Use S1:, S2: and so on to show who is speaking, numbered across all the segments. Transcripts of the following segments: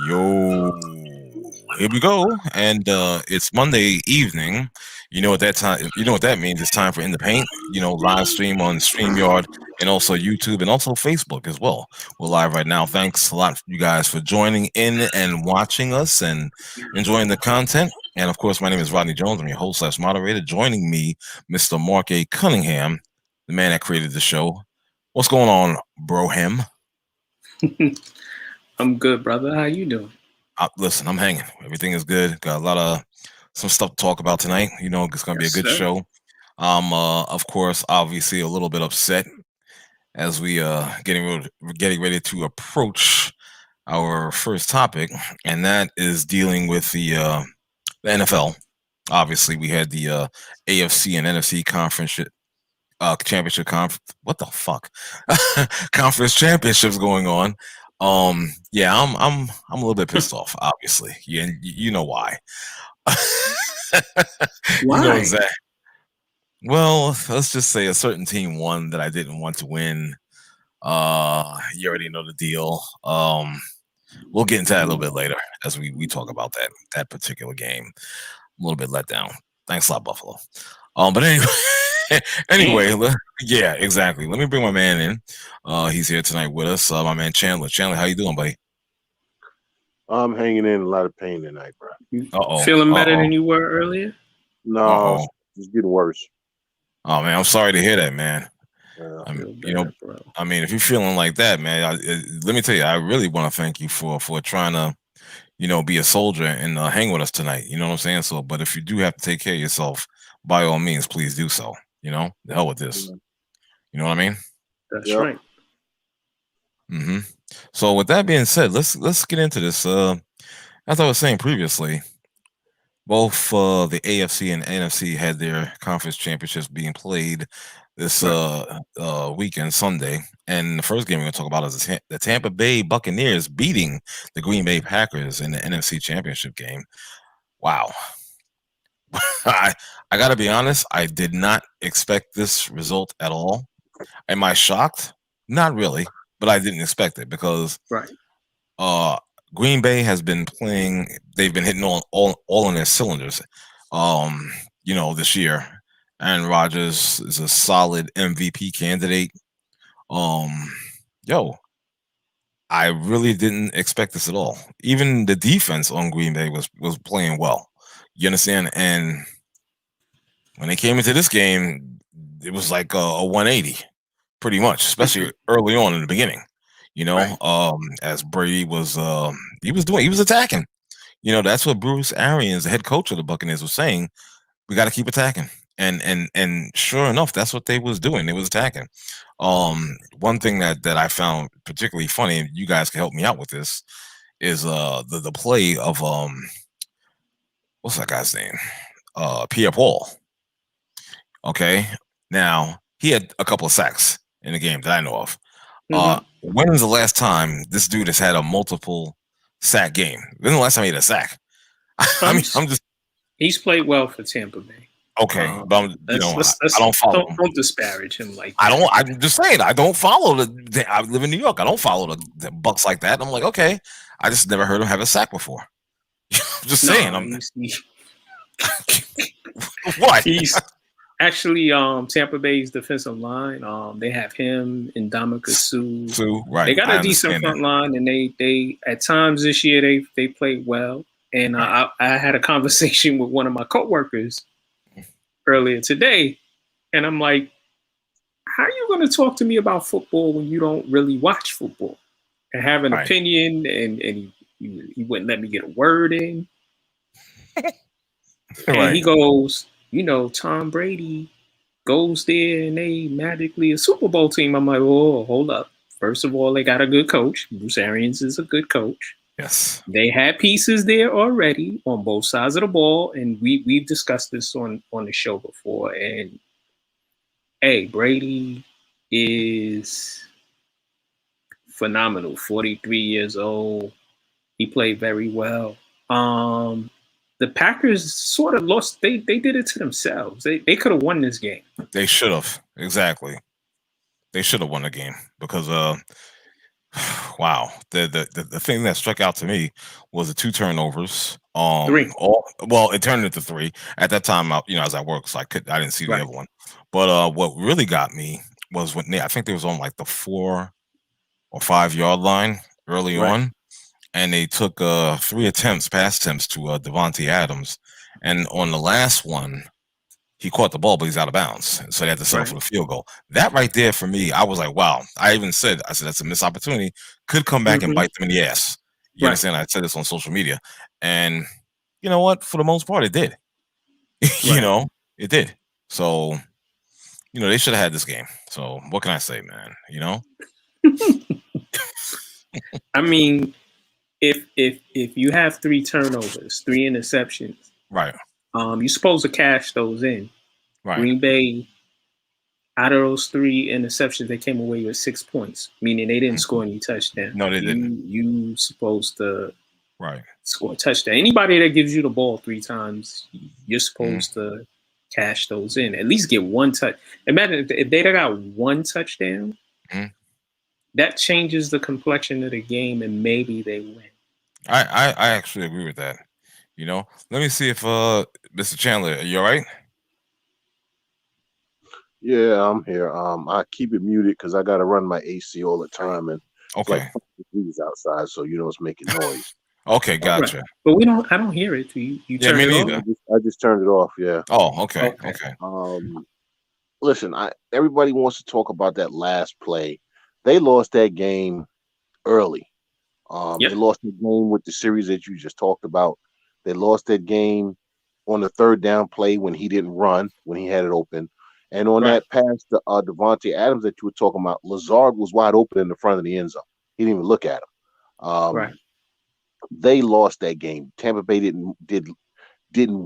S1: Yo, here we go, and it's Monday evening. You know what that time? You know what that means? It's time for In the Paint. Live stream on Streamyard and also YouTube and also Facebook as well. We're live right now. Thanks a lot, for you guys, for joining in and watching us and enjoying the content. And of course, my name is Rodney Jones. I'm your host/moderator. Joining me, Mr. Mark A. Cunningham, the man that created the show. What's going on, Broham?
S2: I'm good, brother. How you doing?
S1: Listen, I'm hanging. Everything is good. Got a lot of some stuff to talk about tonight. It's going to be a
S2: Yes,
S1: good
S2: sir.
S1: show. Of course, obviously a little bit upset as we getting ready to approach our first topic, and that is dealing with the NFL. Obviously, we had the AFC and NFC conference championship what the fuck conference championships going on. Yeah, I'm a little bit pissed off, obviously. Yeah, you know why. You know
S2: Why?
S1: exactly. Well, let's just say a certain team won that I didn't want to win. You already know the deal. We'll get into that a little bit later as we talk about that particular game. A little bit let down. Thanks a lot, Buffalo. But anyway, anyway, yeah, exactly. Let me bring my man in. He's here tonight with us. My man Chandler. Chandler, how you doing, buddy?
S3: I'm hanging in a lot of pain tonight, bro.
S2: You
S1: Uh-oh.
S2: feeling better than you were earlier?
S3: No,
S1: Uh-oh.
S3: it's getting worse.
S1: Oh man, I'm sorry to hear that, man.
S3: Yeah.
S1: If you're feeling like that, man, let me tell you, I really want to thank you for trying to, be a soldier and hang with us tonight. You know what I'm saying? So, but if you do have to take care of yourself, by all means, please do so. The hell with this. You know what I mean?
S2: That's
S3: Yep.
S2: right.
S1: Mm-hmm. So, with that being said, let's get into this. As I was saying previously, both the AFC and NFC had their conference championships being played this weekend, Sunday. And the first game we're going to talk about is the Tampa Bay Buccaneers beating the Green Bay Packers in the NFC Championship game. Wow. I got to be honest, I did not expect this result at all. Am I shocked? Not really, but I didn't expect it because Green Bay has been playing. They've been hitting all on their cylinders. This year, Aaron Rodgers is a solid MVP candidate. Yo, I really didn't expect this at all. Even the defense on Green Bay was playing well. You understand? And when they came into this game, it was like a 180, pretty much, especially early on in the beginning. As Brady was he was attacking. That's what Bruce Arians, the head coach of the Buccaneers, was saying. We got to keep attacking, and sure enough, that's what they was doing. They was attacking. One thing that I found particularly funny, and you guys can help me out with this, is the play of what's that guy's name? Pierre Paul. Okay, now he had a couple of sacks in the game that I know of. When was the last time this dude has had a multiple sack game? When was the last time he had a sack?
S2: He's played well for Tampa Bay.
S1: Okay, but I don't follow.
S2: Don't disparage him like that.
S1: I don't. I'm just saying I don't follow I live in New York. I don't follow the Bucks like that. I'm like, okay, I just never heard him have a sack before. Just saying. What?
S2: He's actually Tampa Bay's defensive line. They have him and Ndamukong Suh.
S1: Right.
S2: They got a decent front line, and they at times this year they played well. And I had a conversation with one of my coworkers earlier today, and I'm like, how are you going to talk to me about football when you don't really watch football and have an opinion? And he wouldn't let me get a word in. And he goes, Tom Brady goes there and they magically a Super Bowl team. I'm like, oh, hold up. First of all, they got a good coach. Bruce Arians is a good coach.
S1: Yes.
S2: They had pieces there already on both sides of the ball, and we've discussed this on the show before. And hey, Brady is phenomenal. 43 years old. He played very well. The Packers sort of lost. They did it to themselves. They could have won this game.
S1: They should have. Exactly. They should have won the game because Wow. The thing that struck out to me was the 2 turnovers.
S2: 3.
S1: Well, it turned into 3. At that time, I was at work, so I didn't see the
S2: Right.
S1: other one. But what really got me was when I think they was on like the 4 or 5 yard line early
S2: Right.
S1: on, and they took 3 pass attempts to Devontae Adams, and on the last one, he caught the ball, but he's out of bounds, so they had to settle for the field goal. That right there for me, I was like, wow. I said that's a missed opportunity. Could come back and bite them in the ass. You
S2: Right.
S1: understand? I said this on social media, and you know what? For the most part, it did.
S2: Right.
S1: It did. So they should have had this game. So what can I say, man?
S2: I mean, if you have 3 turnovers, 3 interceptions,
S1: Right.
S2: you're supposed to cash those in.
S1: Right.
S2: Green Bay, out of those 3 interceptions, they came away with 6 points, meaning they didn't score any touchdowns.
S1: No, they didn't.
S2: You supposed to
S1: Right.
S2: score a touchdown. Anybody that gives you the ball 3 times, you're supposed to cash those in. At least get 1 touch. Imagine if they got 1 touchdown, that changes the complexion of the game, and maybe they win.
S1: I actually agree with that. Let me see if Mr. Chandler, are you all right?
S3: Yeah, I'm here. I keep it muted because I gotta run my AC all the time, and it's
S1: Okay.
S3: like 5 degrees outside, so it's making noise.
S1: Okay, gotcha.
S2: Right. But I don't hear it. You turn
S1: me
S2: it
S1: neither.
S2: off?
S3: I just turned it off. Yeah.
S1: Oh, okay.
S3: Listen, everybody wants to talk about that last play. They lost that game early. They lost the game with the series that you just talked about. They lost that game on the 3rd down play when he didn't run, when he had it open. And on that pass to Devontae Adams that you were talking about, Lazard was wide open in the front of the end zone. He didn't even look at him. They lost that game. Tampa Bay didn't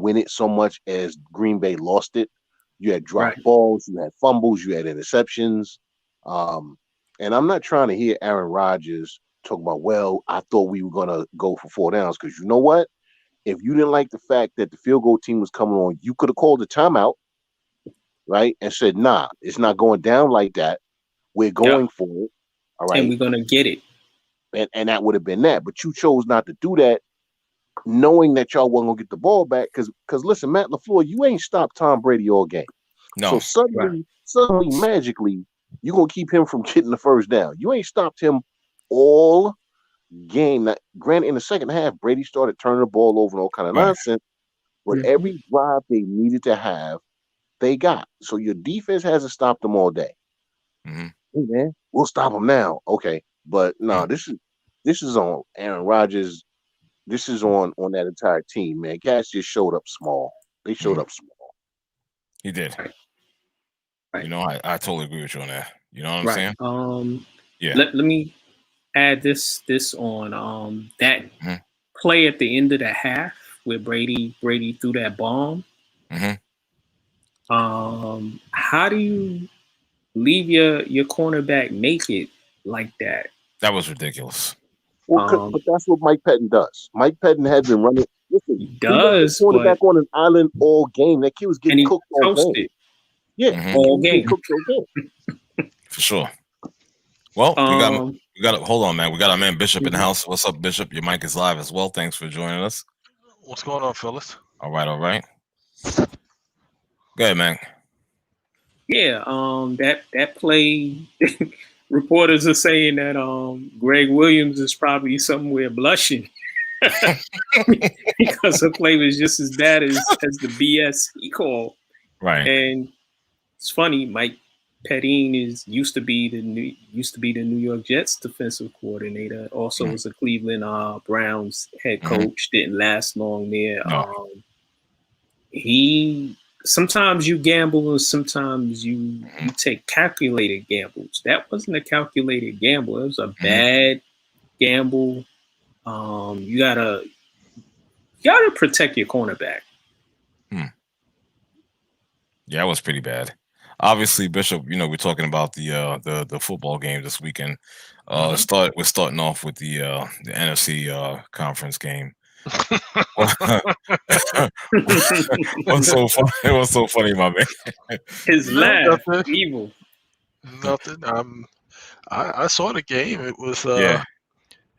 S3: win it so much as Green Bay lost it. You had dropped balls, you had fumbles, you had interceptions. And I'm not trying to hear Aaron Rodgers talk about, well, I thought we were going to go for 4 downs, because you know what? If you didn't like the fact that the field goal team was coming on, you could have called a timeout, right? And said, nah, it's not going down like that. We're going for it. All right.
S2: And we're going to get it.
S3: And that would have been that. But you chose not to do that, knowing that y'all weren't going to get the ball back. Because listen, Matt LaFleur, you ain't stopped Tom Brady all game.
S1: No.
S3: So suddenly, magically, you're going to keep him from getting the 1st down. You ain't stopped him all game. Now, granted, in the second half, Brady started turning the ball over and all kind of nonsense. But every drive they needed to have, they got. So your defense hasn't stopped them all day. Hey, man, we'll stop them now. Okay. But no, this is on Aaron Rodgers. This is on that entire team, man. Cats just showed up small. They showed up small.
S1: He did.
S2: Right.
S1: I totally agree with you on that. You know what I'm saying?
S2: Yeah. Let me add this on that play at the end of the half where Brady threw that bomb. How do you leave your cornerback naked like that?
S1: That was ridiculous.
S3: Well, but that's what Mike Pettin does. Mike Pettin had been running. Listen,
S2: he does.
S3: He quarterback on an island all game. That kid was getting cooked all game. Yeah,
S2: all game.
S1: For sure. Well, we got. Hold on, man. We got our man Bishop in the house. What's up, Bishop? Your mic is live as well. Thanks for joining us.
S4: What's going on, fellas?
S1: All right. Go ahead, man.
S2: Yeah, that play. Reporters are saying that Greg Williams is probably somewhere blushing because the play was just as bad as the BS he called.
S1: Right.
S2: And it's funny, Mike Pettin used to be the New York Jets defensive coordinator. Also was a Cleveland Browns head coach. Didn't last long there.
S1: No.
S2: Sometimes you gamble and sometimes you take calculated gambles. That wasn't a calculated gamble. It was a bad gamble. You gotta protect your cornerback.
S1: Yeah, it was pretty bad. Obviously, Bishop, we're talking about the football game this weekend. We're starting off with the NFC conference game. It was so funny, my man.
S2: His laugh, evil.
S4: Nothing. I saw the game. It was
S1: Yeah,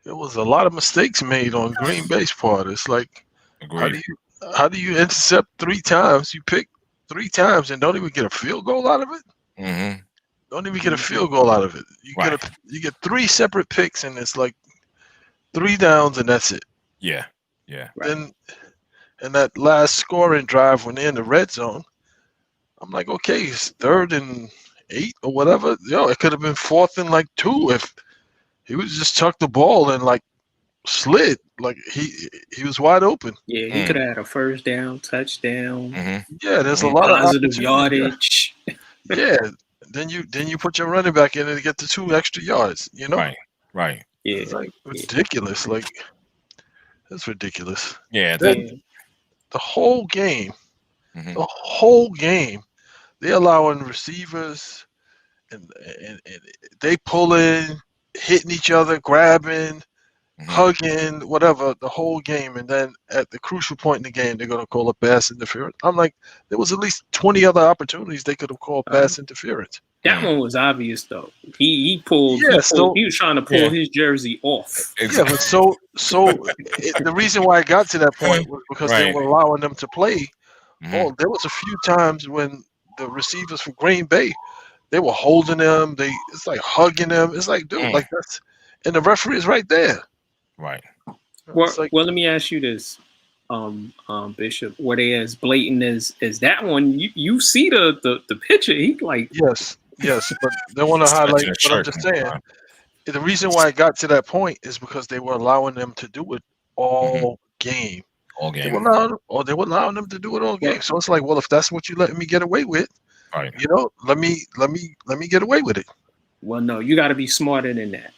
S4: it was a lot of mistakes made on Green Bay's part. It's like
S1: agreed.
S4: how do you intercept 3 times? You pick 3 times and don't even get a field goal out of it.
S1: Mm-hmm.
S4: Don't even get a field goal out of it.
S1: Right.
S4: You get 3 separate picks and it's like 3 downs and that's it.
S1: Yeah, yeah.
S2: Right.
S4: Then and that last scoring drive when they're in the red zone, I'm like, okay, it's 3rd and 8 or whatever. Yo, it could have been 4th and like 2 if he was just chucked the ball and like slid. Like he was wide open.
S2: Yeah, he could have had a first down, touchdown.
S1: Mm-hmm.
S4: Yeah, there's a lot of
S2: positive yardage.
S4: Yeah. Then you put your running back in and get the 2 extra yards, you know?
S1: Right.
S2: Yeah.
S4: It's like ridiculous. Like that's ridiculous.
S1: Yeah.
S4: Then the whole game,
S1: Mm-hmm.
S4: they're allowing receivers and they pulling, hitting each other, grabbing, hugging, whatever, the whole game. And then at the crucial point in the game, they're going to call a pass interference. I'm like, there was at least 20 other opportunities they could have called pass interference.
S2: That one was obvious, though. He pulled.
S4: Yeah,
S2: He was trying to pull his jersey off.
S4: Yeah, but the reason why I got to that point was because they were allowing them to play. Oh, there was a few times when the receivers for Green Bay, they were holding them. It's like hugging them. It's like, dude, like that's, and the referee is right there.
S1: Right.
S2: Well, let me ask you this, Bishop. Were they as blatant as that one? You see the picture? He like
S4: yes, but they want to highlight. But I'm just saying, the reason why I got to that point is because they were allowing them to do it all game.
S1: All game.
S4: They were allowing them to do it all game. So it's like, well, if that's what you letting me get away with, you know, let me get away with it.
S2: Well, no, you got to be smarter than that.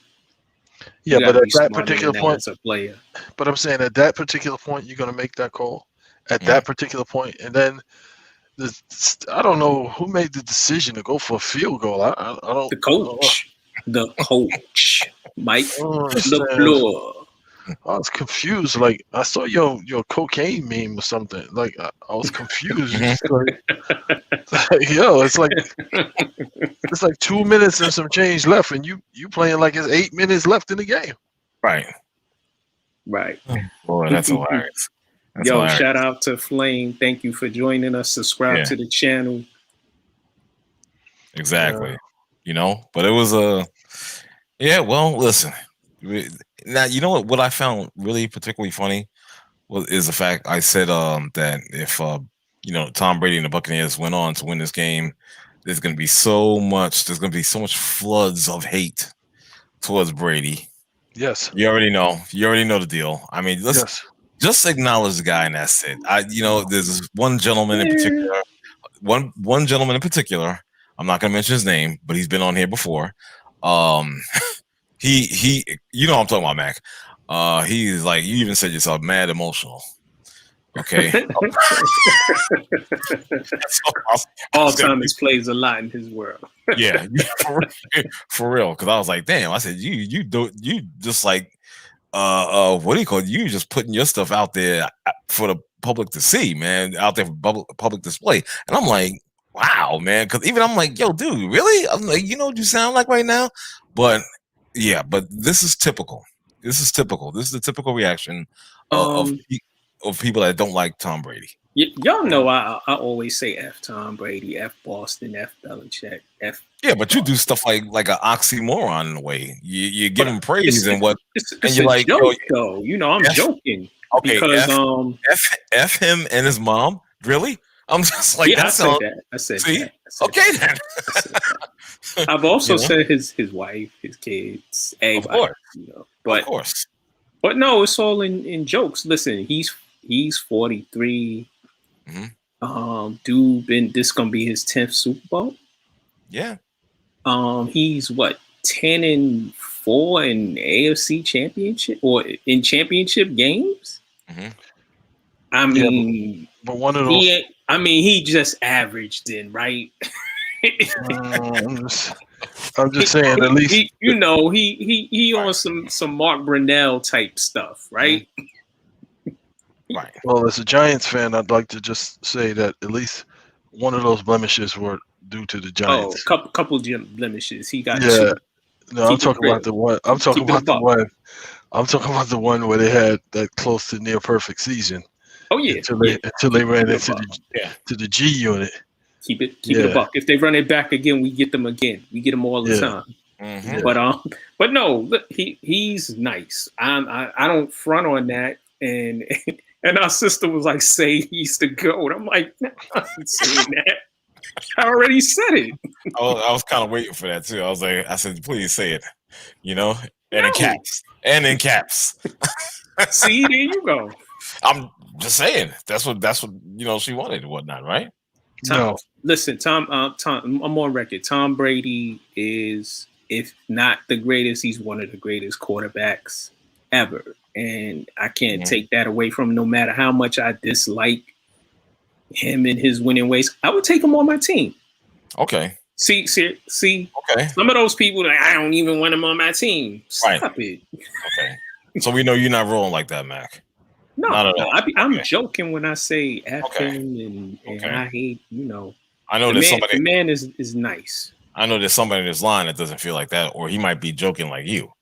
S4: Yeah, but at that particular point,
S2: as a player.
S4: But I'm saying at that particular point, you're going to make that call at that particular point, and then I don't know who made the decision to go for a field goal. I don't.
S2: The coach, Mike LaFleur.
S4: I was confused. Like I saw your cocaine meme or something. Like I was confused. It's like 2 minutes and some change left, and you playing like it's 8 minutes left in the game.
S1: Right. Boy, that's hilarious.
S2: Shout out to Flame. Thank you for joining us. Subscribe to the channel.
S1: Exactly. You know, but it was well, listen. Now, you know what I found really particularly funny is the fact I said that if Tom Brady and the Buccaneers went on to win this game, there's going to be so much floods of hate towards Brady.
S4: Yes.
S1: You already know the deal. I mean, let's just acknowledge the guy and that's it. There's one gentleman in particular, one gentleman in particular, I'm not going to mention his name, but he's been on here before. He you know what I'm talking about, Mac. He's like, you even said yourself, mad emotional. Okay.
S2: Alzheimer's plays a lot in his world.
S1: Yeah, for real. Because I was like, damn. I said, you just like, what do you call it? You just putting your stuff out there for the public to see, man, out there for public display. And I'm like, wow, man. Because even I'm like, yo, dude, really? I'm like, you know what you sound like right now? But yeah, but this is typical. This is the typical reaction of people that don't like Tom Brady.
S2: Y'all know I always say F Tom Brady, F Boston, F Belichick, F.
S1: Yeah, but you do stuff like an oxymoron in a way. You give him praise and what, and you're like,
S2: joke, though. You know, I'm joking.
S1: Okay,
S2: because
S1: F him and his mom. Really? I'm just like,
S2: I said that.
S1: Okay, then.
S2: I've also said his wife, his kids, everybody.
S1: Of course.
S2: But
S1: of course.
S2: But no, it's all in jokes. Listen, he's 43. Dude, this gonna be his 10th Super Bowl.
S1: Yeah.
S2: He's what, 10-4 in AFC Championship or in championship games. I mean,
S4: but one of those.
S2: He just averaged in, right?
S4: I'm just saying, at least
S2: he on some Mark Brunell type stuff, right?
S1: Right.
S4: Well, as a Giants fan, I'd like to just say that at least one of those blemishes were due to the Giants.
S2: Oh, couple blemishes. He got
S4: No, I'm talking about the one. I'm talking about the one. I'm talking about the one where they had that close to near perfect season.
S2: Oh yeah.
S4: Until they ran into the G unit.
S2: Keep it a buck. If they run it back again, we get them again. We get them all the time.
S1: Mm-hmm.
S2: But no, look, he's nice. I don't front on that. And our sister was like, "Say he's the GOAT." I'm like, no, I'm not saying that. I already said it.
S1: I was kind of waiting for that too. I said, please say it. And in caps. And in caps.
S2: See, there you go.
S1: I'm just saying. That's what she wanted and whatnot, right?
S2: Listen, Tom. I'm on record. Tom Brady is, if not the greatest, he's one of the greatest quarterbacks ever, and I can't take that away from him. No matter how much I dislike him and his winning ways, I would take him on my team.
S1: Okay.
S2: See.
S1: Okay.
S2: Some of those people, like, I don't even want him on my team. Stop it.
S1: Okay. So we know you're not rolling like that, Mac.
S2: No, I'm joking when I say F him and I hate,
S1: I know there's somebody.
S2: The man is nice.
S1: I know there's somebody in this line that doesn't feel like that, or he might be joking like you.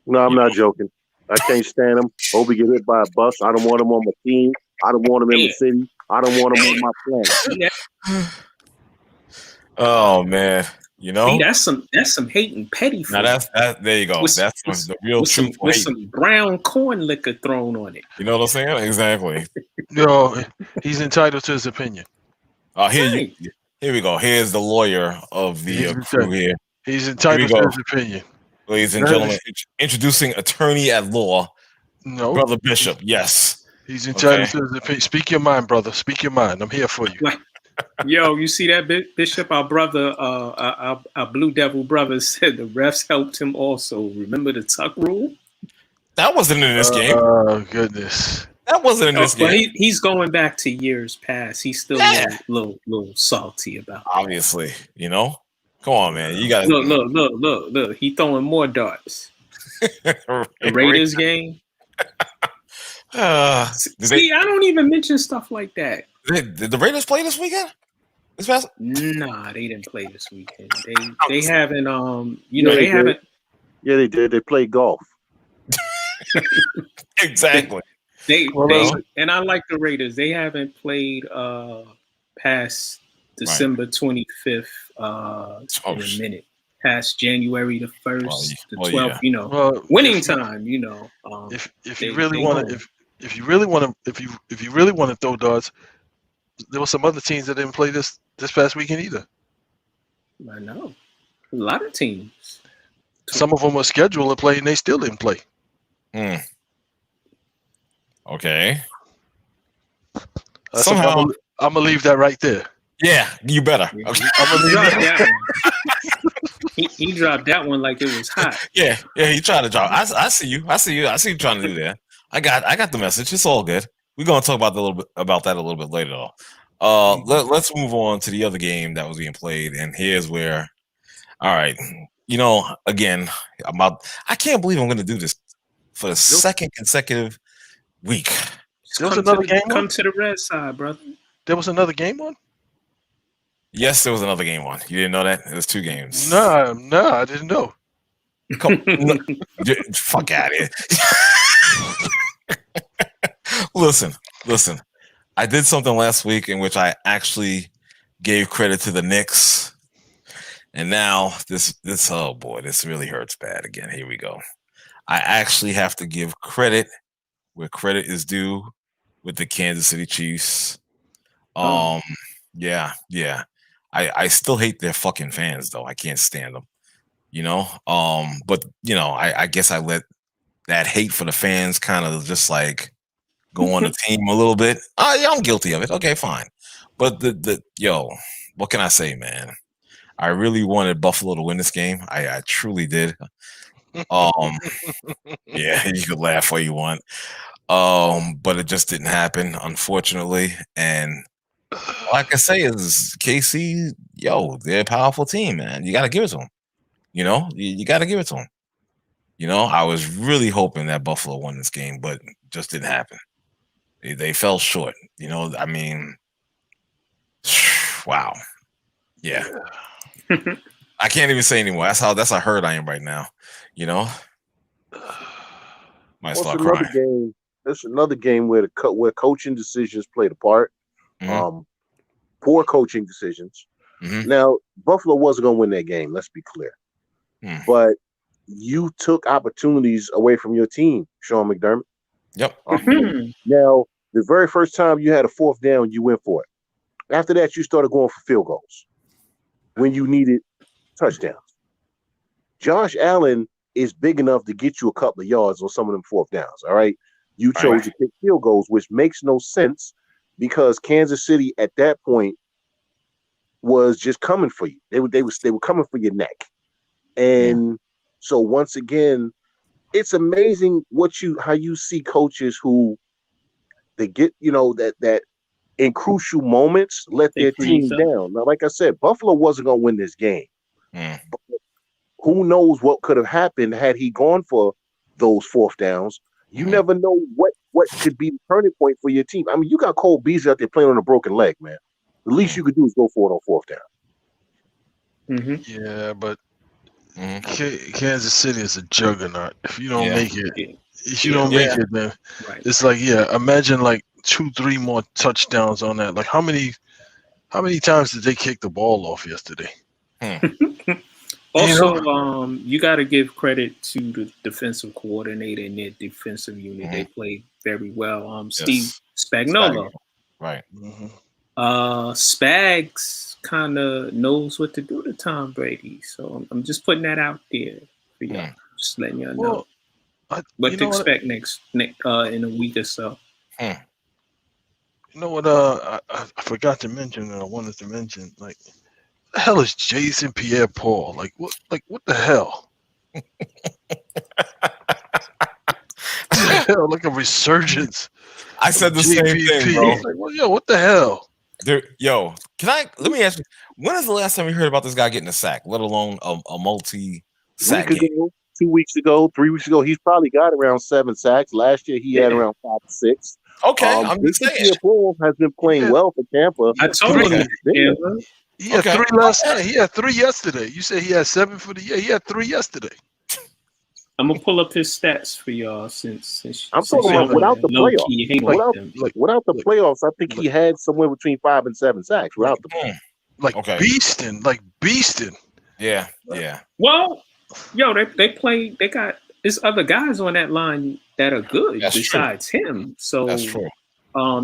S3: No, I'm not joking. I can't stand him. Hope he get hit by a bus. I don't want him on my team. I don't want him in the city. I don't want him on my planet.
S1: Oh man.
S2: See, that's some hating petty food.
S1: Now that there you go. That's the real truth.
S2: With some brown corn liquor thrown on it.
S1: You know what I'm saying? Exactly.
S4: He's entitled to his opinion.
S1: Here we go. Here's the lawyer of the crew here.
S4: He's entitled to his opinion.
S1: Ladies and gentlemen, introducing attorney at law, Brother Bishop. Yes.
S4: He's entitled to his opinion. Speak your mind, brother. Speak your mind. I'm here for you.
S2: Yo, you see that, Bishop? Our brother, our Blue Devil brother said the refs helped him also. Remember the tuck rule?
S1: That wasn't in this game.
S4: Oh, goodness.
S1: That wasn't in this game.
S2: He's going back to years past. He's still a little salty about it.
S1: Obviously, Come on, man. You got
S2: look. He throwing more darts. The Raiders game. See, I don't even mention stuff like that.
S1: Did the Raiders play this weekend?
S2: Nah, they didn't play this weekend. They haven't. They haven't.
S3: Yeah, they did. They played golf.
S1: Exactly.
S2: And I like the Raiders. They haven't played past December 25th in a minute. Past January the 1st, the 12th. Winning time.
S4: If you really want to throw darts, there were some other teams that didn't play this past weekend either.
S2: I know. A lot of teams.
S4: Some of them were scheduled to play and they still didn't play.
S1: Okay.
S4: Somehow I'm gonna leave that right there.
S1: Yeah, you better. Okay.
S2: I'm gonna leave that. He dropped that one like it was hot.
S1: Yeah, he tried to drop. I see you. I see you trying to do that. I got the message. It's all good. We're gonna talk about that a little bit later though. Let's move on to the other game that was being played, and here's where, all right, again, I can't believe I'm gonna do this for the second consecutive week.
S4: There was another game.
S2: Come to the red side, brother.
S4: There was another game on.
S1: Yes, there was another game on. You didn't know that? It was 2 games.
S4: No, I didn't know.
S1: Fuck out of here. Listen. I did something last week in which I actually gave credit to the Knicks. And now this oh boy, this really hurts bad again. Here we go. I actually have to give credit where credit is due with the Kansas City Chiefs. Yeah. I still hate their fucking fans though. I can't stand them. But I guess I let that hate for the fans kind of just like go on the team a little bit. Yeah, I'm guilty of it. Okay, fine. But what can I say, man? I really wanted Buffalo to win this game. I truly did. Yeah, you could laugh all you want. But it just didn't happen, unfortunately. And all I can say is KC, they're a powerful team, man. You got to give it to them. You got to give it to them. I was really hoping that Buffalo won this game, but it just didn't happen. They fell short. I mean, wow. Yeah. I can't even say anymore. That's how hurt I am right now. You know, might start crying.
S3: It's another game where where coaching decisions played a part. Poor coaching decisions. Now, Buffalo wasn't going to win that game. Let's be clear. But you took opportunities away from your team, Sean McDermott.
S1: Yep.
S3: Now, the very first time you had a fourth down, you went for it. After that, you started going for field goals when you needed touchdowns. Josh Allen is big enough to get you a couple of yards on some of them fourth downs. All right. You chose to pick field goals, which makes no sense because Kansas City at that point was just coming for you. They were coming for your neck. And so once again, it's amazing how you see coaches who they get, that in crucial moments let their team down. Now, like I said, Buffalo wasn't going to win this game. But who knows what could have happened had he gone for those fourth downs. You never know what could be the turning point for your team. I mean, you got Cole Beasley out there playing on a broken leg, man. The least you could do is go for it on fourth down.
S4: Yeah, but Kansas City is a juggernaut. If you don't make it, then it's like, imagine like 2-3 more touchdowns on that. Like how many times did they kick the ball off yesterday?
S2: Also, you got to give credit to the defensive coordinator and their defensive unit. They played very well. Steve Spagnuolo.
S1: Right.
S2: Spags kind of knows what to do to Tom Brady. So I'm just putting that out there for y'all. Just letting y'all know what to expect next in a week or so.
S4: You know what? I forgot to mention, and I wanted to mention, like, the hell is Jason Pierre-Paul? Like what the hell? Like a resurgence.
S1: I said the same thing, bro.
S4: Like, what the hell?
S1: Let me ask you, when is the last time you heard about this guy getting a sack, let alone a multi-sack game?
S3: 2 weeks ago, 3 weeks ago, he's probably got around 7 sacks. Last year, he had around 5 to 6.
S1: Okay, I'm just saying.
S3: Paul has been playing well for Tampa.
S2: I told you.
S4: He had 3 last night. He had 3 yesterday. You said he had 7 for the year. He had 3 yesterday.
S2: I'm gonna pull up his stats for y'all since
S3: I'm talking about without the playoffs. Without the playoffs, I think he had somewhere between 5 and 7 sacks. Without the playoffs.
S4: Beasting.
S1: Yeah.
S2: Well, they play. They got there's other guys on that line that are good besides him. So
S1: that's true.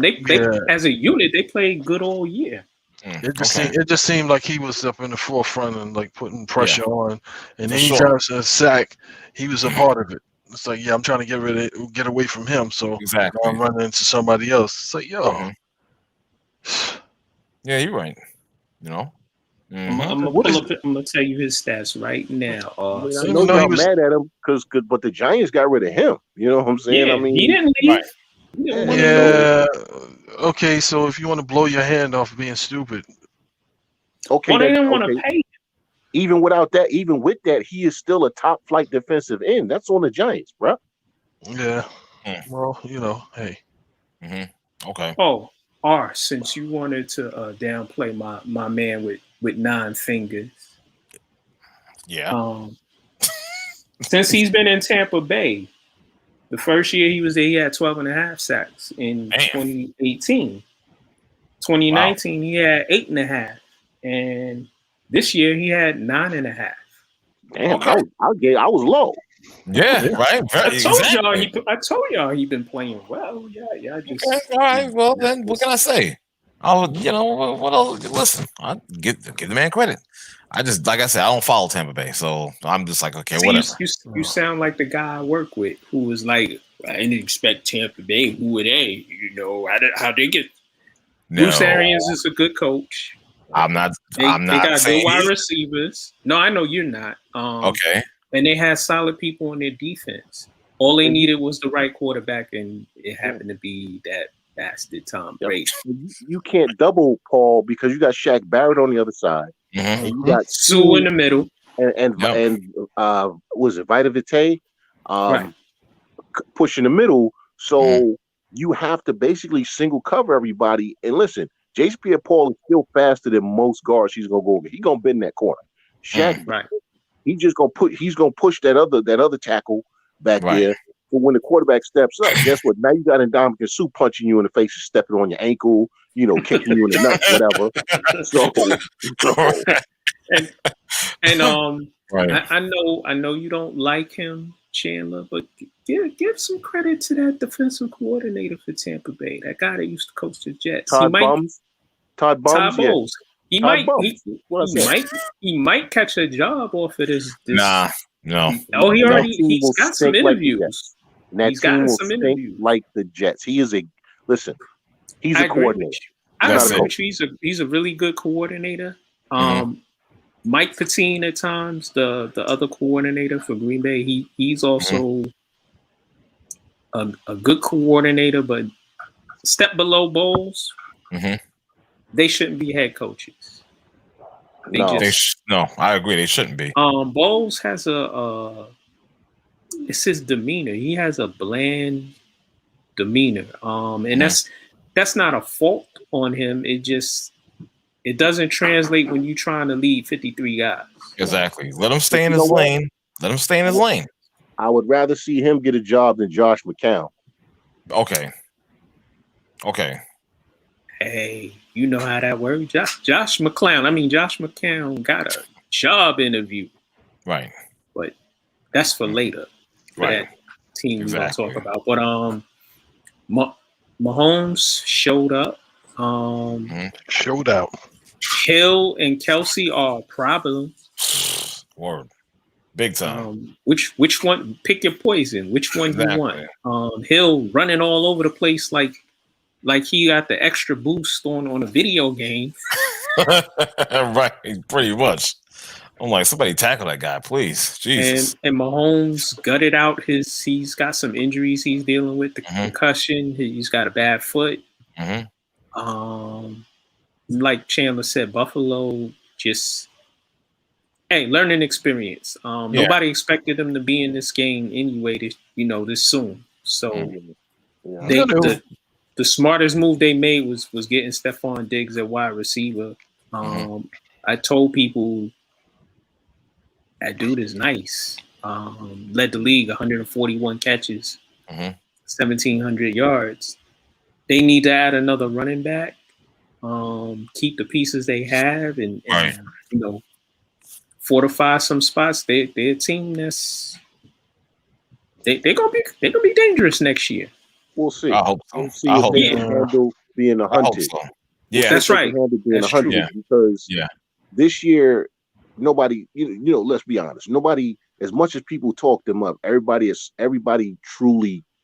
S2: They as a unit they played good all year.
S4: It just seemed like he was up in the forefront and like putting pressure on. And anytime it's a sack, he was a part of it. It's like, I'm trying to get away from him. So now I'm running into somebody else. It's like,
S1: yeah, you're right.
S2: I'm gonna tell you his stats right now.
S3: I know y'all mad at him but the Giants got rid of him. You know what I'm saying?
S2: Yeah,
S3: I mean,
S2: he didn't leave.
S3: Right.
S4: Yeah. Okay, so if you want to blow your hand off being stupid,
S3: okay,
S2: they didn't want to pay him.
S3: Even with that, he is still a top flight defensive end. That's on the Giants, bro.
S4: Yeah. Well, hey.
S1: Okay.
S2: Oh, since you wanted to downplay my man with 9 fingers.
S1: Yeah.
S2: Since he's been in Tampa Bay. The first year he was there, he had 12.5 sacks in 2018. 2019, he had 8.5. And this year he had 9.5.
S3: Damn, okay. I was low.
S1: Yeah, right.
S2: I told y'all he been playing well. Yeah. Just,
S1: all right. Well, then what can I say? What else? Listen, I give the man credit. I just, like I said, I don't follow Tampa Bay, so I'm just like, okay, whatever.
S2: You sound like the guy I work with who was like, I didn't expect Tampa Bay. Who were they? How they get? No. Bruce Arians is a good coach.
S1: I'm not.
S2: They got good wide receivers. No, I know you're not.
S1: Okay.
S2: And they had solid people on their defense. All they needed was the right quarterback, and it happened to be that bastard Tom Brady.
S3: You can't double Paul because you got Shaq Barrett on the other side. And you got
S2: Sue in the middle,
S3: and was it Vita Vitae pushing the middle? So you have to basically single cover everybody. And listen, Jason Pierre-Paul is still faster than most guards he's gonna go over. He's gonna bend that corner. Shaq,
S2: Right.
S3: he's gonna push that other tackle back
S1: Right.
S3: there. But when the quarterback steps up, guess what? Now you got Ndamukong Suh punching you in the face, stepping on your ankle, kicking you in the nuts, whatever. So
S2: and
S1: right.
S2: I know you don't like him, Chandler, but give some credit to that defensive coordinator for Tampa Bay. That guy that used to coach the Jets.
S3: Todd Bums,
S2: Todd
S3: yeah.
S2: Bowles. He
S3: Todd
S2: might he might catch a job off of this.
S1: Nah, no.
S2: Oh,
S3: he's
S2: got some interviews.
S3: And that team will stink like the Jets. He's a coordinator.
S2: I agree with you. He's a really good coordinator. Mike Patine at times, the other coordinator for Green Bay, he's also a good coordinator, but a step below Bowles. They shouldn't be head coaches.
S1: No, I agree. They shouldn't be.
S2: Bowles has it's his demeanor. He has a bland demeanor. And that's not a fault on him. It doesn't translate when you're trying to lead 53 guys.
S1: Exactly. Let him stay in his lane. Let him stay in his lane.
S3: I would rather see him get a job than Josh McCown.
S1: Okay.
S2: Hey, you know how that works. Josh McCown got a job interview.
S1: Right.
S2: But that's for later. For that team we're going to talk about. But Mahomes showed up.
S4: Showed out.
S2: Hill and Kelsey are a problem.
S1: Word. Big time.
S2: Which one? Pick your poison. Which one you want? Hill running all over the place like he got the extra boost on a video game.
S1: Right, pretty much. I'm like, somebody tackle that guy, please. Jesus.
S2: And Mahomes gutted out he's got some injuries he's dealing with, the concussion. He's got a bad foot. Like Chandler said, Buffalo just learning experience. Nobody expected them to be in this game anyway. This soon. So the smartest move they made was getting Stephon Diggs at wide receiver. I told people that dude is nice. Led the league 141 catches, 1,700 yards. They need to add another running back. Keep the pieces they have and fortify some spots. They're a team that's they're gonna be dangerous next year.
S3: We'll see.
S1: I hope so.
S3: We'll see if they can handle being a hunted.
S1: So. Yeah,
S2: that's right.
S3: That's true. Because this year, nobody. Let's be honest. Nobody. As much as people talk them up, everybody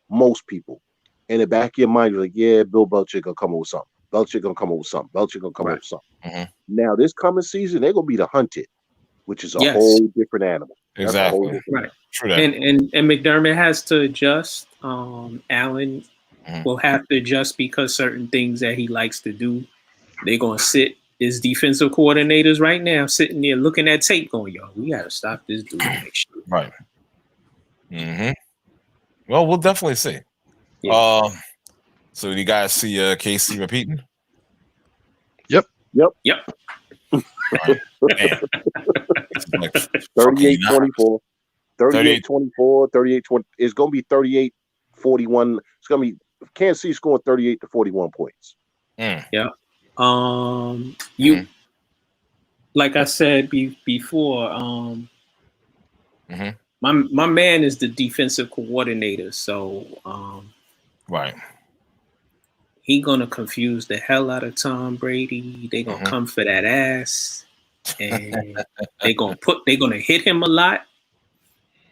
S3: most people. In the back of your mind, you're like, yeah, Bill Belichick gonna come up with something. Belichick gonna come up with something. Now, this coming season, they're gonna be the hunted, which is a whole different animal.
S1: Exactly.
S2: Right. True that. And McDermott has to adjust. Allen will have to adjust because certain things that he likes to do, they're gonna sit his defensive coordinators right now sitting there looking at tape, going, "Yo, we gotta stop this dude next year."
S1: Right. Well, we'll definitely see. Yeah. So do you guys see KC repeating?
S3: Yep.
S1: Right.
S3: 38-24. 38-24, 38-20. It's going to be 38-41. It's going to be Kansas City scoring 38 to 41 points.
S2: Yeah. Like I said before, my man is the defensive coordinator, so
S1: right.
S2: He gonna confuse the hell out of Tom Brady. They gonna come for that ass, and they gonna hit him a lot,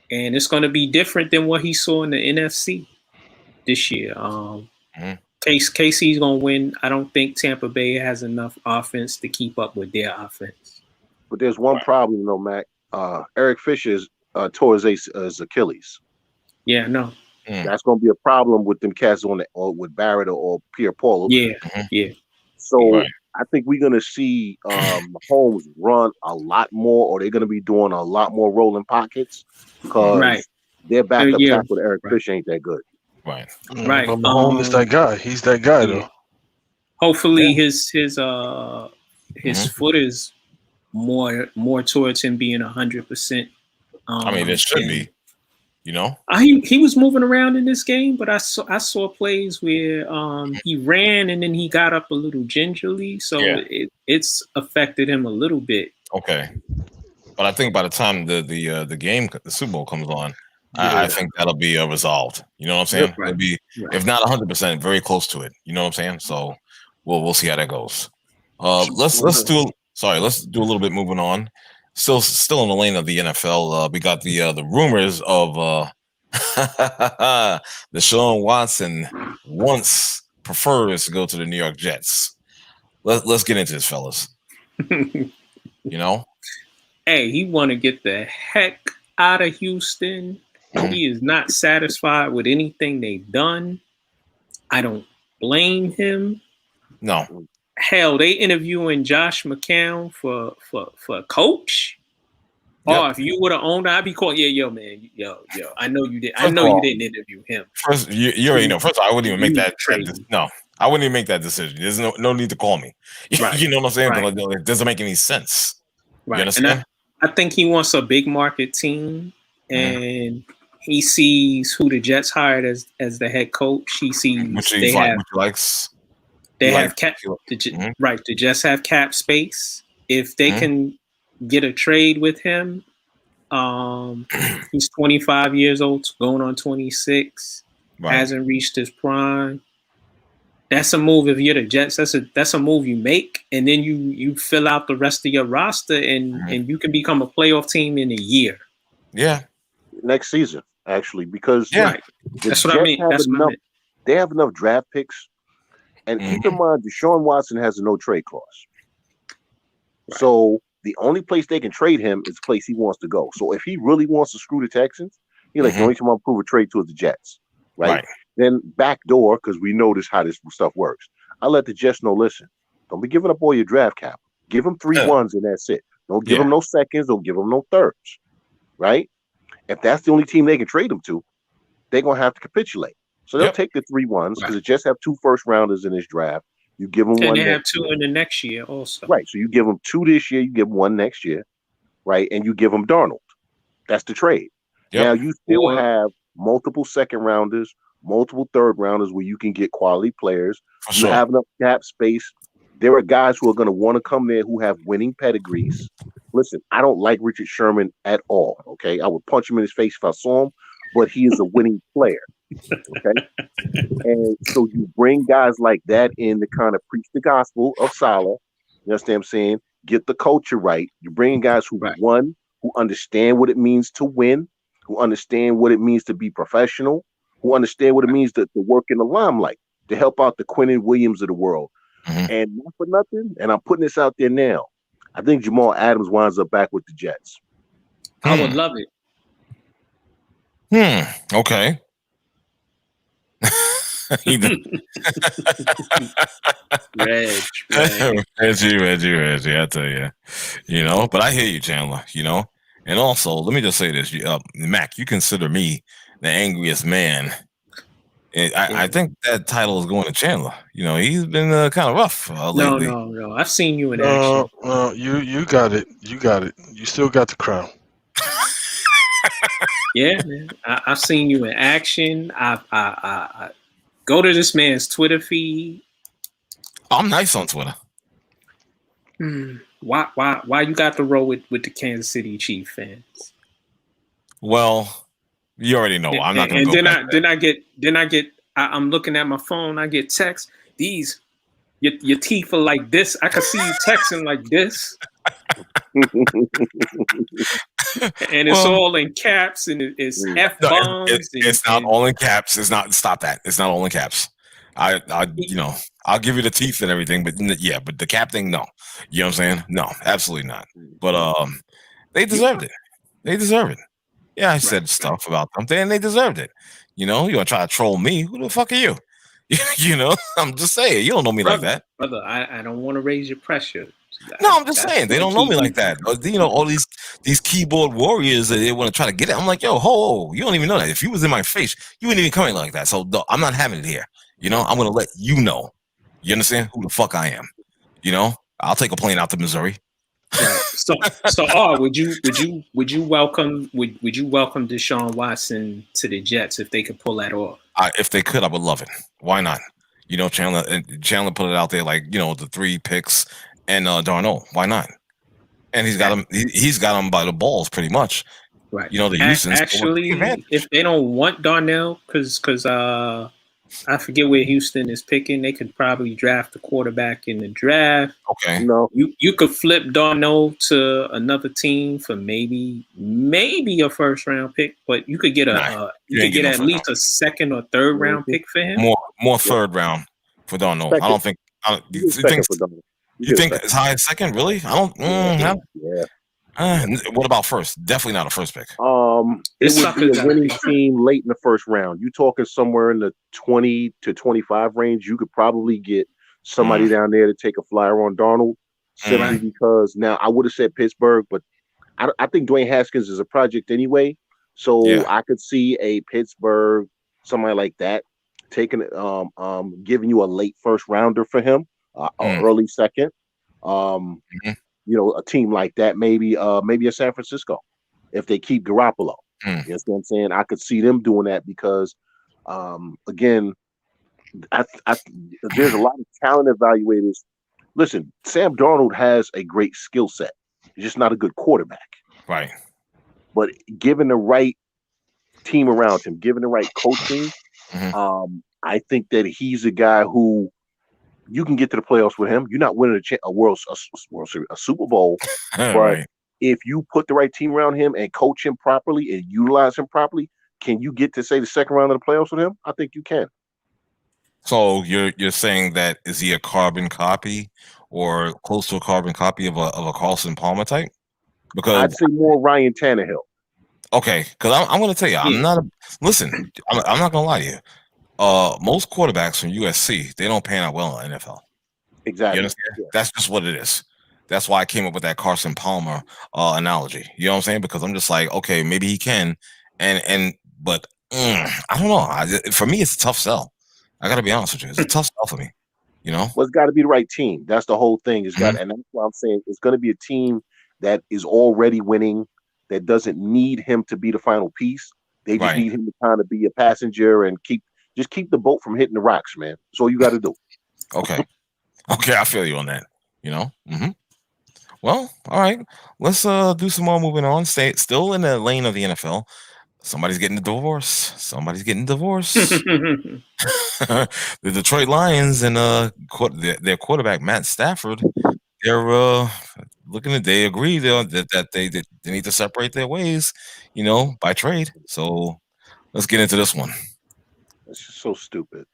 S2: and it's gonna be different than what he saw in the NFC this year. KC's gonna win. I don't think Tampa Bay has enough offense to keep up with their offense.
S3: But there's one problem, though, Mac. Eric Fisher tore his Achilles.
S2: Yeah, no.
S3: That's going to be a problem with them cats or with Barrett or Pierre-Paul.
S2: Yeah.
S3: So I think we're going to see Mahomes run a lot more, or they're going to be doing a lot more rolling pockets because their backup tackle with Eric Fisher ain't that good.
S1: Right.
S2: Right.
S4: But Mahomes is that guy. He's that guy, though.
S2: Hopefully his foot is more towards him being 100%.
S1: I mean, it should be. You know,
S2: he was moving around in this game, but I saw plays where he ran and then he got up a little gingerly, so it's affected him a little bit.
S1: Okay, but I think by the time the game, the Super Bowl comes on, I think that'll be resolved. You know what I'm saying?
S2: Right.
S1: It'll be, if not 100%, very close to it. You know what I'm saying? So we'll see how that goes. Let's do a little bit moving on. Still in the lane of the NFL. We got the rumors of Deshaun Watson once prefers to go to the New York Jets. Let's get into this, fellas. You know,
S2: hey, he want to get the heck out of Houston. He is not satisfied with anything they've done. I don't blame him.
S1: No.
S2: Hell, they interviewing Josh McCown for coach. Yep. Or if you would have owned, I'd be calling, man, yo. I know you did. I know you didn't interview him.
S1: First, you already know. First of all, I wouldn't even make that trade. No, I wouldn't even make that decision. There's no need to call me.
S2: Right.
S1: You know what I'm saying?
S2: Right.
S1: It doesn't make any sense.
S2: Right.
S1: You understand?
S2: And I think he wants a big market team, and he sees who the Jets hired as the head coach. He sees
S1: which he likes.
S2: They have cap. Right. The Jets have cap space. If they can get a trade with him, he's 25 years old, going on 26. Right. Hasn't reached his prime. That's a move. If you're the Jets, that's a move you make, and then you fill out the rest of your roster, and you can become a playoff team in a year.
S1: Yeah.
S3: Next season, actually, because
S2: that's what I mean.
S3: They have enough draft picks. And keep in mind, Deshaun Watson has a no-trade clause. Right. So the only place they can trade him is the place he wants to go. So if he really wants to screw the Texans, he's like, the only time I'll prove a trade to is the Jets. Right? Then backdoor, because we notice how this stuff works. I let the Jets know, listen, don't be giving up all your draft capital. Give them 3 ones and that's it. Don't give them no seconds. Don't give them no thirds. Right? If that's the only team they can trade them to, they're going to have to capitulate. So they'll take the 3 ones because they just have 2 first-rounders in this draft. You give them one.
S2: And they have 2 in the next year also.
S3: Right. So you give them 2 this year, you give them 1 next year, right? And you give them Darnold. That's the trade. Yep. Now you still have multiple second-rounders, multiple third-rounders where you can get quality players. You have enough cap space. There are guys who are going to want to come there who have winning pedigrees. Listen, I don't like Richard Sherman at all, okay? I would punch him in his face if I saw him, but he is a winning player. Okay, and so you bring guys like that in to kind of preach the gospel of Salah. You understand what I'm saying? Get the culture right. You're bringing guys who won, who understand what it means to win, who understand what it means to be professional, who understand what it means to work in the limelight, to help out the Quinnen Williams of the world. And not for nothing, and I'm putting this out there now, I think Jamal Adams winds up back with the Jets.
S2: I would love
S1: it. Okay. Reggie, I tell you, but I hear you, Chandler, and also let me just say this, Mac, you consider me the angriest man. I think that title is going to Chandler. He's been kind of rough lately.
S2: No, I've seen you in action.
S4: You got it. You still got the crown.
S2: Yeah, man. I've seen you in action. I go to this man's Twitter feed.
S1: I'm nice on Twitter.
S2: Why you got to roll with the Kansas City Chiefs fans?
S1: Well, you already know. I'm not going to go back.
S2: Then I get. I'm looking at my phone. I get texts. Your teeth are like this. I can see you texting like this. And it's all in caps and it's F bombs.
S1: It's not all in caps. It's not. Stop that. It's not all in caps. I'll give you the teeth and everything, but but the cap thing, no. You know what I'm saying? No, absolutely not. But they deserved it. They deserve it. Yeah, I said stuff about something, and they deserved it. You want to try to troll me? Who the fuck are you? I'm just saying. You don't know me like that,
S2: brother. I don't want to raise your pressure.
S1: No, I'm just saying they don't know me like that. All these keyboard warriors that they want to try to get it. I'm like, yo, you don't even know that. If you was in my face, you wouldn't even come in like that. So I'm not having it here. I'm gonna let you know. You understand who the fuck I am? I'll take a plane out to Missouri.
S2: Right. So would you welcome Deshaun Watson to the Jets if they could pull that off?
S1: If they could, I would love it. Why not? Chandler put it out there like, the 3 picks and Darnold. Why not? And he's got him. He's got him by the balls pretty much.
S2: Right.
S1: The Houston.
S2: Actually, if they don't want Darnell, because I forget where Houston is picking, they could probably draft a quarterback in the draft.
S1: Okay.
S3: No,
S2: you could flip Darnell to another team for maybe a first round pick, but you could get at least a second or third round pick for him.
S1: More third round for Darnell.
S3: Second.
S1: I don't think. You think as high as second? Really? I don't.
S3: Yeah.
S1: What about first? Definitely not a first pick.
S3: It would be a winning team late in the first round. You talking somewhere in the 20 to 25 range. You could probably get somebody down there to take a flyer on Darnold simply because now I would have said Pittsburgh, but I think Dwayne Haskins is a project anyway. So I could see a Pittsburgh, somebody like that, taking giving you a late first rounder for him, early second. A team like that, maybe a San Francisco, if they keep Garoppolo. You know what I'm saying? I could see them doing that because, again, there's a lot of talent evaluators. Listen, Sam Darnold has a great skill set. He's just not a good quarterback.
S1: Right.
S3: But given the right team around him, given the right coaching, I think that he's a guy who you can get to the playoffs with him. You're not winning a World Series, a Super Bowl, but if you put the right team around him and coach him properly and utilize him properly, can you get to say the second round of the playoffs with him? I think you can.
S1: So you're saying that is he a carbon copy or close to a carbon copy of a Carson Palmer type? Because
S3: I'd say more Ryan Tannehill.
S1: Okay, because I'm going to tell you, I'm not going to lie to you. Most quarterbacks from USC, they don't pan out well in the NFL.
S3: Exactly.
S1: You understand? Yeah. That's just what it is. That's why I came up with that Carson Palmer analogy. You know what I'm saying? Because I'm just like, okay, maybe he can, but I don't know. For me, it's a tough sell. I got to be honest with you. It's a tough sell for me. Well,
S3: it's got to be the right team. That's the whole thing. And that's why I'm saying it's going to be a team that is already winning, that doesn't need him to be the final piece. They just need him to kind of be a passenger and keep the boat from hitting the rocks, man. That's all you got to do.
S1: Okay, I feel you on that. Well, all right. Let's do some more moving on. Stay still in the lane of the NFL. Somebody's getting a divorce. The Detroit Lions and their quarterback Matt Stafford, they're they agree that they need to separate their ways, by trade. So let's get into this one.
S3: It's just so stupid.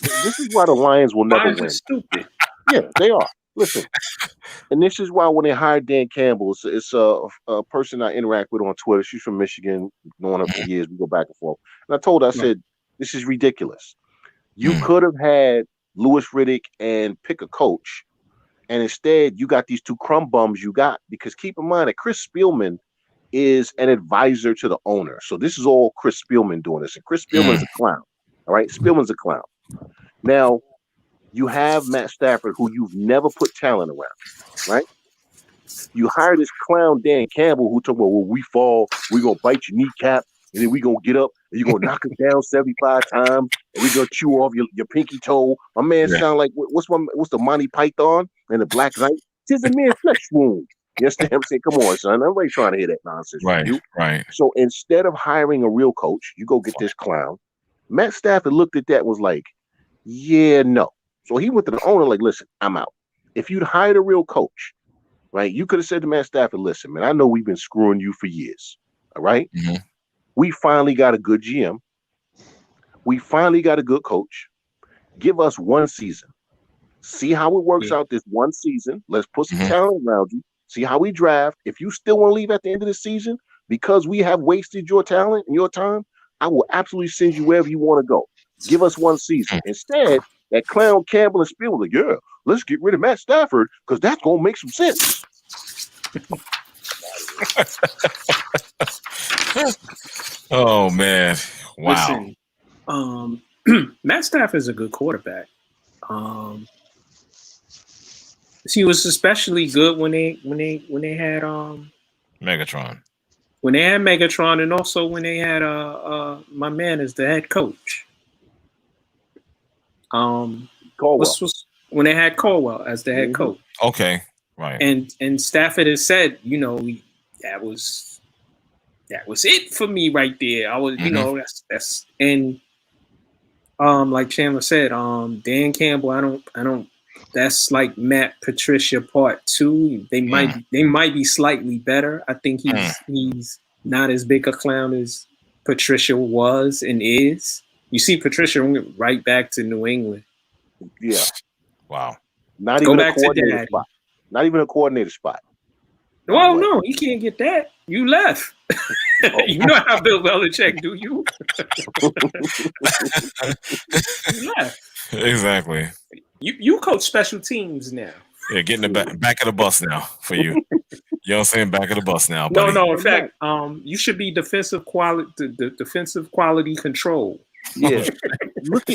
S3: This is why the Lions will never win.
S2: Stupid.
S3: Yeah, they are. Listen, and this is why when they hired Dan Campbell, it's a person I interact with on Twitter. She's from Michigan, known her for years. We go back and forth. And I told her, I said, this is ridiculous. You could have had Louis Riddick and pick a coach, and instead you got these two crumb bums you got. Because keep in mind that Chris Spielman is an advisor to the owner. So this is all Chris Spielman doing this. And Chris Spielman's a clown. All right? Spielman's a clown. Now, you have Matt Stafford, who you've never put talent around, right? You hire this clown Dan Campbell, who talking about, when we fall, we're going to bite your kneecap, and then we're going to get up, and you're going to knock us down 75 times, and we're going to chew off your pinky toe. My man sound like, what's the Monty Python and the Black Knight? Tis a mere flesh wound. You understand what I'm saying? Come on, son. Nobody's trying to hear that nonsense.
S1: Right.
S3: So instead of hiring a real coach, you go get this clown. Matt Stafford looked at that and was like, yeah, no. So he went to the owner like, listen, I'm out. If you'd hired a real coach, right, you could have said to Matt Stafford, listen, man, I know we've been screwing you for years, all right? We finally got a good GM. We finally got a good coach. Give us one season. See how it works out this one season. Let's put some talent around you. See how we draft. If you still want to leave at the end of the season because we have wasted your talent and your time, I will absolutely send you wherever you want to go. Give us one season. Instead, that clown Campbell and Spielman like, yeah, let's get rid of Matt Stafford because that's going to make some sense.
S1: Oh, man. Wow.
S2: Listen, Matt Stafford is a good quarterback. He was especially good when they had
S1: Megatron.
S2: When they had Megatron, and also when they had my man as the head coach.
S3: Caldwell.
S2: When they had Caldwell as the head coach.
S1: Okay, right.
S2: And Stafford has said, that was it for me right there. I was, that's and like Chandler said, Dan Campbell, I don't. That's like Matt Patricia part 2. They might be slightly better. I think he's not as big a clown as Patricia was and is. You see, Patricia went right back to New England.
S3: Yeah.
S1: Wow.
S3: Not even a coordinator spot. Not even a coordinator spot.
S2: Well, no, he can't get that. You left. You know how Bill Belichick do you. You left.
S1: Exactly.
S2: You coach special teams now.
S1: Yeah, getting the back of the bus now for you. You know what I'm saying? Back of the bus now. Buddy.
S2: No. In fact, you should be defensive quality control.
S3: Yeah. Look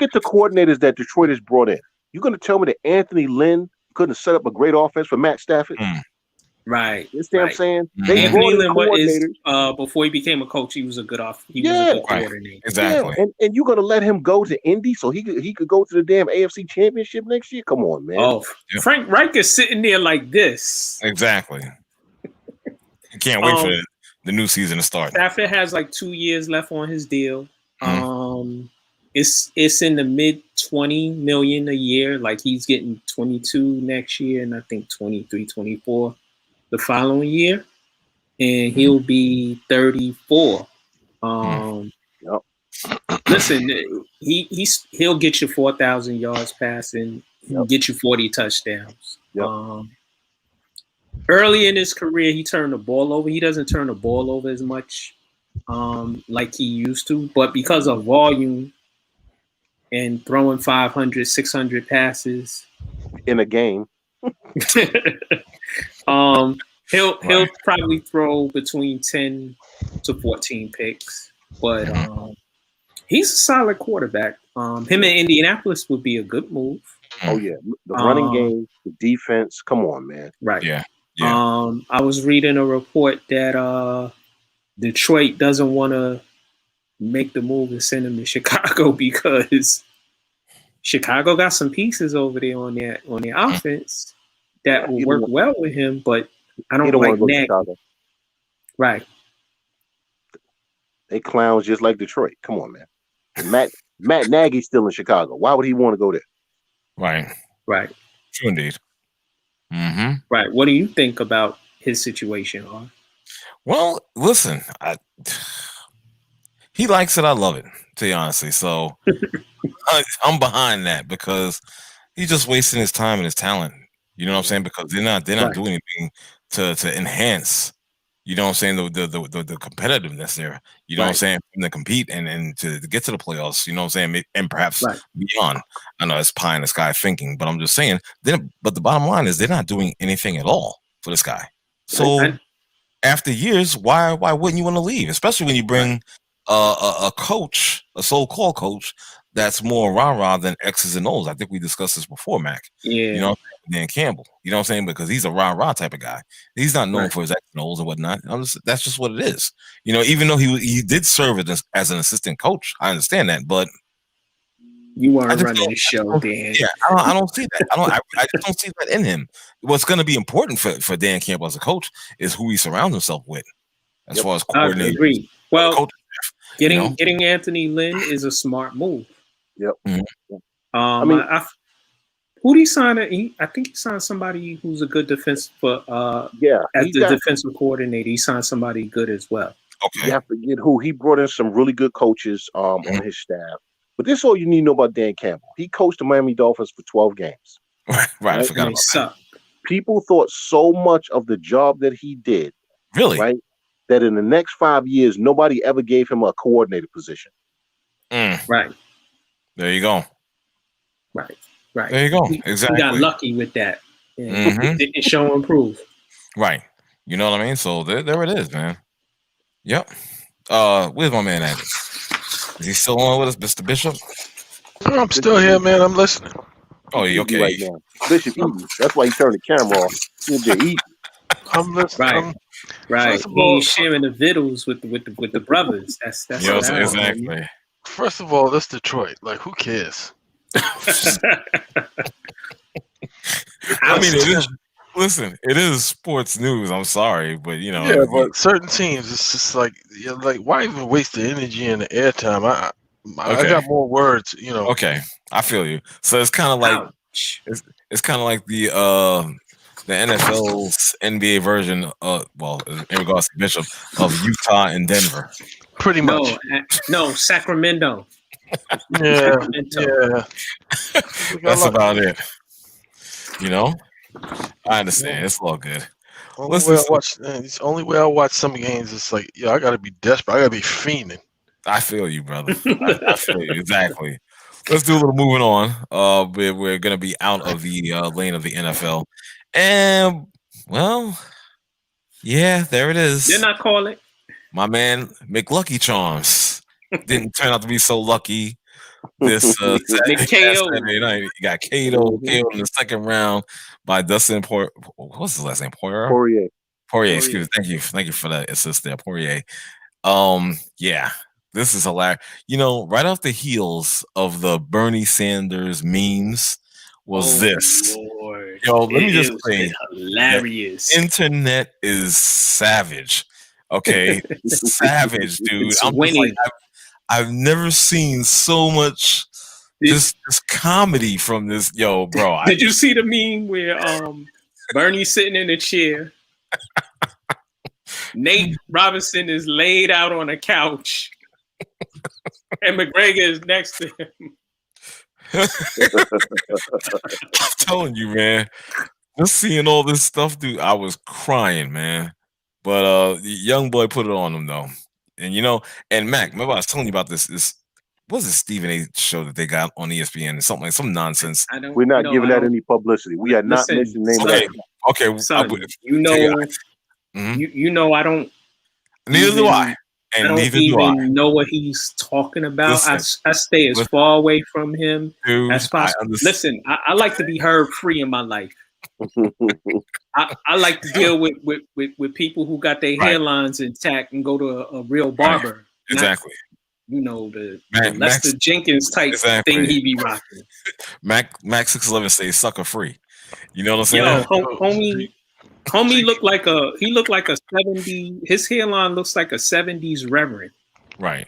S3: at the coordinators that Detroit has brought in. You're going to tell me that Anthony Lynn couldn't set up a great offense for Matt Stafford?
S2: Right.
S3: You understand what I'm saying?
S2: They Anthony Lynn was before he became a coach, he was a good coordinator.
S1: Exactly.
S3: Yeah. And you're gonna let him go to Indy so he could go to the damn AFC Championship next year? Come on, man.
S2: Oh, Frank Reich is sitting there like this.
S1: Exactly. You can't wait for the new season to start.
S2: Stafford has like 2 years left on his deal. It's in the mid 20 million a year. Like he's getting 22 next year, and I think 23, 24 the following year, and he'll be 34. Listen, he'll get you 4,000 yards passing. He'll get you 40 touchdowns. Early in his career, he turned the ball over. He doesn't turn the ball over as much like he used to, but because of volume and throwing 500, 600 passes
S3: in a game,
S2: he'll probably throw between 10 to 14 picks, but he's a solid quarterback. Him in Indianapolis would be a good move.
S3: Oh yeah, the running game, the defense. Come on, man.
S2: Right.
S1: Yeah.
S2: I was reading a report that Detroit doesn't want to make the move and send him to Chicago because Chicago got some pieces over there on their offense that will work well with him, but I don't like Nagy. Right.
S3: They clowns just like Detroit. Come on, man. And Matt Nagy's still in Chicago. Why would he want to go there?
S1: Right. True indeed.
S2: Right. What do you think about his situation, Ar?
S1: Well, listen, he likes it. I love it, to be honestly. So I'm behind that because he's just wasting his time and his talent. You know what I'm saying? Because they're not doing anything to enhance. You know what I'm saying? The competitiveness there. You know what I'm saying? To compete and to get to the playoffs. You know what I'm saying? And perhaps beyond. I know it's pie in the sky thinking, but I'm just saying. But the bottom line is they're not doing anything at all for this guy. So after years, why wouldn't you want to leave? Especially when you bring a coach, a so-called coach, that's more rah-rah than X's and O's. I think we discussed this before, Mac.
S2: Yeah.
S1: You know, Dan Campbell. You know what I'm saying? Because he's a rah-rah type of guy. He's not known for his X's and O's and whatnot. That's just what it is. You know, even though he did serve as an assistant coach, I understand that, but
S2: you weren't running the show, Dan.
S1: Yeah, I don't see that. I just don't see that in him. What's going to be important for Dan Campbell as a coach is who he surrounds himself with, as far as coordinating.
S2: I agree. Well, getting Anthony Lynn is a smart move.
S3: Yep.
S2: Who did he sign? I think he signed somebody who's a good defense as the defensive coordinator. He signed somebody good as well.
S1: Okay.
S3: You have to get who he brought in some really good coaches on his staff. But this is all you need to know about Dan Campbell. He coached the Miami Dolphins for 12 games.
S1: Right. I forgot about that.
S3: People thought so much of the job that he did.
S1: Really?
S3: Right? That in the next 5 years, nobody ever gave him a coordinator position.
S2: Right.
S1: There you go.
S2: Right.
S1: There you go. Exactly.
S2: He got lucky with that. Didn't show and prove.
S1: Right. You know what I mean? So there it is, man. Yep. Where's my man at? Is he still on with us, Mr. Bishop?
S4: I'm still here, man. I'm listening.
S1: Oh,
S3: He's eating
S1: okay.
S3: right now. Bishop eating. That's why he turned the camera off. He's there eating.
S4: I'm listening.
S2: Right.
S4: First of all,
S2: He's sharing the vittles with the brothers. That's
S1: You know,
S2: what happened.
S1: exactly.
S4: First of all, that's Detroit. Like, who cares?
S1: I mean, it is. Listen, it is sports news. I'm sorry, but you know.
S4: Yeah, but certain teams, it's just like, why even waste the energy and the airtime? I got more words, you know.
S1: Okay, I feel you. So it's kind of like it's kind of like the NFL's NBA version. Well, in regards to Bishop, of Utah and Denver.
S4: Pretty much.
S2: No, Sacramento.
S4: Yeah,
S2: Sacramento.
S4: yeah.
S1: That's about it. You know, I understand. It's all good.
S4: The only way I watch some games is like, I gotta be desperate. I gotta be fiending.
S1: I feel you, brother. I feel you exactly. Let's do a little moving on. We're gonna be out of the lane of the NFL, and well, yeah, there it is.
S2: Didn't I call it?
S1: My man McLucky Charms didn't turn out to be so lucky. This Saturday night, you got KO in the second round by Dustin Poirier. What's his last name? Poirier. Excuse me. Thank you for that assist there, Poirier. Yeah, this is hilarious. You know, right off the heels of the Bernie Sanders memes was this.
S2: Lord.
S1: Yo, let me just say,
S2: hilarious.
S1: The internet is savage. Okay, savage, dude. I'm just like, I've never seen so much this comedy from this. Yo, bro.
S2: Did you see the meme where Bernie's sitting in a chair? Nate Robinson is laid out on a couch, and McGregor is next to him.
S1: I'm telling you, man. Just seeing all this stuff, dude, I was crying, man. But the young boy put it on him though. And you know, and Mac, remember I was telling you about this what was it Stephen A show that they got on ESPN? Something like some nonsense.
S3: We're not giving that any publicity. We are not mentioning names.
S1: Okay.
S2: Son, you know I don't.
S1: Neither do I. And
S2: I don't
S1: neither
S2: even
S1: do I
S2: know what he's talking about. I stay as far away from him as possible. Listen, I like to be heard free in my life. I like to deal with people who got their hairlines intact and go to a real barber.
S1: Right. Exactly.
S2: Not, the Lester Jenkins type thing he be rocking.
S1: Mac 6'11" says sucker free. You know what I'm saying?
S2: Yo, homie looked like a 70s. His hairline looks like a 70s reverend.
S1: Right.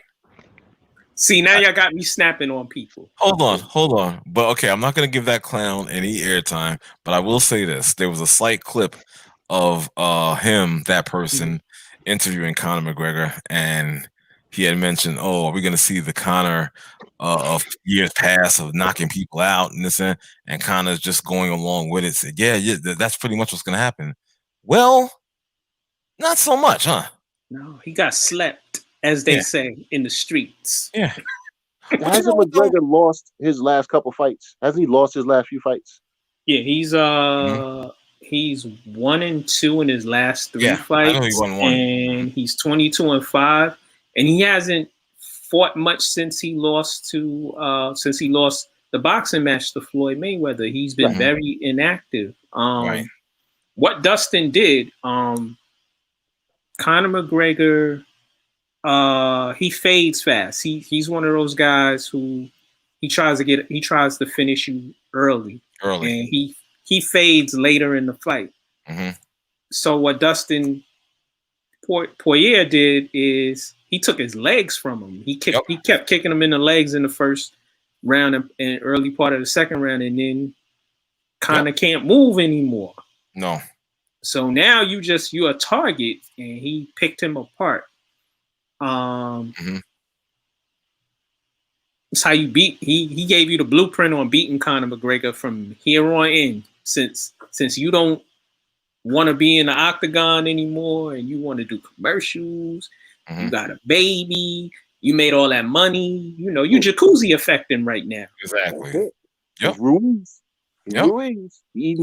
S2: See, now y'all got me snapping on people.
S1: Hold on. But okay, I'm not gonna give that clown any airtime, but I will say this. There was a slight clip of that person interviewing Conor McGregor, and he had mentioned, are we gonna see the Conor of years past of knocking people out and this and Conor's just going along with it, said, yeah, that's pretty much what's gonna happen. Well, not so much, huh?
S2: No, he got slept, as they say in the streets.
S1: Yeah.
S3: Hasn't McGregor lost his last couple fights? Hasn't he lost his last few fights?
S2: Yeah, he's 1-2 in his last 3 fights.
S1: I know he won 1.
S2: And he's 22-5. And he hasn't fought much since he lost the boxing match to Floyd Mayweather. He's been very inactive. What Dustin did, Conor McGregor, he fades fast. He's one of those guys who he tries to finish you early, and he fades later in the fight. So what Dustin Poirier did is he took his legs from him. He kept kicking him in the legs in the first round and early part of the second round, and then Conor can't move anymore.
S1: No.
S2: So now you're a target, and he picked him apart. It's how you beat. He gave you the blueprint on beating Conor McGregor from here on in. Since you don't want to be in the octagon anymore, and you want to do commercials, you got a baby, you made all that money. You jacuzzi affecting right now.
S1: Exactly. Yep.
S3: Ruiz.
S2: He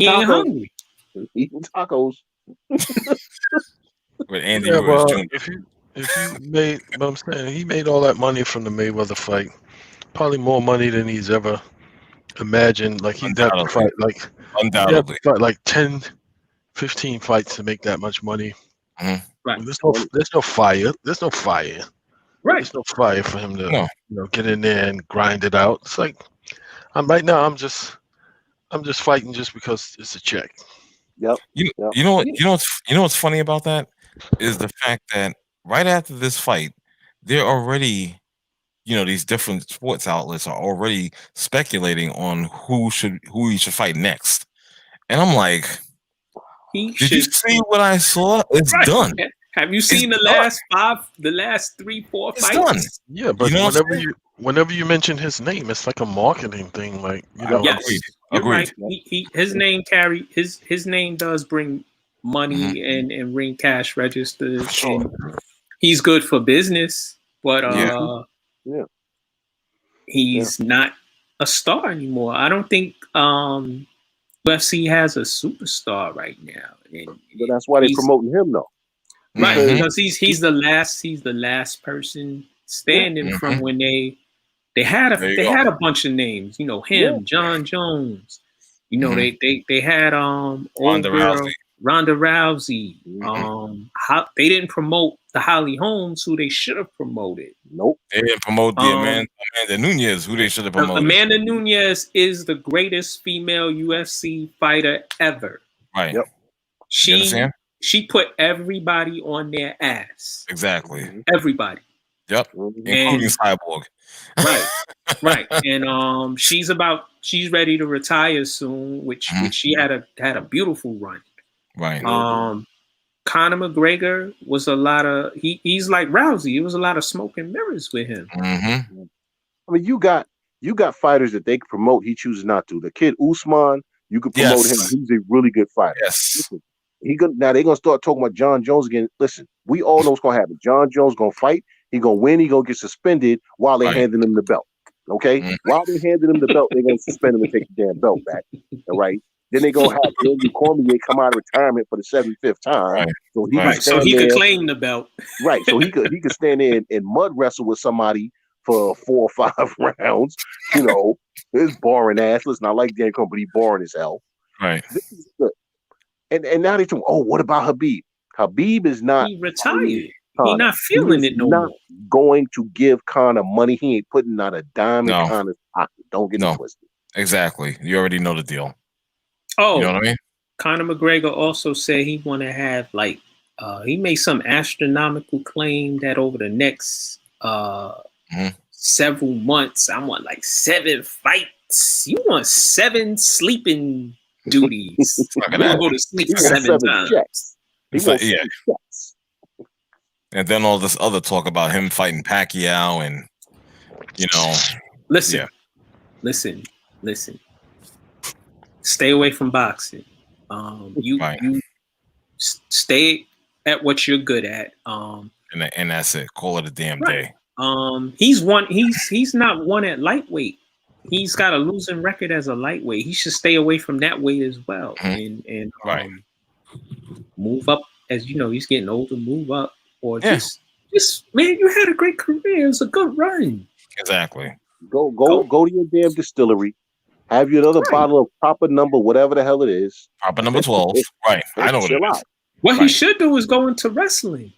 S2: ain't hungry.
S3: Eating tacos.
S1: With Andy Ruiz.
S4: If you made, I'm saying he made all that money from the Mayweather fight, probably more money than he's ever Imagine like he'd have to fight
S1: Undoubtedly.
S4: 10, 15 fights to make that much money.
S1: Mhm.
S2: Right.
S4: There's no fire. There's no fire.
S2: Right.
S4: There's no fire for him to get in there and grind it out. It's like right now I'm just fighting just because it's a check.
S3: Yep.
S1: You know what's funny about that is the fact that right after this fight, they're already, these different sports outlets are already speculating on who he should fight next. And I'm like, did you see what I saw? It's done.
S2: Have you seen the last 3-4 fights?
S1: Done.
S4: Yeah, but whenever you mention his name, it's like a marketing thing. Like,
S1: Agreed.
S2: Right. His name his name does bring money and ring cash registers.
S1: Sure.
S2: And he's good for business, but he's not a star anymore. I don't think UFC has a superstar right now.
S3: But that's why they're promoting him though.
S2: Right, because he's the last person standing from when they had a bunch of names, him, John Jones, they had Ronda Rousey. They didn't promote the Holly Holmes, who they should have promoted.
S3: Nope,
S1: they didn't promote the Amanda Nunes, who they should have promoted.
S2: Amanda Nunes is the greatest female UFC fighter ever.
S1: Right. Yep.
S2: She put everybody on their ass.
S1: Exactly.
S2: Everybody.
S1: Yep. Including Cyborg.
S2: Right. And she's ready to retire soon, which she had a beautiful run.
S1: Right.
S2: Conor McGregor was a lot of he's like Rousey. It was a lot of smoke and mirrors with him.
S3: Mm-hmm. I mean, you got fighters that they can promote. He chooses not to. The kid Usman, you could promote him. He's a really good fighter.
S1: Yes.
S3: Listen, now they're gonna start talking about John Jones again. Listen, we all know what's gonna happen. John Jones gonna fight. He gonna win. He gonna get suspended while they're handing him the belt. Okay, while they're handing him the belt, they're gonna suspend him and take the damn belt back. All right. Then they gonna have Andrew Cormier come out of retirement for the 75th time, so he
S2: could claim the belt.
S3: Right. So he could stand there and mud wrestle with somebody for 4 or 5 rounds. His boring ass. Listen, I like Dan Cormier, but he boring as hell.
S1: Right.
S3: This is good. And now they talk, what about Habib? Habib is not.
S2: He retired. He's not feeling it no more.
S3: Going to give Conor money. He ain't putting out a dime in Conor's pocket. Don't get it twisted.
S1: Exactly. You already know the deal.
S2: Oh,
S1: you know what I mean?
S2: Conor McGregor also said he want to have he made some astronomical claim that over the next several months, I want 7 fights. You want 7 sleeping duties. You're gonna go to sleep 7 times.
S1: And then all this other talk about him fighting Pacquiao and
S2: Listen. Stay away from boxing. You stay at what you're good at.
S1: And that's it. Call it a damn day.
S2: He's not one at lightweight. He's got a losing record as a lightweight. He should stay away from that weight as well. And move up as he's getting older. Move up or just man, you had a great career. It was a good run.
S1: Exactly.
S3: Go to your damn distillery. Have you another bottle of proper number, whatever the hell it is.
S1: Proper number 12. Right. I know what it is.
S2: What he should do is go into wrestling.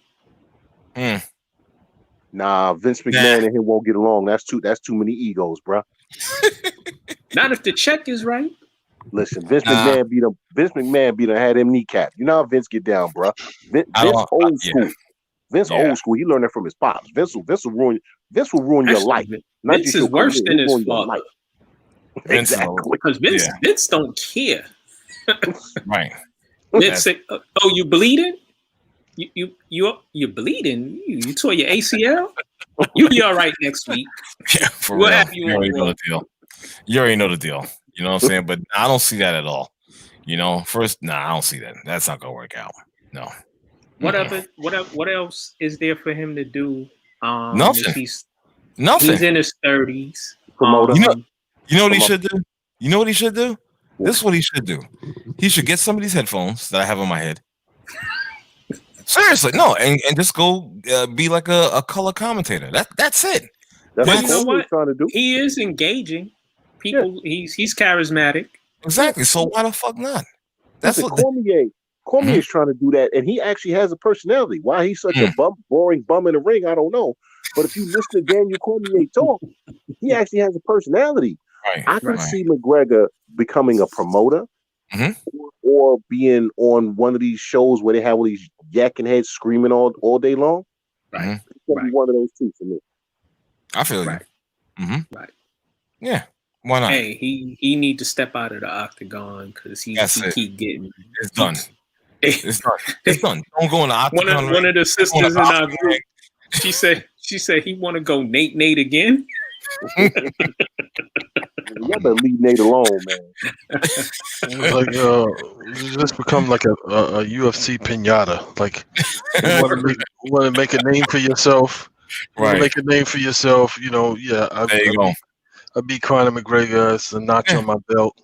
S3: Nah, Vince McMahon and him won't get along. That's too many egos, bro.
S2: Not if the check is right.
S3: Listen, Vince McMahon beat him. Vince McMahon beat him. Had him kneecap. You know how Vince get down, bro. Vince old school. Vince old school. He learned that from his pops. Vince will ruin your life.
S2: Vince is worse than his father.
S3: Exactly.
S2: Because Vince don't care.
S1: Right.
S2: Vince say, "Oh, you bleeding? You bleeding? You tore your ACL? You'll be all right next week."
S1: Yeah, for real. You already know the deal. You already know the deal. You know what I'm saying? But I don't see that at all. I don't see that. That's not gonna work out. No.
S2: What else is there for him to do?
S1: Nothing.
S2: He's
S1: Nothing.
S2: in his 30s.
S1: You know what he should do? You know what he should do? This is what he should do. He should get some of these headphones that I have on my head. Seriously, no, and just go be like a color commentator. That's it.
S3: That's
S2: what
S3: he's trying to do.
S2: He is engaging. people. Yeah. He's charismatic.
S1: Exactly. So why the fuck not?
S3: That's what Cormier's trying to do that, and he actually has a personality. Why he's such a boring bum in the ring, I don't know. But if you listen to Daniel Cormier talk, he actually has a personality.
S1: Right.
S3: I can see McGregor becoming a promoter or being on one of these shows where they have all these yakking heads screaming all day long.
S2: Right.
S3: It's gonna be one of those two for me.
S1: I feel you.
S2: Right.
S1: Yeah. Why not?
S2: Hey, he need to step out of the octagon because he keep getting.
S1: It's done. It's done. It's done. Don't go in the octagon.
S2: One of the sisters in our group. She said he want to go Nate again.
S3: Y'all better leave Nate alone, man.
S4: Like you just become like a UFC pinata. Like you want to make a name for yourself.
S1: Right.
S4: Make a name for yourself. You know. Yeah.
S1: There you go.
S4: I beat Conor McGregor. It's a notch on my belt.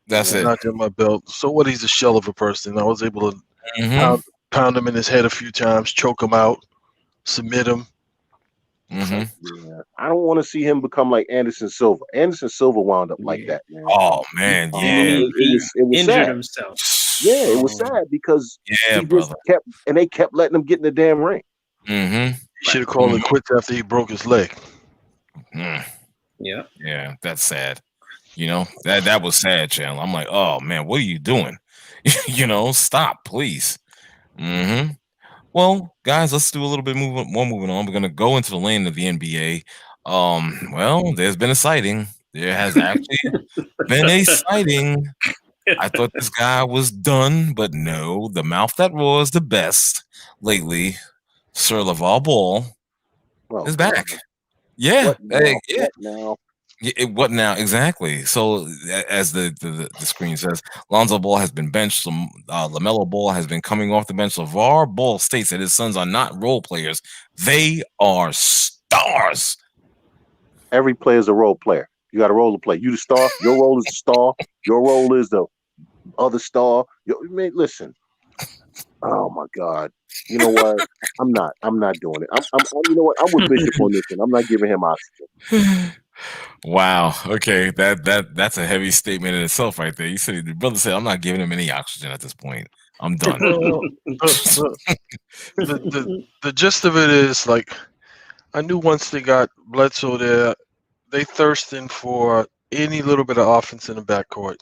S1: That's it.
S4: Notch on my belt. So what? He's a shell of a person. I was able to pound him in his head a few times, choke him out, submit him.
S3: Yeah. I don't want to see him become like Anderson Silva. Anderson Silva wound up like that, man.
S1: Oh man, yeah.
S2: He injured
S3: sad.
S2: himself.
S3: Yeah, it was sad because they kept letting him get in the damn ring.
S4: He should have called it quits after he broke his leg.
S1: Yeah, that's sad. You know, that was sad, Chandler. I'm like, oh man, what are you doing? Stop, please. Well, guys, let's do a little bit moving on. We're gonna go into the lane of the NBA. Well, there's been a sighting. There has actually been a sighting. I thought this guy was done, but no, the mouth that roars the best lately, Sir Lavar Ball, is back. Yeah.
S3: What now?
S1: What now? Exactly. So, as the screen says, Lonzo Ball has been benched. Lamelo Ball has been coming off the bench. Lavar Ball states that his sons are not role players; they are stars.
S3: Every player is a role player. You got a role to play. You the star. Your role is the star. Your role is the other star. Listen. Oh my God. You know what? I'm not doing it. I'm you know what? I'm with Bishop on this one. I'm not giving him oxygen.
S1: Wow. Okay. That's a heavy statement in itself, right there. You said the brother said, "I'm not giving him any oxygen at this point. I'm done."
S4: The gist of it is like, I knew once they got Bledsoe there, they thirsting for any little bit of offense in the backcourt.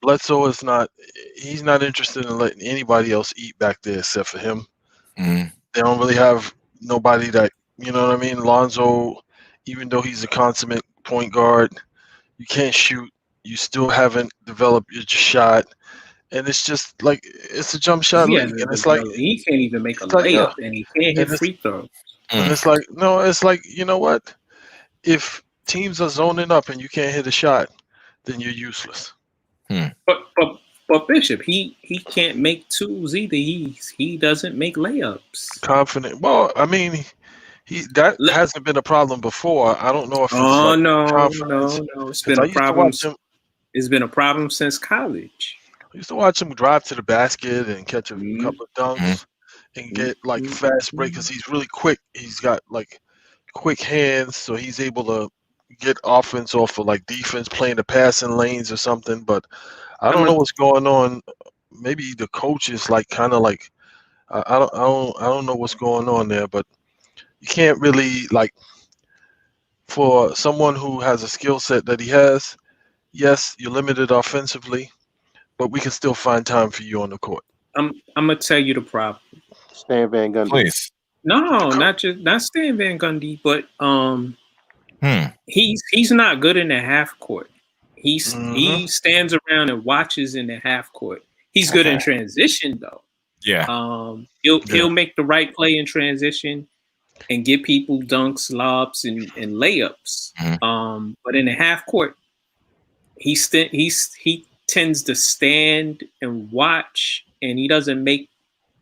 S4: Bledsoe is he's not interested in letting anybody else eat back there except for him. They don't really have nobody that, you know what I mean? Lonzo, even though he's a consummate point guard, you can't shoot. You still haven't developed your shot. And it's just like, it's a jump shot league. And it's like,
S2: he can't even make a layup and he can't hit free throws.
S4: And it's like, no, it's like, you know what? If teams are zoning up and you can't hit a shot, then you're useless.
S2: But Bishop, he can't make twos either. He doesn't make layups.
S4: Confident. Well, I mean, that hasn't been a problem before. I don't know if it's
S2: no. It's been a problem. It's been a problem since college.
S4: I used to watch him drive to the basket and catch a couple of dunks and get like fast break because he's really quick. He's got like quick hands, so he's able to get offense off of like defense, playing the passing lanes or something. But I don't know what's going on. Maybe the coach is like kind of like I don't know what's going on there. But you can't really like, for someone who has a skill set that he has. Yes, you're limited offensively, but we can still find time for you on the court.
S2: I'm gonna tell you the problem.
S3: Stan Van Gundy.
S1: Please.
S2: No, not Stan Van Gundy, but he's not good in the half court. He stands around and watches in the half court. He's good in transition though.
S1: Yeah.
S2: He'll make the right play in transition and get people dunks, lobs, and layups. But in the half court, he tends to stand and watch, and he doesn't make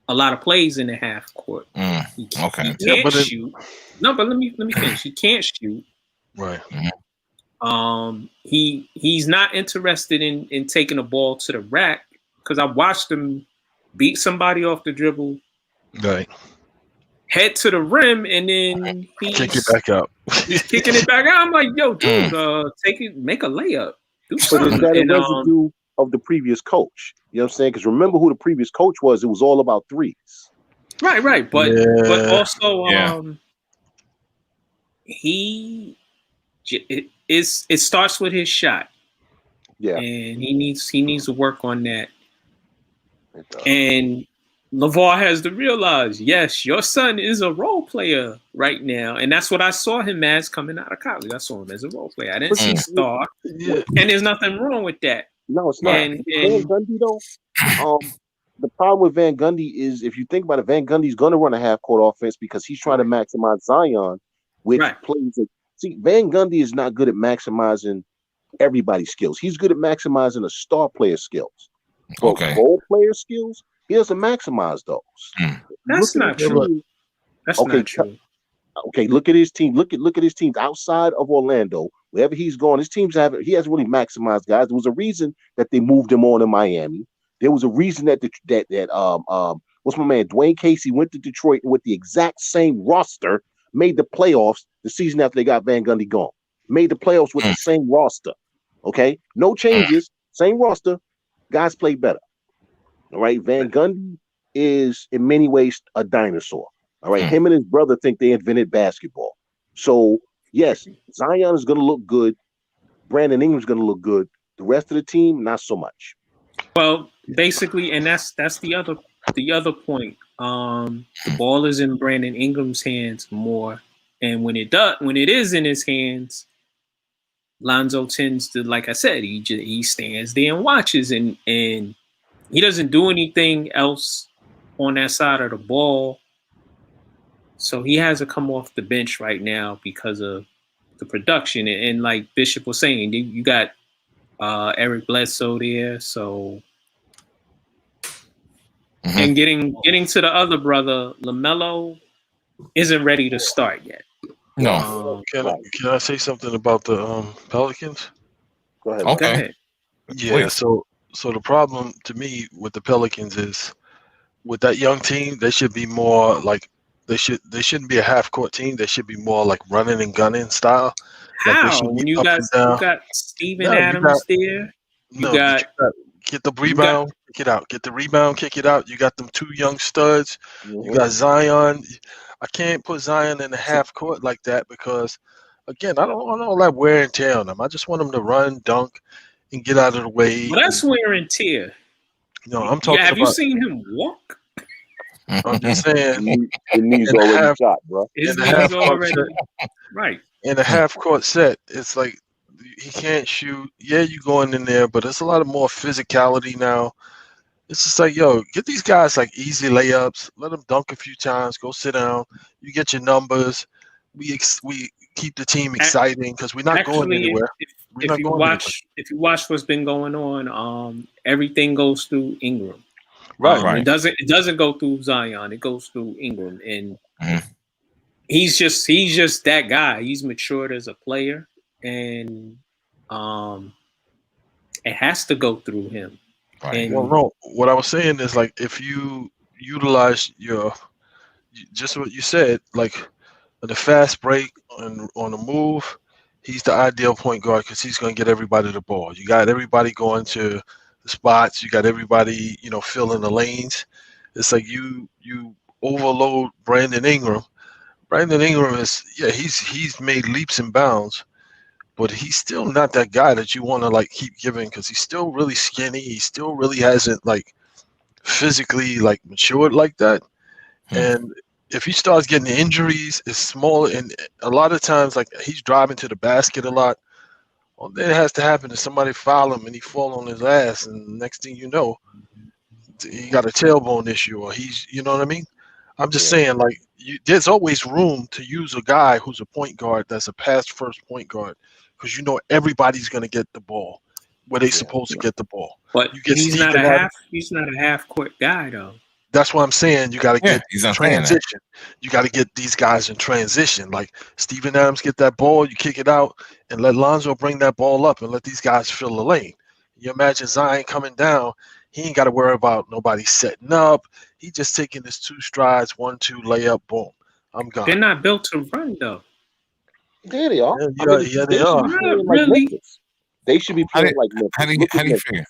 S2: a lot of plays in the half court. He can't shoot. No, but let me finish. He can't shoot.
S4: Right.
S2: He's not interested in taking the ball to the rack because I watched him beat somebody off the dribble.
S4: Right.
S2: head to the rim, and then
S4: Kick it back up.
S2: he's kicking it back out. I'm like, yo, dude, take it, make a layup. Do
S3: But is
S2: something.
S3: that a residue of the previous coach? You know what I'm saying? Because remember who the previous coach was. It was all about threes.
S2: Right. But also, it starts with his shot.
S3: Yeah,
S2: and he needs to work on that. And Lavar has to realize, yes, your son is a role player right now, and that's what I saw him as coming out of college. I saw him as a role player. I didn't see star, and there's nothing wrong with that.
S3: No, it's not.
S2: And
S3: Van Gundy though, the problem with Van Gundy is if you think about it, Van Gundy's going to run a half court offense because he's trying to maximize Zion, which plays. See, Van Gundy is not good at maximizing everybody's skills. He's good at maximizing a star player skills. But role player skills, he doesn't maximize those.
S2: That's not true. That's not true.
S3: Okay, look at his team. Look at his teams outside of Orlando. Wherever he's gone, his teams he hasn't really maximized guys. There was a reason that they moved him on in Miami. There was a reason that what's my man Dwayne Casey went to Detroit with the exact same roster, made the playoffs the season after they got Van Gundy gone. Made the playoffs with the same roster. Okay, no changes, same roster. Guys play better. All right, Van Gundy is in many ways a dinosaur. All right, him and his brother think they invented basketball. So yes, Zion is going to look good. Brandon Ingram's going to look good. The rest of the team, not so much.
S2: Well, basically, and that's the other point. The ball is in Brandon Ingram's hands more, and when it is in his hands, Lonzo tends to, like I said, he stands there and watches, and he doesn't do anything else on that side of the ball. So he has to come off the bench right now because of the production. And like Bishop was saying, you got Eric Bledsoe there. So, and getting to the other brother, Lamelo isn't ready to start yet.
S1: No.
S4: Can I say something about the Pelicans?
S3: Go ahead.
S1: Okay.
S2: Go ahead.
S4: Yeah.
S1: Please.
S4: So the problem to me with the Pelicans is with that young team, they should be more like they shouldn't be a half court team. They should be more like running and gunning style.
S2: How? When you got Steven Adams there, you got
S4: get the rebound, kick it out. Get the rebound, kick it out. You got them two young studs. You got Zion. I can't put Zion in the half court like that because, again, I don't want all that wear and tear on them. I just want them to run, dunk, and get out of the way.
S2: Well, that's wear and tear.
S4: No, I'm talking about.
S2: Have you seen him walk?
S4: I'm just saying.
S3: Your knees already shot, bro.
S2: His knees already. Right.
S4: In a half court set, it's like he can't shoot. Yeah, you going in there, but it's a lot of more physicality now. It's just like, yo, get these guys like easy layups. Let them dunk a few times. Go sit down. You get your numbers. We keep the team exciting because we're not going anywhere.
S2: If you watch what's been going on, everything goes through Ingram.
S4: Right.
S2: It doesn't go through Zion. It goes through Ingram, and he's just that guy. He's matured as a player, and it has to go through him.
S1: Right.
S2: And,
S4: well, no, what I was saying is like if you utilize just what you said, like the fast break on the move, he's the ideal point guard because he's going to get everybody the ball. You got everybody going to the spots. You got everybody, filling the lanes. It's like you overload Brandon Ingram. Brandon Ingram he's made leaps and bounds, but he's still not that guy that you want to like keep giving because he's still really skinny. He still really hasn't like physically like matured like that. And if he starts getting injuries, it's small, and a lot of times like he's driving to the basket a lot. Well, then it has to happen is somebody foul him and he fall on his ass, and next thing you know, he got a tailbone issue, or he's, you know what I mean? I'm just saying, like, there's always room to use a guy who's a point guard that's a pass-first point guard because everybody's going to get the ball where they're supposed to get the ball.
S2: But he's not a half-court guy, though.
S4: That's what I'm saying. You got to get transition. You got to get these guys in transition. Like Steven Adams get that ball, you kick it out, and let Lonzo bring that ball up and let these guys fill the lane. You imagine Zion coming down, he ain't got to worry about nobody setting up. He just taking his 2 strides, 1-2 layup, boom. I'm gone.
S2: They're not built to run though.
S3: There they are.
S4: Yeah, they are.
S3: Like
S2: Really?
S3: Memphis. They should be playing like Memphis.
S1: How do you figure?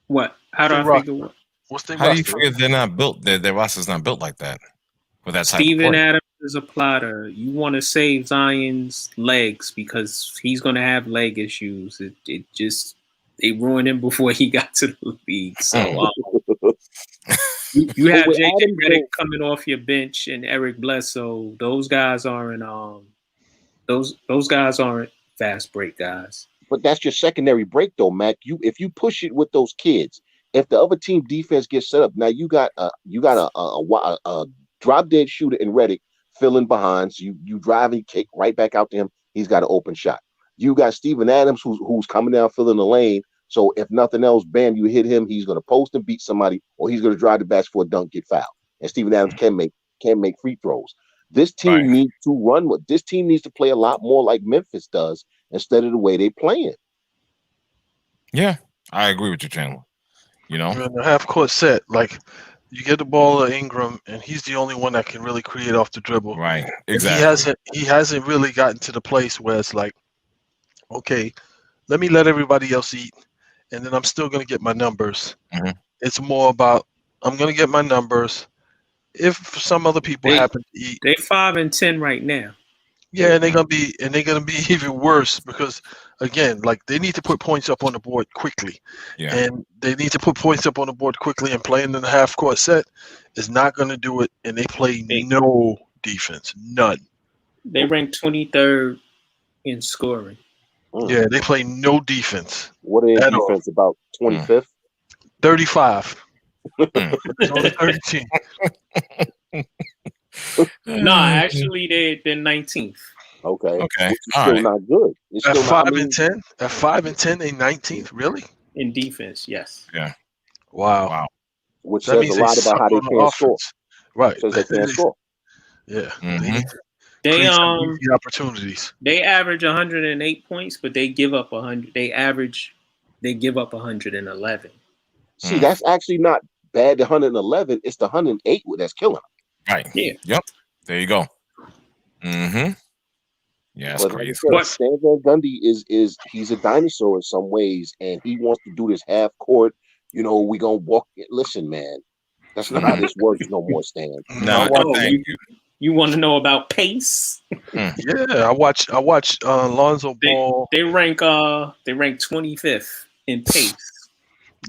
S2: What? How do I figure what?
S4: What's their
S1: How do you
S4: roster?
S1: figure they're not built? Their roster's not built like that for that type of
S2: Steven
S1: play.
S2: Adams is a plotter. You want to save Zion's legs because he's going to have leg issues. They ruined him before he got to the league. So you have JJ Redick coming off your bench and Eric Bledsoe. Those guys aren't those guys aren't fast break guys.
S3: But that's your secondary break though, Mac. If you push it with those kids, if the other team defense gets set up, now you got a drop dead shooter in Redick filling behind. So you drive and kick right back out to him. He's got an open shot. You got Steven Adams who's coming down filling the lane. So if nothing else, bam, you hit him. He's going to post and beat somebody, or he's going to drive the basket for a dunk, get fouled. And Steven Adams can make free throws. This team needs to run. This team needs to play a lot more like Memphis does instead of the way they playing.
S1: Yeah, I agree with you, Chandler. You know,
S4: in the half court set, like you get the ball to Ingram, and he's the only one that can really create off the dribble.
S1: Right, exactly.
S4: He hasn't really gotten to the place where it's like, okay, let me let everybody else eat, and then I'm still going to get my numbers.
S1: Mm-hmm.
S4: It's more about I'm going to get my numbers. If some other people happen to eat,
S2: they're 5-10 right now.
S4: Yeah, and they're gonna be even worse because again, like they need to put points up on the board quickly.
S1: Yeah.
S4: And they need to put points up on the board quickly, and playing in the half court set is not gonna do it, and they play no defense. None.
S2: They rank 23rd in scoring.
S4: Yeah, they play no defense.
S3: What is defense about 25th?
S4: 35. It's only 13.
S2: No, actually they're 19th.
S3: Okay.
S1: It's
S3: still not good. It's
S4: at
S3: still
S4: 5 and 10. At 5 and 10, they 19th. Really?
S2: In defense, yes.
S1: Yeah.
S4: Wow.
S3: Which says a lot about how they can't score.
S4: Right.
S3: Says they can't score.
S4: Yeah.
S1: Mm-hmm.
S2: They
S4: opportunities.
S2: They average 108 points, but they give up 100. They give up 111.
S3: See, that's actually not bad. The 111, it's the 108 that's killing them.
S1: Right.
S2: Yeah.
S1: Yep. There you go. Mm-hmm. Yeah, it's crazy.
S3: Like Stan Van Gundy he's a dinosaur in some ways, and he wants to do this half court. You know, we gonna walk. Listen, man, that's not how this works no more, Stan.
S1: No, thank you.
S2: You want to know about pace?
S4: Yeah, I watch Lonzo Ball.
S2: They rank 25th in pace.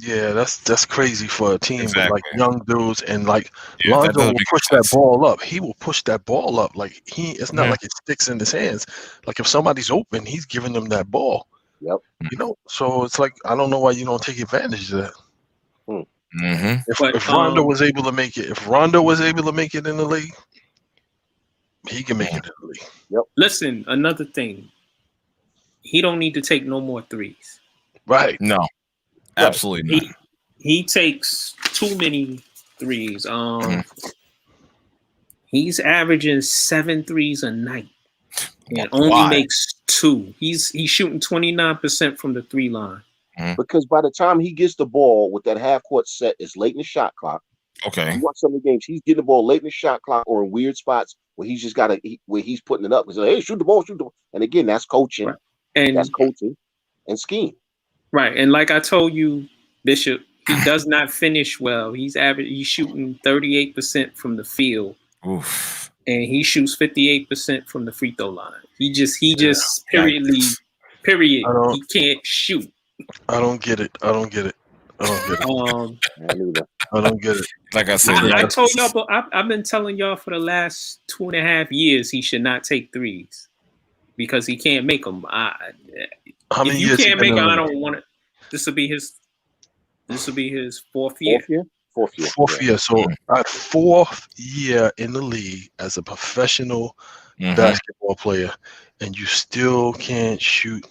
S4: Yeah, that's crazy for a team with like young dudes, and like
S1: Yeah,
S4: Lonzo will push that ball up. He will push that ball up. Like it's not like it sticks in his hands. Like if somebody's open, he's giving them that ball.
S3: Yep.
S4: You know, so it's like I don't know why you don't take advantage of that.
S1: Mm-hmm.
S4: If Rondo was able to make it, in the league, he can make it in the league.
S3: Yep.
S2: Listen, another thing, he don't need to take no more threes.
S4: Right.
S1: No. Absolutely not.
S2: He takes too many threes. He's averaging 7 threes a night and only makes 2. He's shooting 29% from the 3 line.
S3: Because by the time he gets the ball with that half court set, it's late in the shot clock.
S1: Okay.
S3: You watch some of the games, he's getting the ball late in the shot clock or in weird spots where he's just where he's putting it up. He's like, hey, shoot the ball. And again, that's coaching.
S2: Right. And
S3: that's coaching and scheme.
S2: Right. And like I told you, Bishop, he does not finish well. He's shooting 38% from the field.
S1: Oof.
S2: And he shoots 58% from the free throw line. He just period. He can't shoot.
S4: I don't get it. I don't get it. I don't get it.
S1: Like I said,
S2: I told y'all, but I've been telling y'all for the last 2.5 years he should not take threes because he can't make them.
S4: How many
S2: if you
S4: years
S2: can't make them, I don't want it. This will be his 4th year.
S4: Fourth year. So at 4th year in the league as a professional basketball player, and you still can't shoot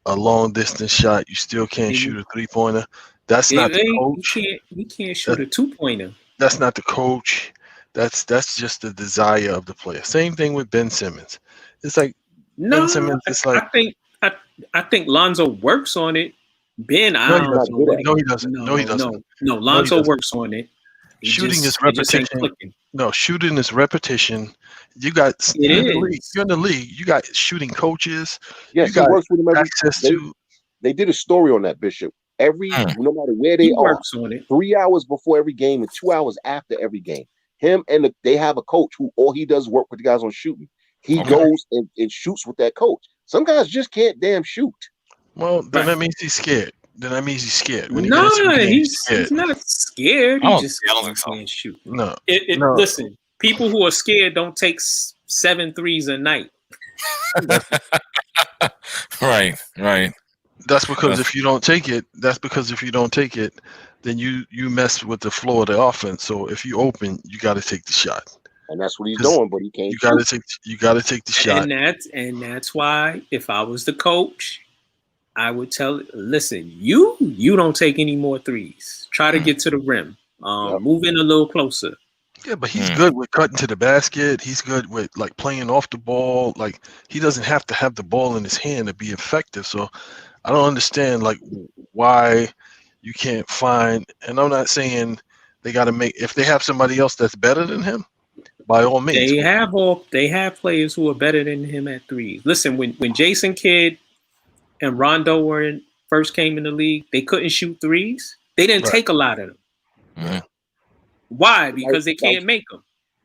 S4: a long distance shot. You still can't shoot a 3-pointer. That's not the coach.
S2: He can't shoot a 2-pointer.
S4: That's not the coach. That's just the desire of the player. Same thing with Ben Simmons. It's like Ben Simmons. It's like
S2: I think Lonzo works on it. Ben,
S4: no, he doesn't.
S2: No, Lonzo works on it.
S4: Shooting is repetition. No, shooting is repetition. You got you're in the league. You got shooting coaches.
S3: Yes,
S4: you
S3: he works with them every.
S4: access to.
S3: They did a story on that, Bishop. No matter where they are, 3 hours before every game and 2 hours after every game. Him and they have a coach who all he does is work with the guys on shooting. He goes and shoots with that coach. Some guys just can't damn shoot.
S4: Well, then that means he's scared. When he
S2: he's not scared. He just can't shoot.
S4: No.
S2: Listen, people who are scared don't take 7 threes a night.
S1: Right.
S4: That's because if you don't take it, then you mess with the flow of the offense. So if you open, you got to take the shot.
S3: And that's what he's doing, but he can't.
S4: You got to take the shot.
S2: And that's why if I was the coach, I would listen, you don't take any more threes. Try to get to the rim. Move in a little closer.
S4: Yeah, but he's good with cutting to the basket. He's good with like playing off the ball. Like he doesn't have to have the ball in his hand to be effective. So I don't understand like why you can't find. And I'm not saying they got to if they have somebody else that's better than him, by all means.
S2: They have players who are better than him at threes. Listen, when Jason Kidd and Rondo first came in the league, they couldn't shoot threes. They didn't take a lot of them.
S1: Mm-hmm.
S2: Why? Because they can't make them.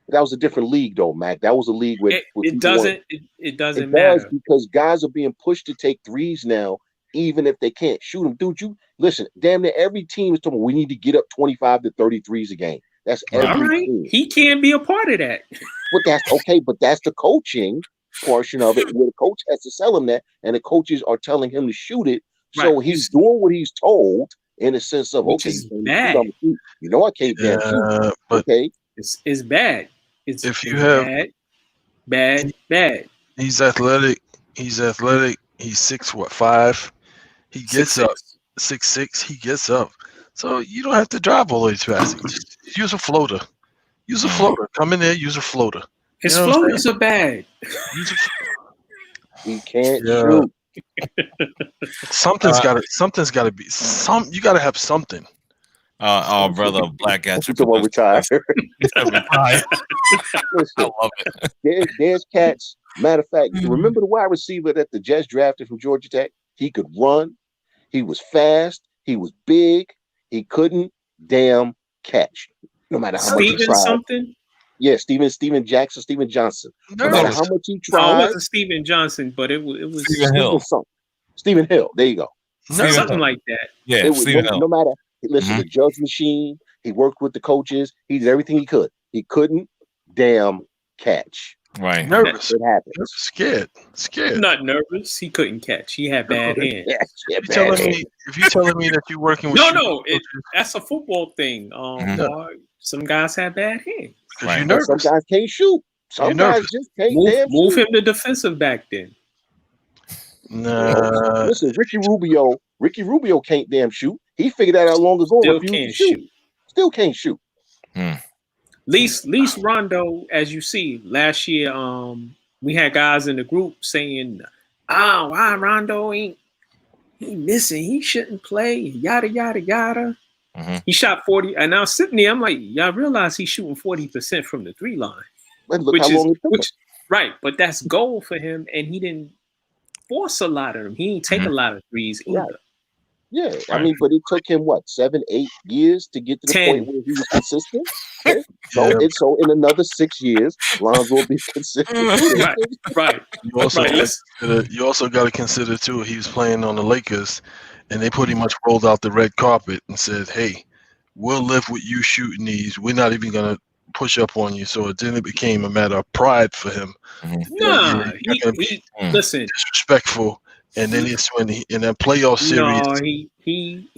S3: That was a different league, though, Mac. That was a league where
S2: it doesn't matter
S3: because guys are being pushed to take threes now, even if they can't shoot them. Dude, you listen. Damn near every team is talking. We need to get up 25 to 30 threes a game. That's every team.
S2: He can't be a part of that.
S3: But that's okay. But that's the coaching portion of it, where the coach has to sell him that, and the coaches are telling him to shoot it. So he's doing what he's told. In the sense of,
S2: Which is bad.
S3: You know, I can't damn shoot. Okay.
S2: It's bad. It's bad.
S4: He's athletic. He's 6'5". He gets up. 6'6". He gets up. So you don't have to drive all the way fast. Just use a floater. Come in there, use a floater.
S2: His floaters are bad.
S3: He can't shoot.
S4: Something's got to be you got to have something.
S1: Our brother Black got you.
S3: Retire.
S1: I love it.
S3: There's cats. Matter of fact, remember the wide receiver that the Jets drafted from Georgia Tech? He could run. He was fast. He was big. He couldn't damn catch. No matter how much he tried.
S2: Something?
S3: Yeah, Steven Johnson. No matter how much he tried.
S2: No, it wasn't Steven Johnson, but it was
S1: Steven Hill.
S3: Steven Hill. There you go.
S2: Something like that.
S1: Yeah,
S3: Steven Hill. No matter. Listen, the judge machine. He worked with the coaches. He did everything he could. He couldn't damn catch.
S1: Right.
S4: Nervous.
S3: It happened.
S4: Scared.
S2: Not nervous. He couldn't catch. He had bad hands.
S4: If you're telling me that you're working with
S2: that's a football thing. Some guys have bad hands.
S4: Right.
S3: Some guys can't shoot. Some guys just can't
S2: move him to defensive back then.
S4: Nah.
S3: Listen, Ricky Rubio can't damn shoot. He figured that out long ago. Still can't shoot.
S2: Least Rondo, as you see, last year, we had guys in the group saying, why Rondo he missing? He shouldn't play. Yada yada yada. He shot 40, and now sitting there, I'm like, y'all realize he's shooting 40% from the 3 line. Right, but that's goal for him, and he didn't force a lot of them. He didn't take a lot of threes either.
S3: Right. Yeah, I mean, but it took him 7, 8 years to get to the point where he was consistent. Okay? So in another 6 years, Lonzo will be consistent.
S2: Right.
S4: You also got to consider too. He was playing on the Lakers, and they pretty much rolled out the red carpet and said, "Hey, we'll live with you shooting these. We're not even gonna push up on you." So then it became a matter of pride for him.
S2: Listen,
S4: disrespectful. And then it's when in that playoff series,
S2: he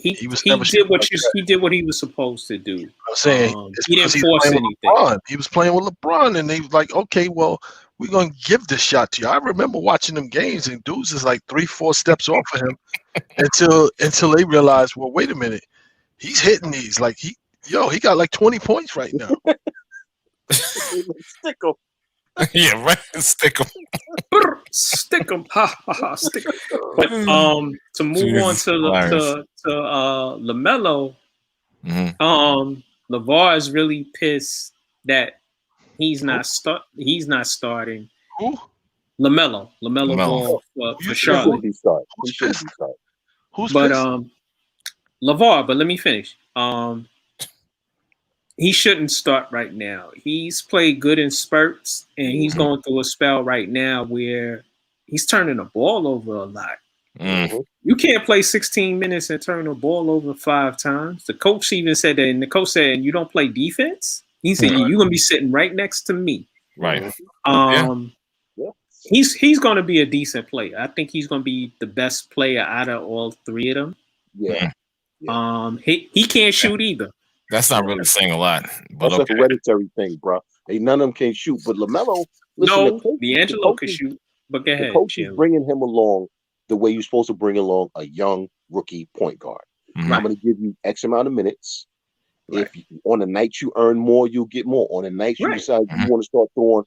S2: did what he was supposed to do.
S4: I'm saying
S2: he didn't force anything.
S4: He was playing with LeBron, and they was like, "Okay, well, we're gonna give this shot to you." I remember watching them games, and dudes is like 3-4 steps off of him until they realized, well, wait a minute, he's hitting these like he got like 20 points right now.
S3: Stick him.
S1: Yeah, right. Stick him.
S2: Stick him. Ha ha ha. Stick him. But to move on to Lamelo, Lavar is really pissed that he's not starting.
S4: Who?
S2: Lamelo Ball for Charlotte.
S3: He shouldn't be starting.
S4: Who's
S2: but
S4: pissed?
S2: Lavar, but let me finish. He shouldn't start right now. He's played good in spurts, and he's going through a spell right now where he's turning the ball over a lot.
S1: Mm-hmm.
S2: You can't play 16 minutes and turn the ball over 5 times. The coach even said that, and the coach said, "You don't play defense." He said, "You're going to be sitting right next to me."
S1: Right.
S2: He's going to be a decent player. I think he's going to be the best player out of all 3 of them.
S3: Yeah.
S2: He can't shoot either.
S1: That's not really saying a lot. But
S3: that's a hereditary thing, bro. None of them can shoot. But LaMelo,
S2: listen, D'Angelo can shoot. But go ahead.
S3: The coach is bringing him along the way you're supposed to bring along a young rookie point guard.
S1: Mm-hmm.
S3: I'm going to give you X amount of minutes.
S2: Right.
S3: If on the nights you earn more, you'll get more. On the nights you decide you want to start throwing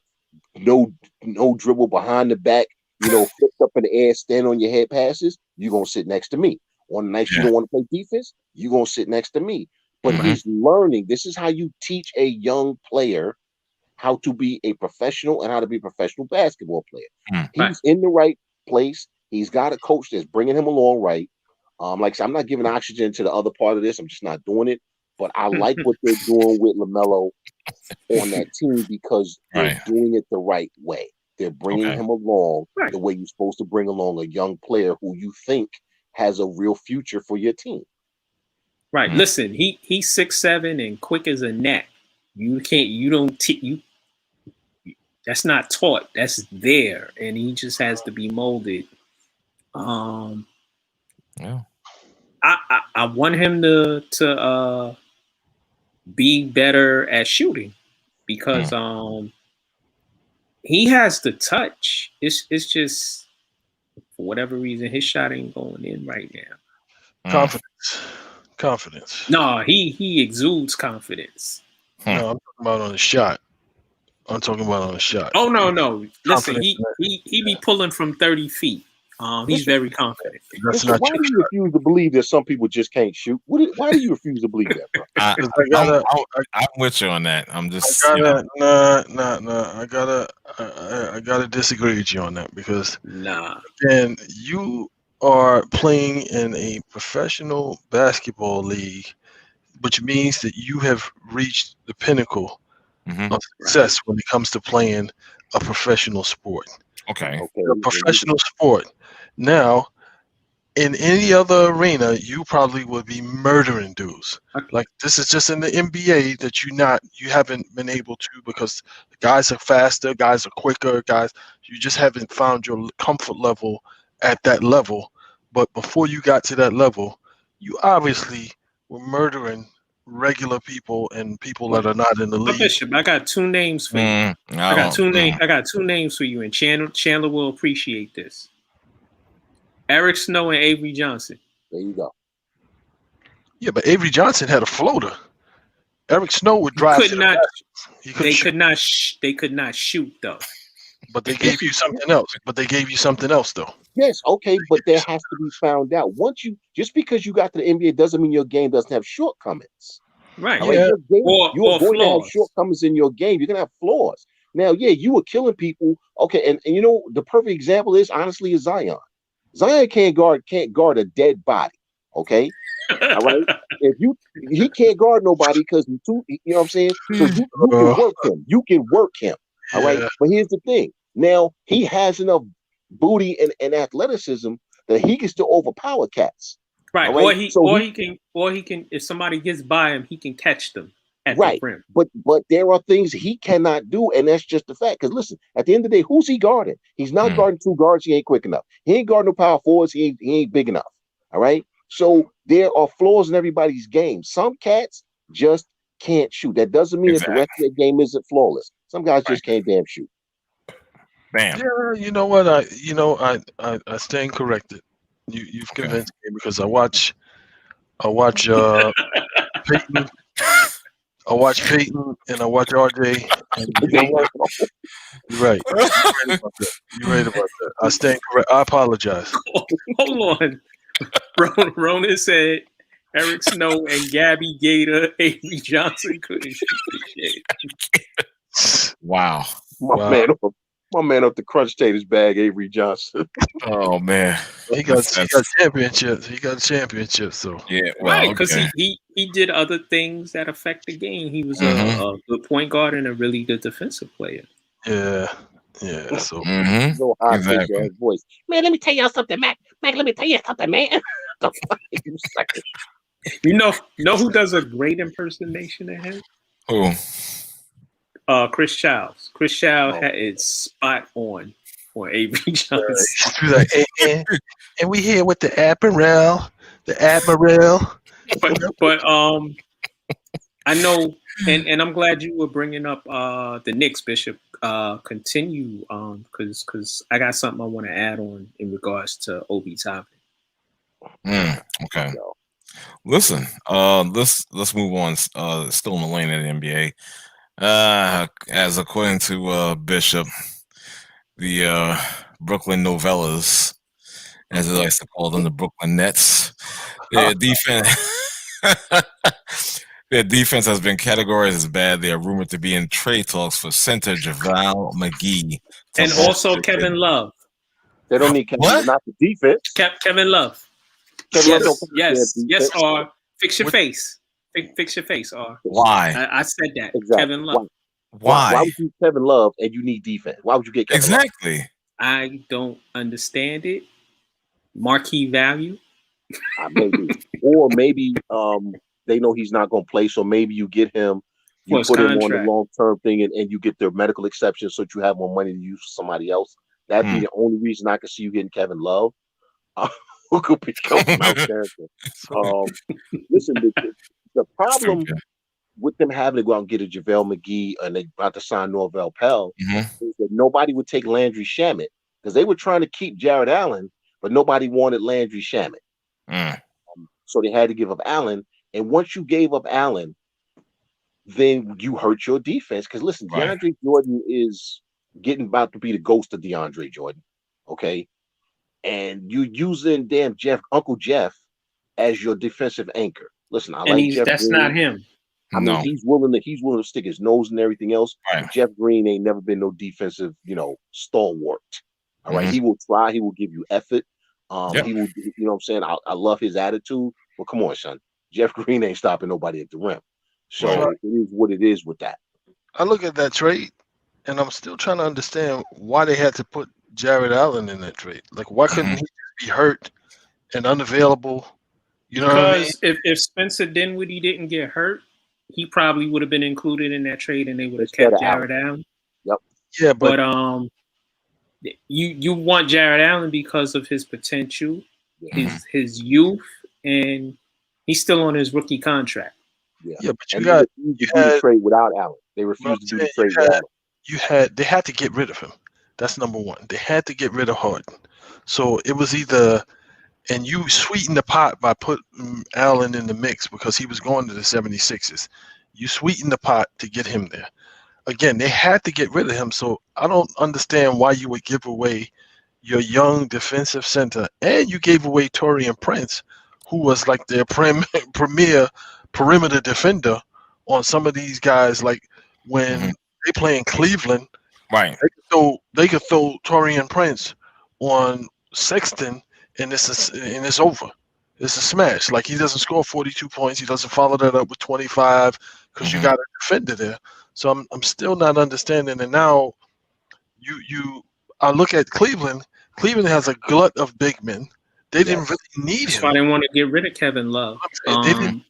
S3: no dribble behind the back, flipped up in the air, stand on your head passes, you're going to sit next to me. On the nights you don't want to play defense, you're going to sit next to me. But he's learning. This is how you teach a young player how to be a professional and how to be a professional basketball player. He's in the right place. He's got a coach that's bringing him along right. Like I said, I'm not giving oxygen to the other part of this. I'm just not doing it. But I like what they're doing with LaMelo on that team because they're doing it the right way. They're bringing him along the way you're supposed to bring along a young player who you think has a real future for your team.
S2: Right. Listen, he's 6'7" and quick as a gnat. That's not taught. That's there, and he just has to be molded. I want him to be better at shooting because he has the touch. It's just for whatever reason his shot ain't going in right now.
S4: Confidence.
S2: No, he exudes confidence.
S4: No, I'm talking about on the shot.
S2: Oh no. Listen, he be pulling from 30 feet. He's very confident.
S3: Why do you refuse to believe that some people just can't shoot? Why do you refuse to believe that, bro?
S1: I'm with you on that. I'm just
S4: I gotta disagree with you on that because again, you are playing in a professional basketball league, which means that you have reached the pinnacle of success when it comes to playing a professional sport.
S1: Okay.
S4: A professional sport. Now, in any other arena, you probably would be murdering dudes. Like this is just in the NBA that you haven't been able to because guys are faster, guys are quicker, you just haven't found your comfort level at that level. But before you got to that level, you obviously were murdering regular people and people that are not in the league.
S2: Bishop, I got 2 names for you. I got 2 names for you, and Chandler will appreciate this. Eric Snow and Avery Johnson.
S3: There you go.
S4: Yeah, but Avery Johnson had a floater. Eric Snow would drive.
S2: They could not shoot though.
S4: But they gave you something else. Though.
S3: Yes, okay, but there has to be found out. Just because you got to the NBA doesn't mean your game doesn't have shortcomings.
S2: Right.
S3: Yeah. You're going to have
S2: flaws.
S3: shortcomings in your game. You're going to have flaws. Now, you were killing people. Okay, and the perfect example is Zion. Zion can't guard a dead body. Okay. All right. He can't guard nobody because he's too. You know what I'm saying? So you can work him. You can work him. All right. But here's the thing. Now he has enough booty and athleticism that he can still overpower cats.
S2: Right. Or he can if somebody gets by him, he can catch them at the rim.
S3: But there are things he cannot do, and that's just the fact. Because listen, at the end of the day, who's he guarding? He's not guarding 2 guards. He ain't quick enough. He ain't guarding no power forwards. He ain't big enough. All right. So there are flaws in everybody's game. Some cats just can't shoot. That doesn't mean that the rest of their game isn't flawless. Some guys just can't damn shoot.
S1: Bam.
S4: Yeah, you know what? I stand corrected. You've convinced me because I watch Peyton. I watch Peyton and I watch RJ. You're right. You're right about that. I stand correct. I apologize.
S2: Hold on. Ronan said Eric Snow and Gabby Gator, Avery Johnson couldn't shoot the shit.
S1: Wow.
S3: My man up the crunch taters bag, Avery Johnson.
S1: Oh man,
S4: he got championships. He got championships. So
S1: yeah, well,
S2: right, because
S1: okay.
S2: he did other things that affect the game. He was a good point guard and a really good defensive player.
S4: Yeah. So
S3: No high
S1: Exactly.
S3: pitch ass voice. Man, let me tell y'all something, Mac. Mac, let me tell you something, man.
S2: You know who does a great impersonation of him?
S1: Who?
S2: Chris Childs. Chris Childs had it spot on for Avery Johnson.
S4: like, and we here with the Admiral.
S2: But I know, and I'm glad you were bringing up the Knicks, Bishop. Continue because I got something I want to add on in regards to Obi Toppin.
S1: Okay. Listen, let's move on. Still in the lane of the NBA. As according to Bishop, the Brooklyn Novellas, as they like to call them, the Brooklyn Nets, their defense. Their defense has been categorized as bad. They are rumored to be in trade talks for center Javale Mcgee
S2: and also Kevin Love.
S3: They don't need Kevin, not the defense.
S2: Kevin Love. Yes, R. Fix your face. Fix your face, R.
S1: Why?
S2: I said that.
S3: Exactly.
S2: Kevin Love.
S3: Why would you Kevin Love and you need defense? Why would you get Kevin Love?
S2: I don't understand it. Marquee value.
S3: Maybe. Or maybe they know he's not going to play, so maybe you get him, you put him on the long-term thing, and you get their medical exception so that you have more money to use for somebody else. That'd be the only reason I could see you getting Kevin Love. Who could become out character. Listen, the problem with them having to go out and get a JaVale McGee and they about to sign Norvell Pell is that nobody would take Landry Shamet because they were trying to keep Jared Allen, but nobody wanted Landry Shamet. So they had to give up Allen. And once you gave up Allen, then you hurt your defense. Because listen, DeAndre Jordan is getting about to be the ghost of DeAndre Jordan. Okay. And you using Uncle Jeff as your defensive anchor. Listen, I like Jeff.
S2: That's Green. Not him.
S3: I mean, he's willing to stick his nose and everything else. Right. Jeff Green ain't never been no defensive, stalwart. All right. He will try, he will give you effort. He will, you know what I'm saying? I love his attitude. Well, come on, son. Jeff Green ain't stopping nobody at the rim. So it is what it is with that.
S4: I look at that trade and I'm still trying to understand why they had to put Jared Allen in that trade. Like, why couldn't he just be hurt and unavailable? You know what I mean?
S2: If Spencer Dinwiddie didn't get hurt, he probably would have been included in that trade and they would have kept Jared Allen.
S3: Yep.
S4: Yeah,
S2: but you want Jared Allen because of his potential, his youth, and he's still on his rookie contract.
S4: Yeah, but you had
S3: to trade without Allen. They refused to do the trade without him.
S4: They had to get rid of him. That's number one. They had to get rid of Harden. So it was either, and you sweetened the pot by putting Allen in the mix because he was going to the 76ers. You sweetened the pot to get him there. Again, they had to get rid of him. So I don't understand why you would give away your young defensive center, and you gave away Taurean Prince, who was like their premier perimeter defender on some of these guys. Like when they play in Cleveland,
S1: right?
S4: They could throw Taurean Prince on Sexton, and it's over. It's a smash. Like, he doesn't score 42 points. He doesn't follow that up with 25 because you got a defender there. So I'm still not understanding. And now I look at Cleveland. Cleveland has a glut of big men. They didn't really need him.
S2: That's why they want to get rid of Kevin Love.
S4: They didn't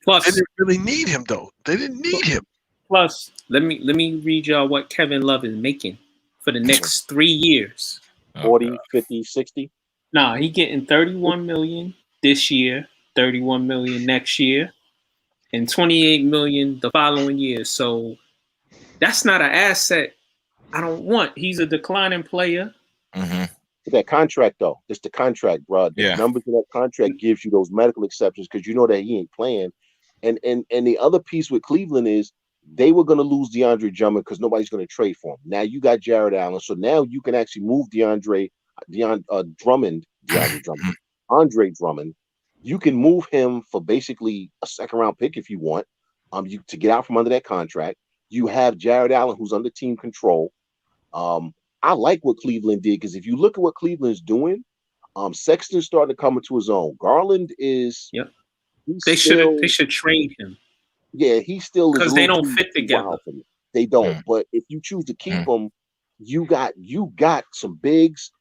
S4: really need him, though. They didn't need him.
S2: Plus, let me read y'all what Kevin Love is making for the next 3 years.
S3: 40, 50, 60?
S2: Nah, he getting $31 million this year, $31 million next year, and $28 million the following year. So that's not an asset I don't want. He's a declining player.
S3: That contract, though, it's the contract, bro. The numbers in that contract gives you those medical exceptions because you know that he ain't playing. And the other piece with Cleveland is they were going to lose DeAndre Drummond because nobody's going to trade for him. Now you got Jared Allen, so now you can actually move Andre Drummond, You can move him for basically a second round pick if you want. To get out from under that contract. You have Jared Allen, who's under team control. I like what Cleveland did because if you look at what Cleveland's doing, Sexton's starting to come into his own. Garland is.
S2: Yep. They should trade him.
S3: Yeah, he still is
S2: because they don't fit together.
S3: They don't. But if you choose to keep him, you got some bigs.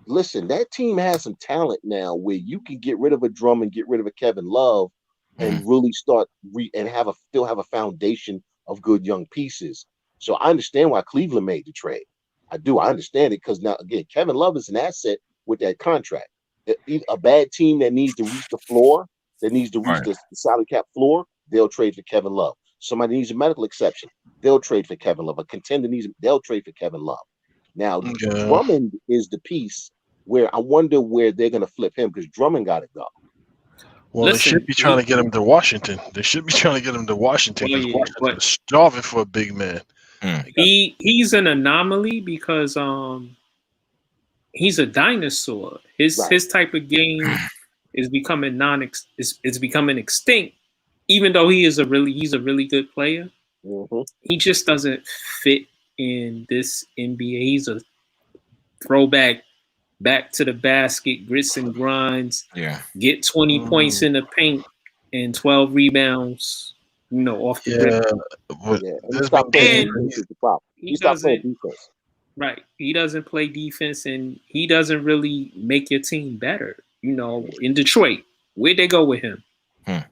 S3: Listen, that team has some talent now where you can get rid of a Drummond, get rid of a Kevin Love, and really start and still have a foundation of good young pieces. So I understand why Cleveland made the trade. I do. I understand it because now again, Kevin Love is an asset with that contract. A bad team that needs to reach the floor, that needs to reach the salary cap floor, they'll trade for Kevin Love. Somebody needs a medical exception, they'll trade for Kevin Love. A contender they'll trade for Kevin Love. Now, Drummond is the piece where I wonder where they're going to flip him because Drummond got to go.
S4: Well, they should be trying to get him to Washington. Because Washington's starving for a big man.
S2: He's an anomaly because he's a dinosaur. His type of game is becoming becoming extinct. Even though he's a really good player, he just doesn't fit in this NBA. He's a throwback, back to the basket, grits and grinds.
S1: Yeah,
S2: get 20 points in the paint and 12 rebounds. Off the
S3: rip. He stopped playing defense.
S2: Right, he doesn't play defense, and he doesn't really make your team better. In Detroit, where'd they go with him?
S3: Right.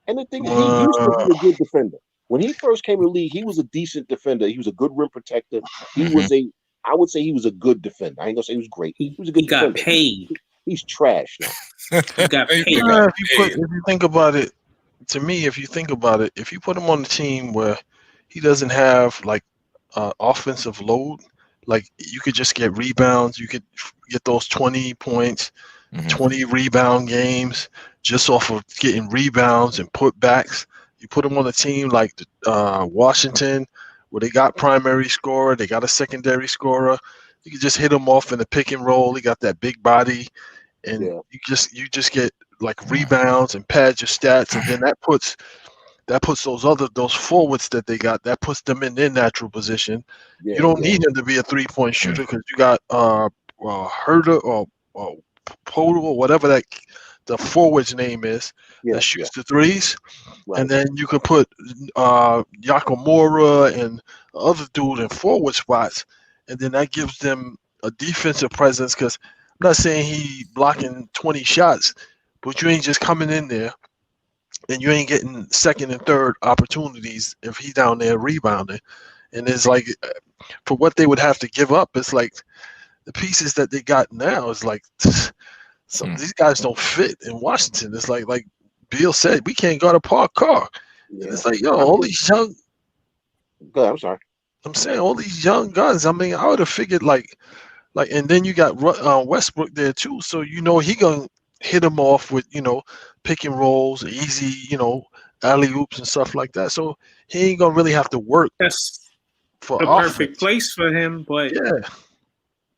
S3: And the thing is, he used to be a good defender. When he first came in the league, he was a decent defender. He was a good rim protector. I would say he was a good defender. I ain't gonna say he was great. He was a good defender.
S2: Got paid.
S3: He's trash now.
S2: He got paid.
S4: If you think about it, to me, if you put him on the team where he doesn't have like offensive load, like you could just get rebounds, you could get those 20 points, 20 rebound games just off of getting rebounds and putbacks. You put him on a team like Washington, where they got primary scorer, they got a secondary scorer. You can just hit him off in the pick and roll. He got that big body, and you just get like rebounds and pads your stats, and then that puts those forwards that they got, that puts them in their natural position. You don't need him to be a 3-point shooter because you got Herder or Poto or whatever the forward's name is that shoots the threes. Right. And then you can put Yakamura and the other dude in forward spots, and then that gives them a defensive presence because I'm not saying he blocking 20 shots, but you ain't just coming in there and you ain't getting second and third opportunities if he down there rebounding. And it's like, for what they would have to give up, it's like the pieces that they got now is like some of these guys don't fit in Washington. It's like Bill said, we can't go to park car. Yeah. And it's like, all these young.
S3: Go ahead, I'm sorry.
S4: I'm saying all these young guys. I mean, I would have figured like, and then you got Westbrook there too. So he gonna hit him off with pick and rolls, easy alley oops and stuff like that. So he ain't gonna really have to work.
S2: That's
S4: for
S2: the
S4: offense.
S2: Perfect place for him, but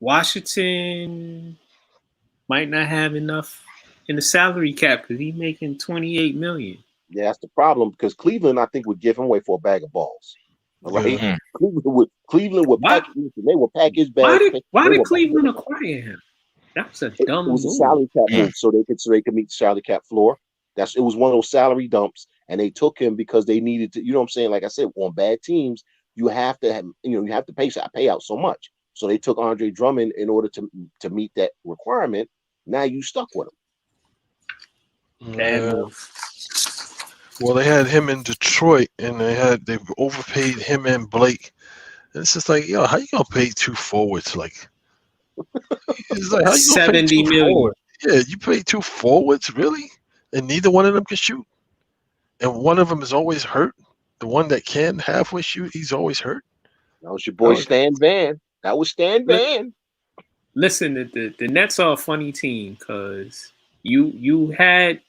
S2: Washington might not have enough in the salary cap because he's making $28 million.
S3: Yeah, that's the problem because Cleveland, I think, would give him away for a bag of balls. Right? Cleveland would pack his bag.
S2: Why did Cleveland acquire him? That was a dumb move.
S3: It was a salary cap move, so they could meet the salary cap floor. It was one of those salary dumps, and they took him because they needed to. You know what I'm saying? Like I said, on bad teams, you have to have you have to pay out so much. So they took Andre Drummond in order to meet that requirement. Now you stuck with him.
S2: Bad move.
S4: Well, they had him in Detroit, and they overpaid him and Blake. And it's just like, how you gonna pay two forwards? Like, it's like how you gonna pay $70 million? Forwards? Yeah, you pay two forwards, really? And neither one of them can shoot. And one of them is always hurt. The one that can halfway shoot, he's always hurt.
S3: That was your boy Stan Van. That was Stan Van.
S2: Listen, the Nets are a funny team because you had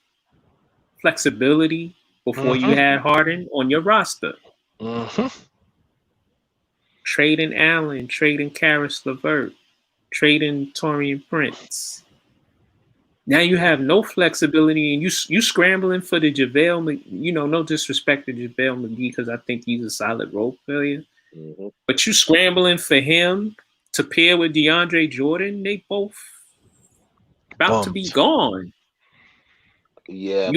S2: flexibility before you had Harden on your roster. Trading Allen, trading Karis LeVert, trading Taurean Prince. Now you have no flexibility, and you scrambling for the JaVale. No disrespect to JaVale McGee because I think he's a solid role player.
S3: Mm-hmm.
S2: But you scrambling for him to pair with DeAndre Jordan. They both about to be gone.
S3: Yeah,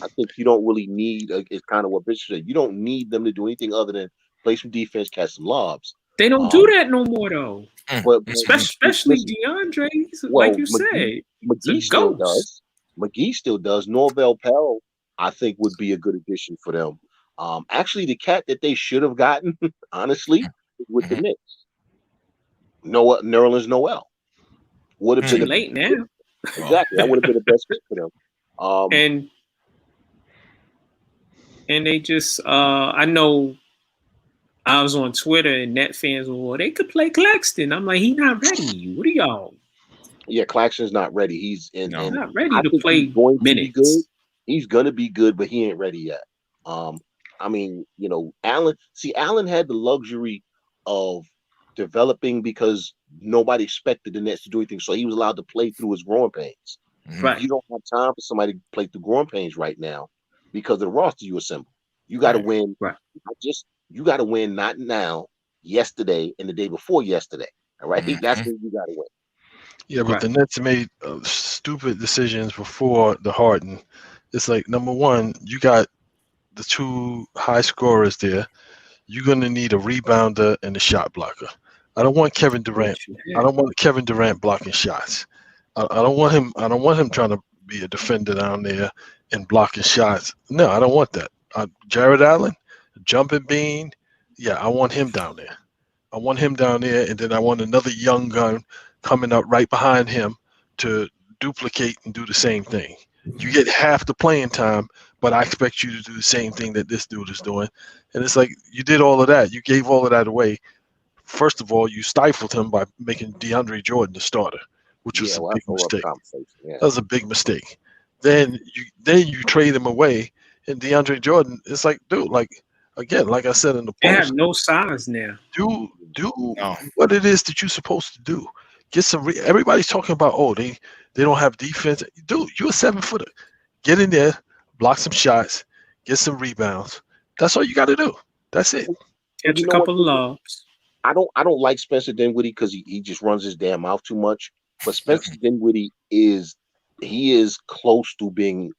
S3: I think you don't really need. It's kind of what Bishop said. You don't need them to do anything other than play some defense, catch some lobs.
S2: They don't do that no more, though.
S3: But
S2: especially DeAndre, like you said,
S3: McGee still does. McGee still does. Norvell Pell, I think, would be a good addition for them. Actually, the cat that they should have gotten, honestly, with the Knicks, Nerlens Noel, would have been
S2: late now.
S3: Exactly, that would have been the best fit for them.
S2: And they just, I know. I was on Twitter and net fans were, well, they could play Claxton. I'm like, he's not ready. What are y'all?
S3: Yeah, Claxton's not ready. He's
S2: not ready to play minutes.
S3: He's going to be good, but he ain't ready yet. I mean, Allen had the luxury of developing because nobody expected the Nets to do anything, so he was allowed to play through his growing pains.
S2: Right.
S3: You don't have time for somebody to play through growing pains right now because of the roster you assemble. You got to win.
S2: Right.
S3: You got to win not now, yesterday, and the day before yesterday. All right, that's when you got to win.
S4: Yeah, but the Nets made stupid decisions before the Harden. It's like, number one, you got the two high scorers there. You're gonna need a rebounder and a shot blocker. I don't want Kevin Durant. I don't want Kevin Durant blocking shots. I don't want him. I don't want him trying to be a defender down there and blocking shots. No, I don't want that. Jared Allen, jumping bean. Yeah, I want him down there. I want him down there, and then I want another young gun coming up right behind him to duplicate and do the same thing. You get half the playing time, but I expect you to do the same thing that this dude is doing. And it's like, you did all of that. You gave all of that away. First of all, you stifled him by making DeAndre Jordan the starter, which was a big mistake. That was a big mistake. Then you trade him away, and DeAndre Jordan, it's like, dude, like, again, like I said in the post,
S2: they have no size now.
S4: Do what it is that you're supposed to do. Get some. Everybody's talking about, they don't have defense. Dude, you're a 7-footer. Get in there, block some shots, get some rebounds. That's all you got to do. That's it.
S2: Catch a couple of lobs.
S3: I don't like Spencer Dinwiddie because he just runs his damn mouth too much. But Spencer Dinwiddie is close to being.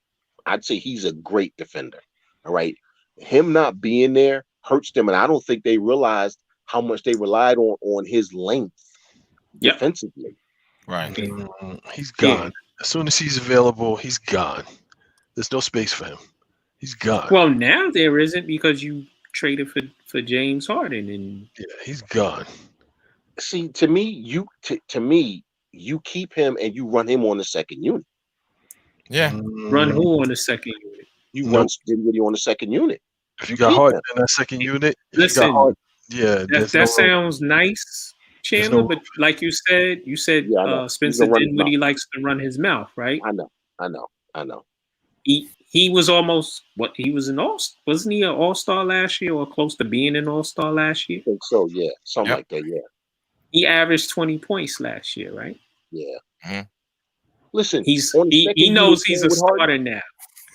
S3: I'd say he's a great defender. All right, him not being there hurts them, and I don't think they realized how much they relied on his length defensively.
S1: Right.
S4: He's gone. As soon as he's available, he's gone. There's no space for him. He's gone.
S2: Well, now there isn't because you traded for James Harden, and
S4: he's gone.
S3: See, to me, you keep him and you run him on the second unit.
S1: Yeah.
S2: Run who on the second unit?
S3: You run Dinwiddie on the second unit.
S4: If you got Harden in that second unit,
S2: listen, that sounds nice, Chandler. But like you said, Spencer Dinwiddie likes to run his mouth, right?
S3: I know.
S2: He was almost wasn't he an all-star last year or close to being an all-star last year?
S3: I think so, yeah. Something like that, yeah.
S2: He averaged 20 points last year, right?
S3: Yeah. Mm-hmm. Listen,
S2: he knows he's a starter now.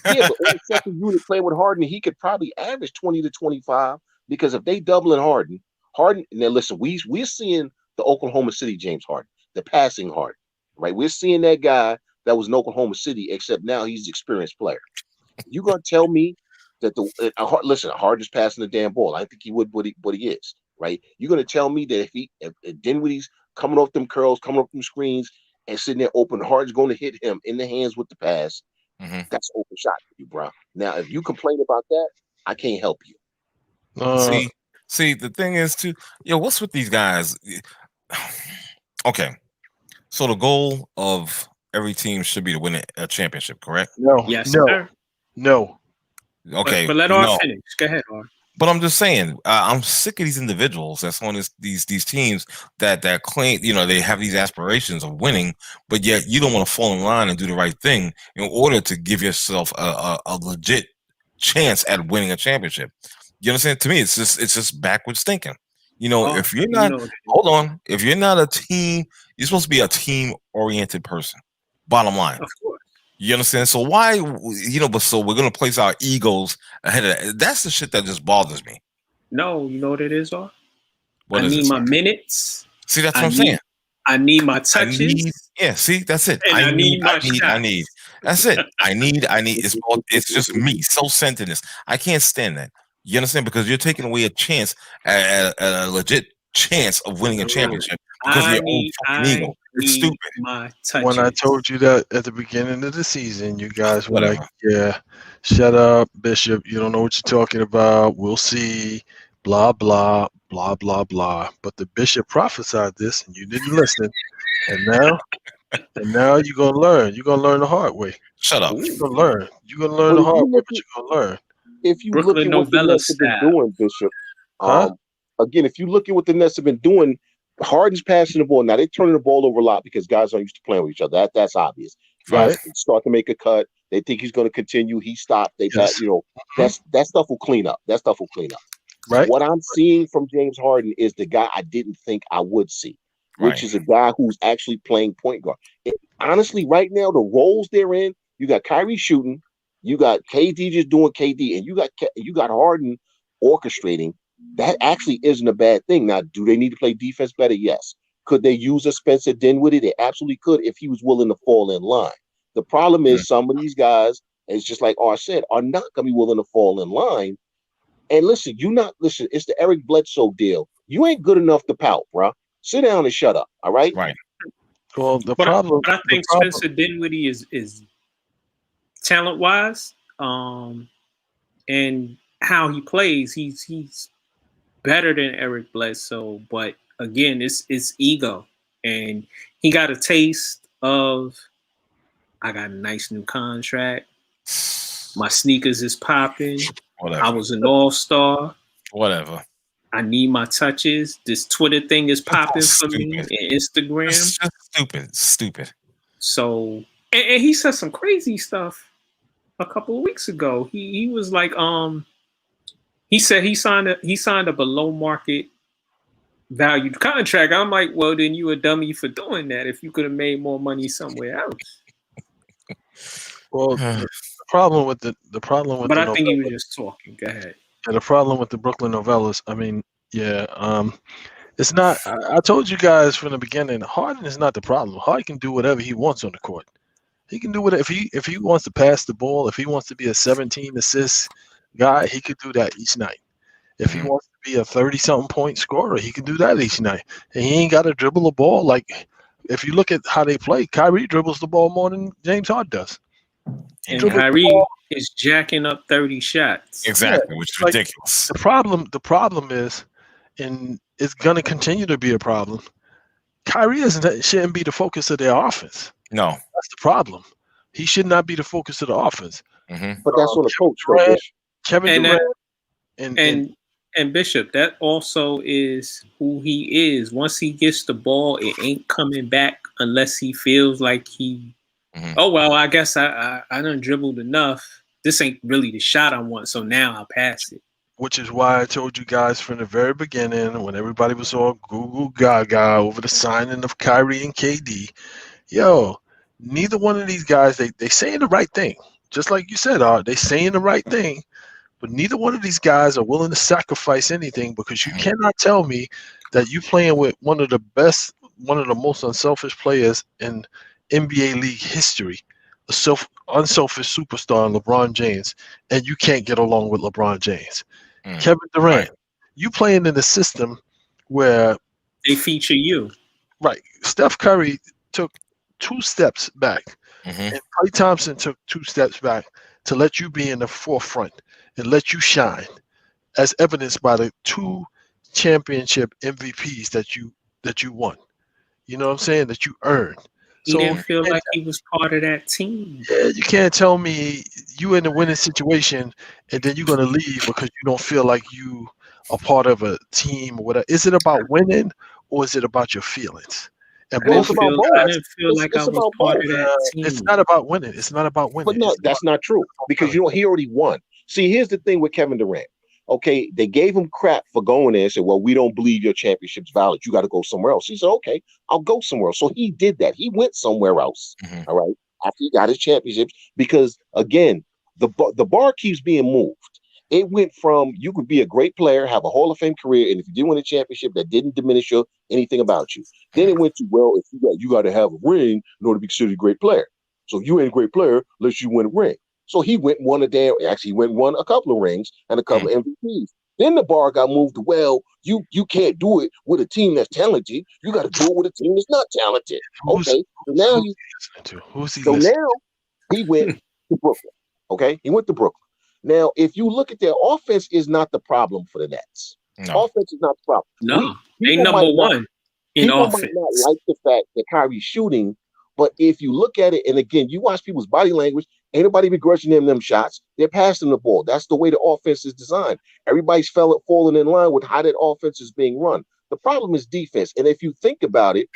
S3: Yeah, but on the second unit playing with Harden, he could probably average 20 to 25 because if they double in Harden, now listen, we're seeing the Oklahoma City James Harden, the passing Harden, right? We're seeing that guy that was in Oklahoma City, except now he's an experienced player. You gonna tell me that Harden's passing the damn ball? I think he would, but he is, right? You're gonna tell me that if Dinwiddie's coming off them curls, coming off them screens, and sitting there open, Harden's going to hit him in the hands with the pass. Mm-hmm. That's an open shot for you, bro. Now, if you complain about that, I can't help you.
S1: See, the thing is, too, what's with these guys? Okay, so the goal of every team should be to win a championship, correct?
S2: No. Yes, sir.
S4: No.
S1: Okay,
S2: but let R finish. Go ahead, R.
S1: But I'm just saying, I'm sick of these individuals that's on these teams that claim, they have these aspirations of winning, but yet you don't want to fall in line and do the right thing in order to give yourself a legit chance at winning a championship. You understand? To me, it's just backwards thinking. If you're not, if you're not a team, you're supposed to be a team-oriented person. Bottom line.
S2: Of course.
S1: You understand? So why, but so we're going to place our egos ahead of that. That's the shit that just bothers me.
S2: No, you know what it is, Ar?
S1: What
S2: I
S1: is
S2: need
S1: it?
S2: my minutes.
S1: See, that's what I'm saying.
S2: I need my touches.
S1: See, that's it.
S2: And I need my
S1: I need. That's it. I need. It's just me. So centeredness. I can't stand that. You understand? Because you're taking away a chance, a legit chance of winning a championship because of your own fucking ego. It's stupid.
S2: My touches.
S4: When I told you that at the beginning of the season, you guys were like, yeah, shut up, Bishop. You don't know what you're talking about. We'll see. Blah, blah, blah, blah, blah. But the Bishop prophesied this and you didn't listen. And now you're going to learn. You're going to learn the hard way.
S1: Shut up.
S4: You're going to learn. You're going to learn the hard way, but you're going to learn.
S3: If you
S2: Brooklyn
S3: look at what the Nets have been doing, Bishop, again, if you look at what the Nets have been doing, Harden's passing the ball. Now they're turning the ball over a lot because guys aren't used to playing with each other. That's obvious. Guys start to make a cut. They think he's going to continue. He stopped. They pass. That stuff will clean up. Right. What I'm seeing from James Harden is the guy I didn't think I would see, which is a guy who's actually playing point guard. Honestly, right now the roles they're in, you got Kyrie shooting, you got KD just doing KD, and you got Harden orchestrating. That actually isn't a bad thing. Now, do they need to play defense better? Yes. Could they use a Spencer Dinwiddie? They absolutely could if he was willing to fall in line. The problem is some of these guys, it's just like R said, are not going to be willing to fall in line. And listen, it's the Eric Bledsoe deal. You ain't good enough to pout, bro. Sit down and shut up. All right?
S1: Right.
S4: Well,
S2: I think Spencer Dinwiddie is talent-wise, and how he plays, he's better than Eric Bledsoe, but again, it's ego, and he got a taste of, I got a nice new contract, my sneakers is popping, I was an all-star,
S1: whatever.
S2: I need my touches. This Twitter thing is popping for me, and Instagram.
S1: It's just stupid.
S2: So, and he said some crazy stuff a couple of weeks ago. He was like, he said he signed a below market valued contract. I'm like, well, then you a dummy for doing that. If you could have made more money somewhere else.
S4: Well, the problem with
S2: But I think he was just talking. Go ahead.
S4: And the problem with the Brooklyn novellas, I mean, it's not. I told you guys from the beginning, Harden is not the problem. Harden can do whatever he wants on the court. He can do whatever if he wants to pass the ball. If he wants to be a 17 assist guy, he could do that each night. If he wants to be a 30-something point scorer, he can do that each night. And he ain't got to dribble the ball. Like, if you look at how they play, Kyrie dribbles the ball more than James Harden does.
S2: And Kyrie is jacking up 30 shots.
S1: Exactly, which is ridiculous.
S4: The problem is, and it's going to continue to be a problem, Kyrie shouldn't be the focus of their offense.
S1: No.
S4: That's the problem. He should not be the focus of the offense.
S3: Mm-hmm. But that's on the coach.
S4: Kevin Durant
S2: and Bishop, that also is who he is. Once he gets the ball, it ain't coming back unless he feels like oh, well, I guess I done dribbled enough. This ain't really the shot I want, so now I'll pass it.
S4: Which is why I told you guys from the very beginning, when everybody was all goo gaga over the signing of Kyrie and KD, neither one of these guys, they saying the right thing. Just like you said, they saying the right thing, but neither one of these guys are willing to sacrifice anything, because you cannot tell me that you playing with one of the most unselfish players in NBA league history, a unselfish superstar, LeBron James, and you can't get along with LeBron James. Kevin Durant, you playing in a system where
S2: they feature you.
S4: Right. Steph Curry took 2 steps back, and Klay Thompson took 2 steps back to let you be in the forefront and let you shine, as evidenced by the 2 championship MVPs that you won. You know what I'm saying? That you earned.
S2: He didn't feel like he was part of that team.
S4: Yeah, you can't tell me you in a winning situation and then you're going to leave because you don't feel like you are part of a team or whatever. Is it about winning or is it about your feelings? And
S2: I didn't feel like I was part of that team.
S4: It's not about winning. It's not about winning.
S3: But no, that's not true, because he already won. See, here's the thing with Kevin Durant. Okay, they gave him crap for going there and said, well, we don't believe your championship's valid. You got to go somewhere else. He said, okay, I'll go somewhere else. So he did that. He went somewhere else.
S1: Mhm.
S3: All right. After he got his championships, because again, the bar keeps being moved. It went from you could be a great player, have a Hall of Fame career, and if you didn't win a championship, that didn't diminish anything about you. Then it went to, well, if you got to have a ring in order to be considered a great player. So you ain't a great player unless you win a ring. So he went and won a couple of rings and a couple of MVPs. Then the bar got moved to, well, you can't do it with a team that's talented. You got to do it with a team that's not talented. Okay. Now he went to Brooklyn. Okay. He went to Brooklyn. Now, if you look at their offense, is not the problem for the Nets.
S1: No.
S3: Offense is not the problem.
S2: No, they number one in offense.
S3: People might not like the fact that Kyrie's shooting, but if you look at it, and again, you watch people's body language, ain't nobody begrudging them shots. They're passing the ball. That's the way the offense is designed. Everybody's falling in line with how that offense is being run. The problem is defense. And if you think about it,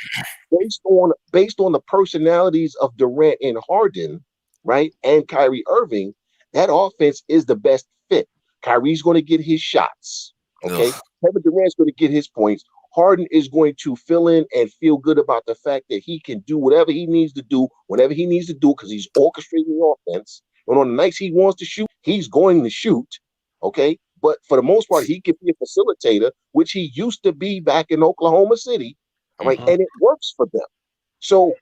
S3: based on the personalities of Durant and Harden, right, and Kyrie Irving, that offense is the best fit. Kyrie's going to get his shots. Okay. Kevin Durant's going to get his points. Harden is going to fill in and feel good about the fact that he can do whatever he needs to do, whenever he needs to do, because he's orchestrating the offense. And on the nights he wants to shoot, he's going to shoot. Okay. But for the most part, he can be a facilitator, which he used to be back in Oklahoma City. Right. And it works for them. So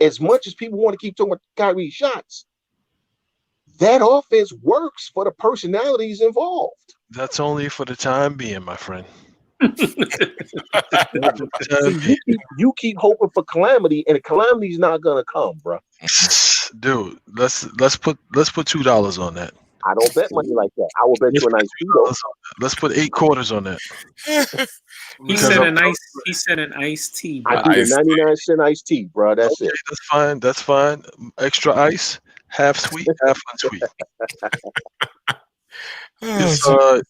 S3: as much as people want to keep talking about Kyrie's shots, that offense works for the personalities involved.
S4: That's only for the time being, my friend.
S3: You keep hoping for calamity, and calamity's not gonna come, bro.
S4: Dude, let's put $2 on that.
S3: I don't bet money like that. I will bet you a nice $2.
S4: Let's put 8 quarters on that.
S2: He said an iced tea.
S3: I do the 99-cent iced tea, bro. That's it.
S4: That's fine. Extra ice, half sweet, half unsweet.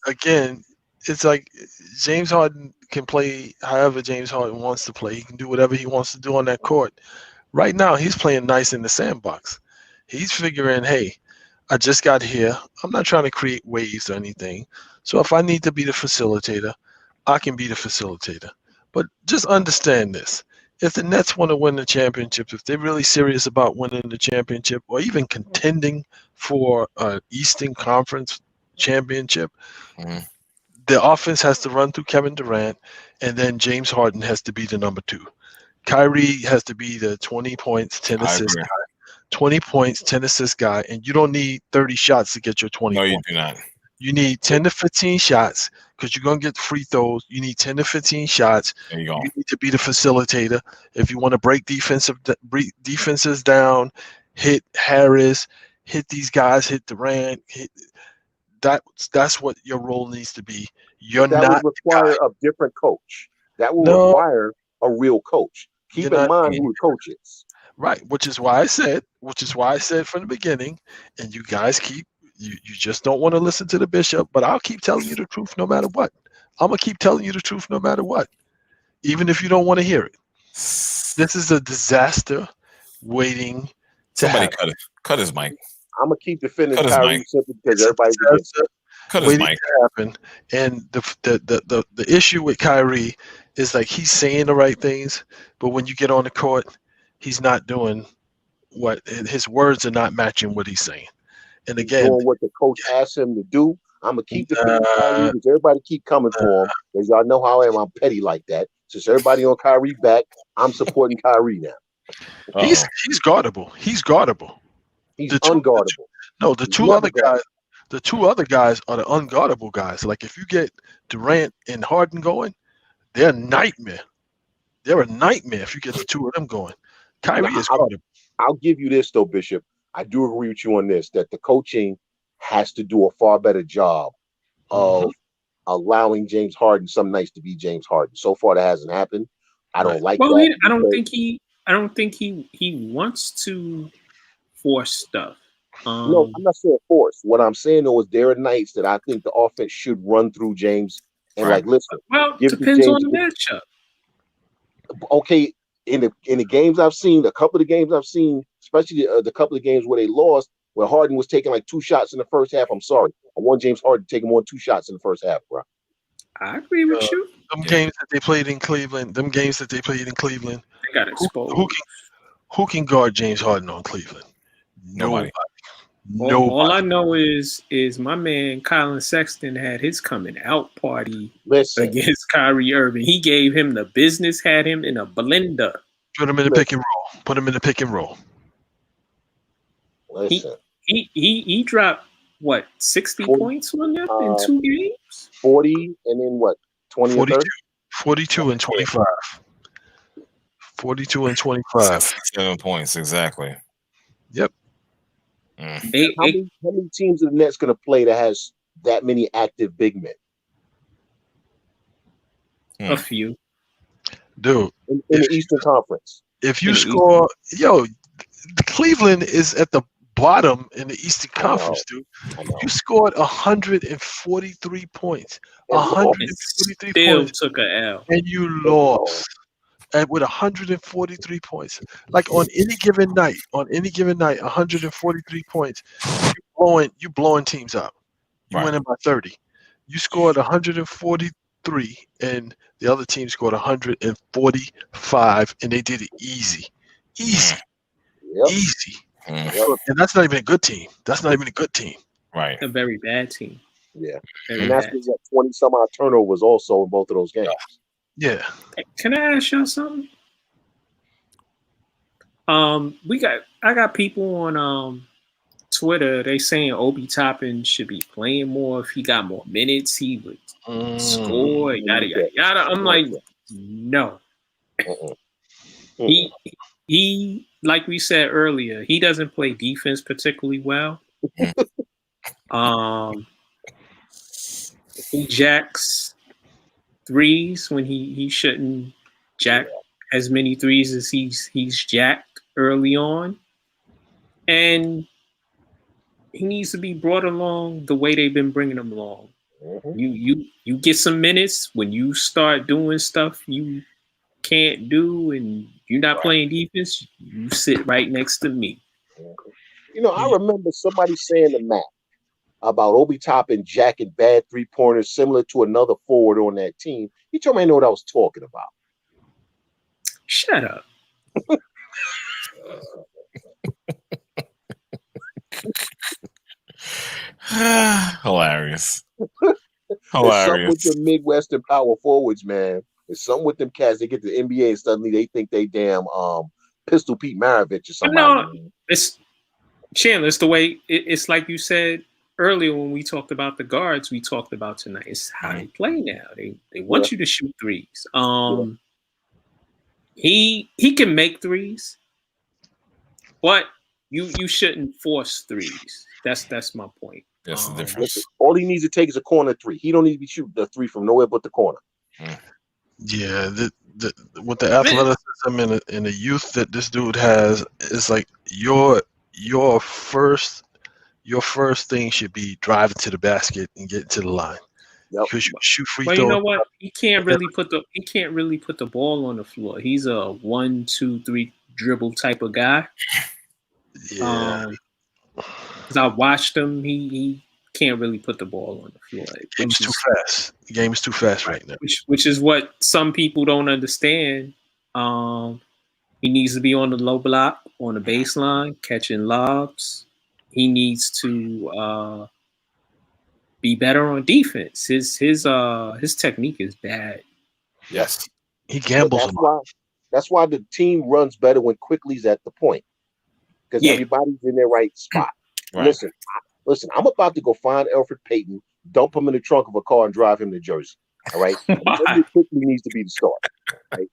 S4: Again, it's like James Harden can play however James Harden wants to play. He can do whatever he wants to do on that court. Right now, he's playing nice in the sandbox. He's figuring, hey, I just got here. I'm not trying to create waves or anything. So if I need to be the facilitator, I can be the facilitator. But just understand this. If the Nets want to win the championship, if they're really serious about winning the championship or even contending for an Eastern Conference championship, the offense has to run through Kevin Durant, and then James Harden has to be the number 2. Kyrie has to be the 20 points, 10 assists guy. 20 points, 10 assists guy, and you don't need 30 shots to get your 20 points.
S1: No, you do not.
S4: You need 10 to 15 shots because you're going to get free throws. You need 10 to 15 shots.
S1: There you go.
S4: You need to be the facilitator. If you want to break defenses down, hit Harris, hit these guys, hit Durant, that's what your role needs to be.
S3: That would require a different coach. That will require a real coach. Keep in mind who the coach is.
S4: Right, which is why I said from the beginning, and you guys you just don't want to listen to the bishop, but I'll keep telling you the truth no matter what. I'm going to keep telling you the truth no matter what, even if you don't want to hear it. This is a disaster waiting to happen.
S1: Cut his mic.
S3: I'm going to keep defending Kyrie simply because everybody's against it.
S1: Cut his mic.
S4: To happen. And the issue with Kyrie is like he's saying the right things, but when you get on the court, he's not doing what his words are not matching what he's saying. And again,
S3: doing what the coach asked him to do. I'm gonna keep defending Kyrie because everybody keep coming for him. Because y'all know how I am. I'm petty like that. Since everybody on Kyrie back, I'm supporting Kyrie now.
S4: He's guardable. He's guardable.
S3: He's unguardable.
S4: The two other guys are the unguardable guys. Like if you get Durant and Harden going, they're a nightmare. They're a nightmare if you get the two of them going. Kyrie is guardable.
S3: I'll give you this though, Bishop. I do agree with you on this, that the coaching has to do a far better job of allowing James Harden some nights to be James Harden. So far that hasn't happened. I don't like that.
S2: I don't think he wants to force stuff.
S3: No, I'm not saying force. What I'm saying though is there are nights that I think the offense should run through James and listen.
S2: Well, it depends on the matchup.
S3: Okay, in the games I've seen, a couple of the games I've seen, especially the couple of games where they lost, where Harden was taking like 2 shots in the first half. I'm sorry, want James Harden taking more than 2 shots in the first half, bro.
S2: I agree with you.
S4: Them games that they played in Cleveland,
S2: They got exposed.
S4: Who can guard James Harden on Cleveland?
S1: Nobody.
S2: All I know is my man Colin Sexton had his coming out party against Kyrie Irving. He gave him the business, had him in a blender.
S4: Put him in the pick and roll.
S3: Listen.
S2: He dropped what 60 points on them in 2 games?
S3: 40 and then what? 20 or 30?
S4: 42 and 25. 42 and 25.
S1: 7 points exactly.
S4: Yep.
S3: How many teams are the Nets going to play that has that many active big men?
S2: A few.
S4: Dude.
S3: In the Eastern Conference.
S4: If you score, Cleveland is at the bottom in the Eastern Conference, dude. You scored 143 points. 143 points.
S2: Took an L.
S4: And you lost. And with 143 points. Like on any given night, 143 points, you blowing teams out. You winning by 30. You scored 143 and the other team scored 145 and they did it easy. Easy. And that's not even a good team.
S1: Right.
S2: A very bad team.
S3: Yeah. And that's 20 some odd turnovers also in both of those games.
S4: Yeah.
S2: Can I ask y'all something? I got people on Twitter. They saying Obi Toppin should be playing more. If he got more minutes, he would score. Yada yada yada. I'm like, no. He like we said earlier, he doesn't play defense particularly well. He jacks threes when he shouldn't jack as many threes as he's jacked early on, and he needs to be brought along the way they've been bringing him along. You get some minutes when you start doing stuff you can't do and you're not playing defense. You sit right next to me.
S3: I remember somebody saying to Matt about Obi Toppin jacking bad 3-pointers similar to another forward on that team. He told me I know what I was talking about.
S2: Shut up.
S1: Hilarious.
S3: Something with the Midwestern power forwards, man. There's something with them cats. They get to the NBA and suddenly they think they damn Pistol Pete Maravich or something.
S2: No, it's Chandler. It's the way it's like you said earlier when we talked about the guards we talked about tonight. It's how they play now. They want you to shoot threes. He can make threes, but you shouldn't force threes. That's my point.
S1: That's the difference.
S3: All he needs to take is a corner three. He don't need to be shooting the three from nowhere but the corner.
S4: Yeah, with the athleticism and the youth that this dude has, it's like your first thing should be driving to the basket and getting to the line. Because you shoot free throws.
S2: But you know what? He can't really put the ball on the floor. He's a 1, 2, 3 dribble type of guy.
S4: Yeah.
S2: Because I watched him, he can't really put the ball on the floor.
S4: The game's too fast. The game is too fast right now.
S2: Which is what some people don't understand. He needs to be on the low block, on the baseline, catching lobs. He needs to be better on defense. His technique is bad.
S1: Yes.
S4: He gambles.
S3: That's why the team runs better when Quickly's at the point. Because everybody's in their right spot. Right. Listen, I'm about to go find Alfred Payton, dump him in the trunk of a car, and drive him to Jersey. All right? Quickly needs to be the start. Right?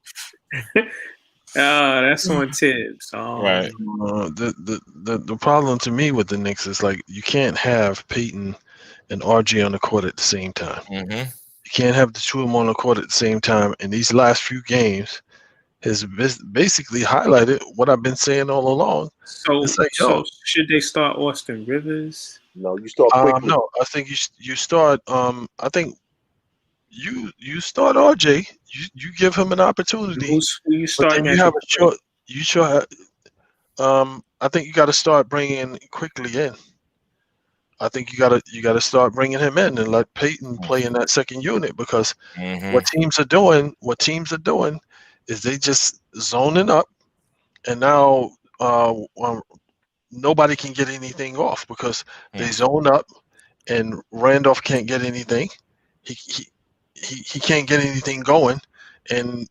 S2: That's on Tibbs.
S1: Right.
S4: The problem to me with the Knicks is like you can't have Payton and RJ on the court at the same time.
S1: Mm-hmm.
S4: You can't have the two of them on the court at the same time. And these last few games has basically highlighted what I've been saying all along.
S2: So, so should they start Austin Rivers?
S3: No, you start Quickly.
S4: No, I think you start. I think you start RJ. You give him an opportunity.
S2: Who you start?
S4: But then you have a short. You sure. I think you got to start bringing Quickly in. I think you gotta start bringing him in and let Peyton play in that second unit, because what teams are doing is they just zoning up, and now nobody can get anything off because they zone up, and Randolph can't get anything. He can't get anything going, and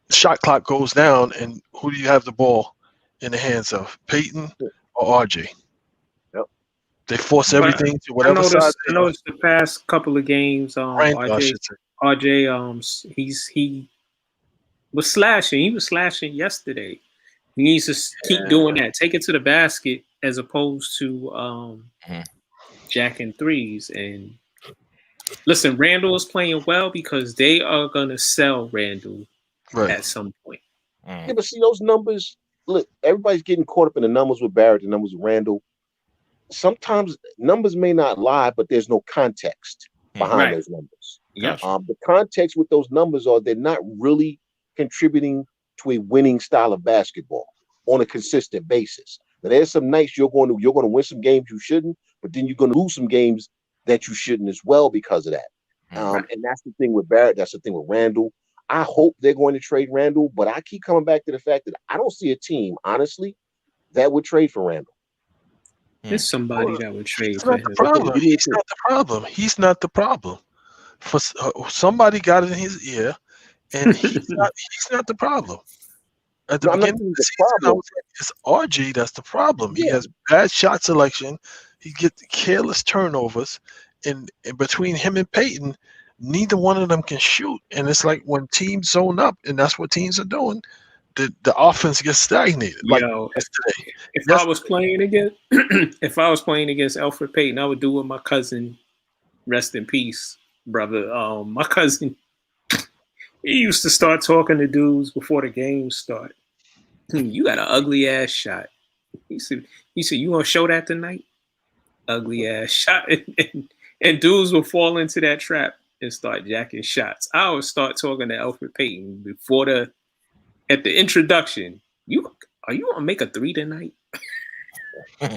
S4: shot clock goes down, and who do you have the ball in the hands of, Peyton or RJ?
S3: Yep.
S4: They force everything to whatever side.
S2: I noticed the past couple of games, RJ, he was slashing. He was slashing yesterday. He needs to keep doing that. Take it to the basket as opposed to jacking threes. And listen, Randall is playing well because they are gonna sell Randall at some point.
S3: Yeah, but see those numbers. Look, everybody's getting caught up in the numbers with Barrett, the numbers with Randall. Sometimes numbers may not lie, but there's no context behind those numbers.
S2: Yeah.
S3: The context with those numbers are they're not really contributing to a winning style of basketball on a consistent basis. Now, there's some nights you're going to win some games you shouldn't, but then you're going to lose some games that you shouldn't as well because of that. And that's the thing with Barrett. That's the thing with Randall. I hope they're going to trade Randall, but I keep coming back to the fact that I don't see a team, honestly, that would trade for Randall.
S2: There's somebody that would trade
S4: for him. He's not the problem. He's not the problem. For somebody got it in his ear, and he's not the problem. At the beginning of the season, I was like, it's RG that's the problem. He has bad shot selection. He gets careless turnovers, and between him and Peyton, neither one of them can shoot. And it's like when teams zone up, and that's what teams are doing, the offense gets stagnated. Like yesterday.
S2: If I was playing against Alfred Payton, I would do what my cousin, rest in peace, brother. My cousin, he used to start talking to dudes before the game start. You got an ugly ass shot. He said, you gonna show that tonight? Ugly ass shot. And dudes will fall into that trap and start jacking shots. I would start talking to Alfred Payton at the introduction. Are you gonna make a three tonight?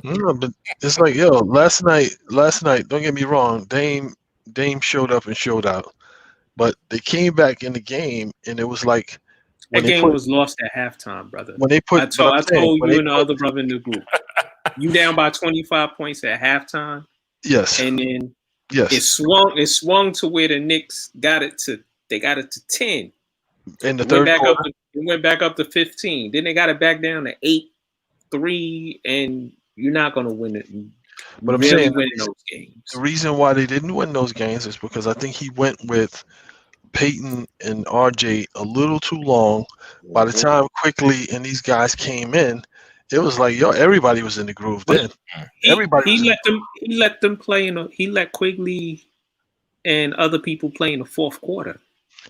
S4: No, but it's like, last night, don't get me wrong, Dame showed up and showed out. But they came back in the game, and it was like
S2: that game was lost at halftime, brother.
S4: When they put,
S2: I told you and the other brother in the group, you down by 25 points at halftime.
S4: Yes,
S2: and then it swung to where the Knicks got it to 10
S4: in the third quarter.
S2: It went back up to 15. Then they got it back down to 8-3, and you're not going to win it.
S4: But I'm saying those games. The reason why they didn't win those games is because I think he went with Peyton and RJ a little too long. By the time Quickly and these guys came in, it was like, everybody was in the groove then.
S2: He let them play he let Quigley and other people play in the fourth quarter.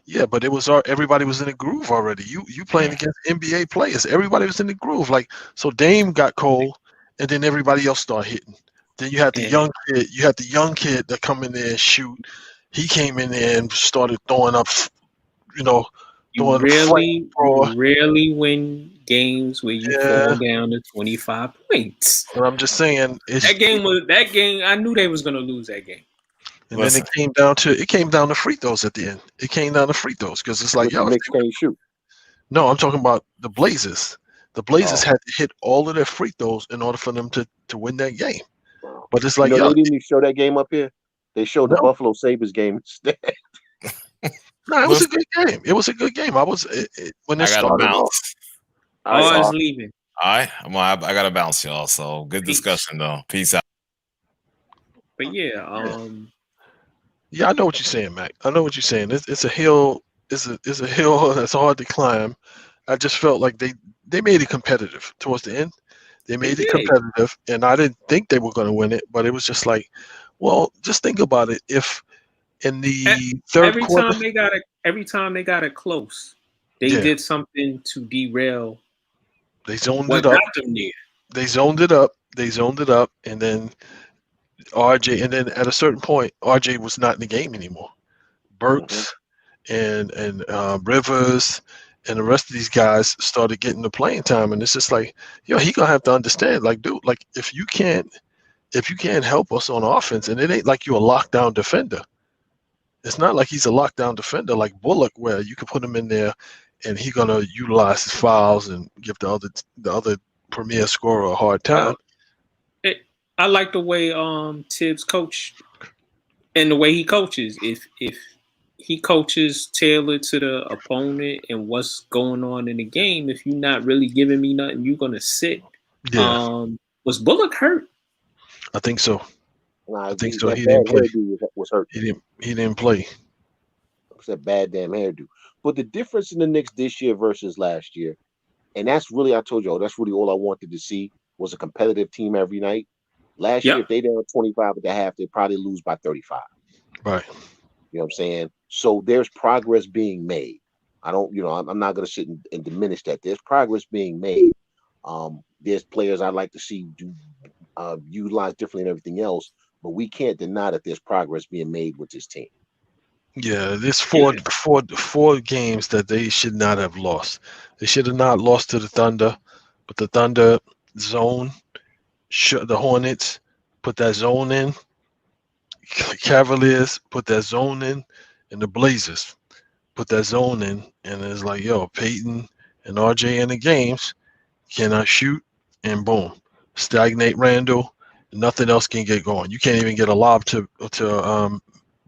S4: Yeah, but it was everybody was in the groove already. You playing against NBA players. Everybody was in the groove. Like, so Dame got cold, and then everybody else started hitting. Then you had the young kid. You had the young kid that come in there and shoot. He came in there and started throwing up.
S2: You rarely win games where you fall down to 25 points.
S4: But I'm just saying,
S2: that game. I knew they was gonna lose that game.
S4: And then it came down to free throws at the end. It came down to free throws because it's like,
S3: Knicks can't shoot.
S4: No, I'm talking about the Blazers. The Blazers had to hit all of their free throws in order for them to win that game. But it's like,
S3: they didn't even show that game up here. They showed the Buffalo Sabres game instead.
S4: No, it was a good game. It was a good game. When it started off.
S2: I was leaving.
S1: All right, I got to bounce, y'all. So good discussion, though. Peace out.
S2: But
S4: yeah, I know what you're saying, Mac. I know what you're saying. It's a hill. It's a hill that's hard to climb. I just felt like they made it competitive towards the end. They made it competitive, and I didn't think they were going to win it, but it was just like, well, just think about it. If in the third quarter,
S2: every time they got it close, they did something to derail.
S4: They zoned it up. They zoned it up, and then RJ, and then at a certain point, RJ was not in the game anymore. Burks and Rivers and the rest of these guys started getting the playing time, and it's just like, he gonna have to understand, like, dude, like if you can't if you can't help us on offense, and it ain't like you're a lockdown defender. It's not like he's a lockdown defender like Bullock, where you can put him in there and he's gonna utilize his fouls and give the other premier scorer a hard time.
S2: I like the way Tibbs coach and the way he coaches. If he coaches tailored to the opponent and what's going on in the game, if you're not really giving me nothing, you're gonna sit.
S4: Yeah.
S2: Was Bullock hurt?
S4: I think so.
S3: Nah,
S4: I think so.
S3: that
S4: He
S3: bad
S4: didn't play.
S3: hairdo was hurt.
S4: He didn't play.
S3: It's that bad damn hairdo. But the difference in the Knicks this year versus last year, and that's really, I told you, that's really all I wanted to see was a competitive team every night. Last year, if they down 25 at the half, they probably lose by 35.
S4: Right.
S3: You know what I'm saying? So there's progress being made. I don't, I'm not going to sit and diminish that. There's progress being made. There's players I'd like to see do utilize differently and everything else, but we can't deny that there's progress being made with this team.
S4: Yeah, there's four games that they should not have lost. They should have not lost to the Thunder, but the Thunder zone, the Hornets put that zone in. Cavaliers put that zone in, and the Blazers put that zone in, and it's like, yo, Peyton and RJ in the games cannot shoot, and boom, stagnate Randall. Nothing else can get going. You can't even get a lob to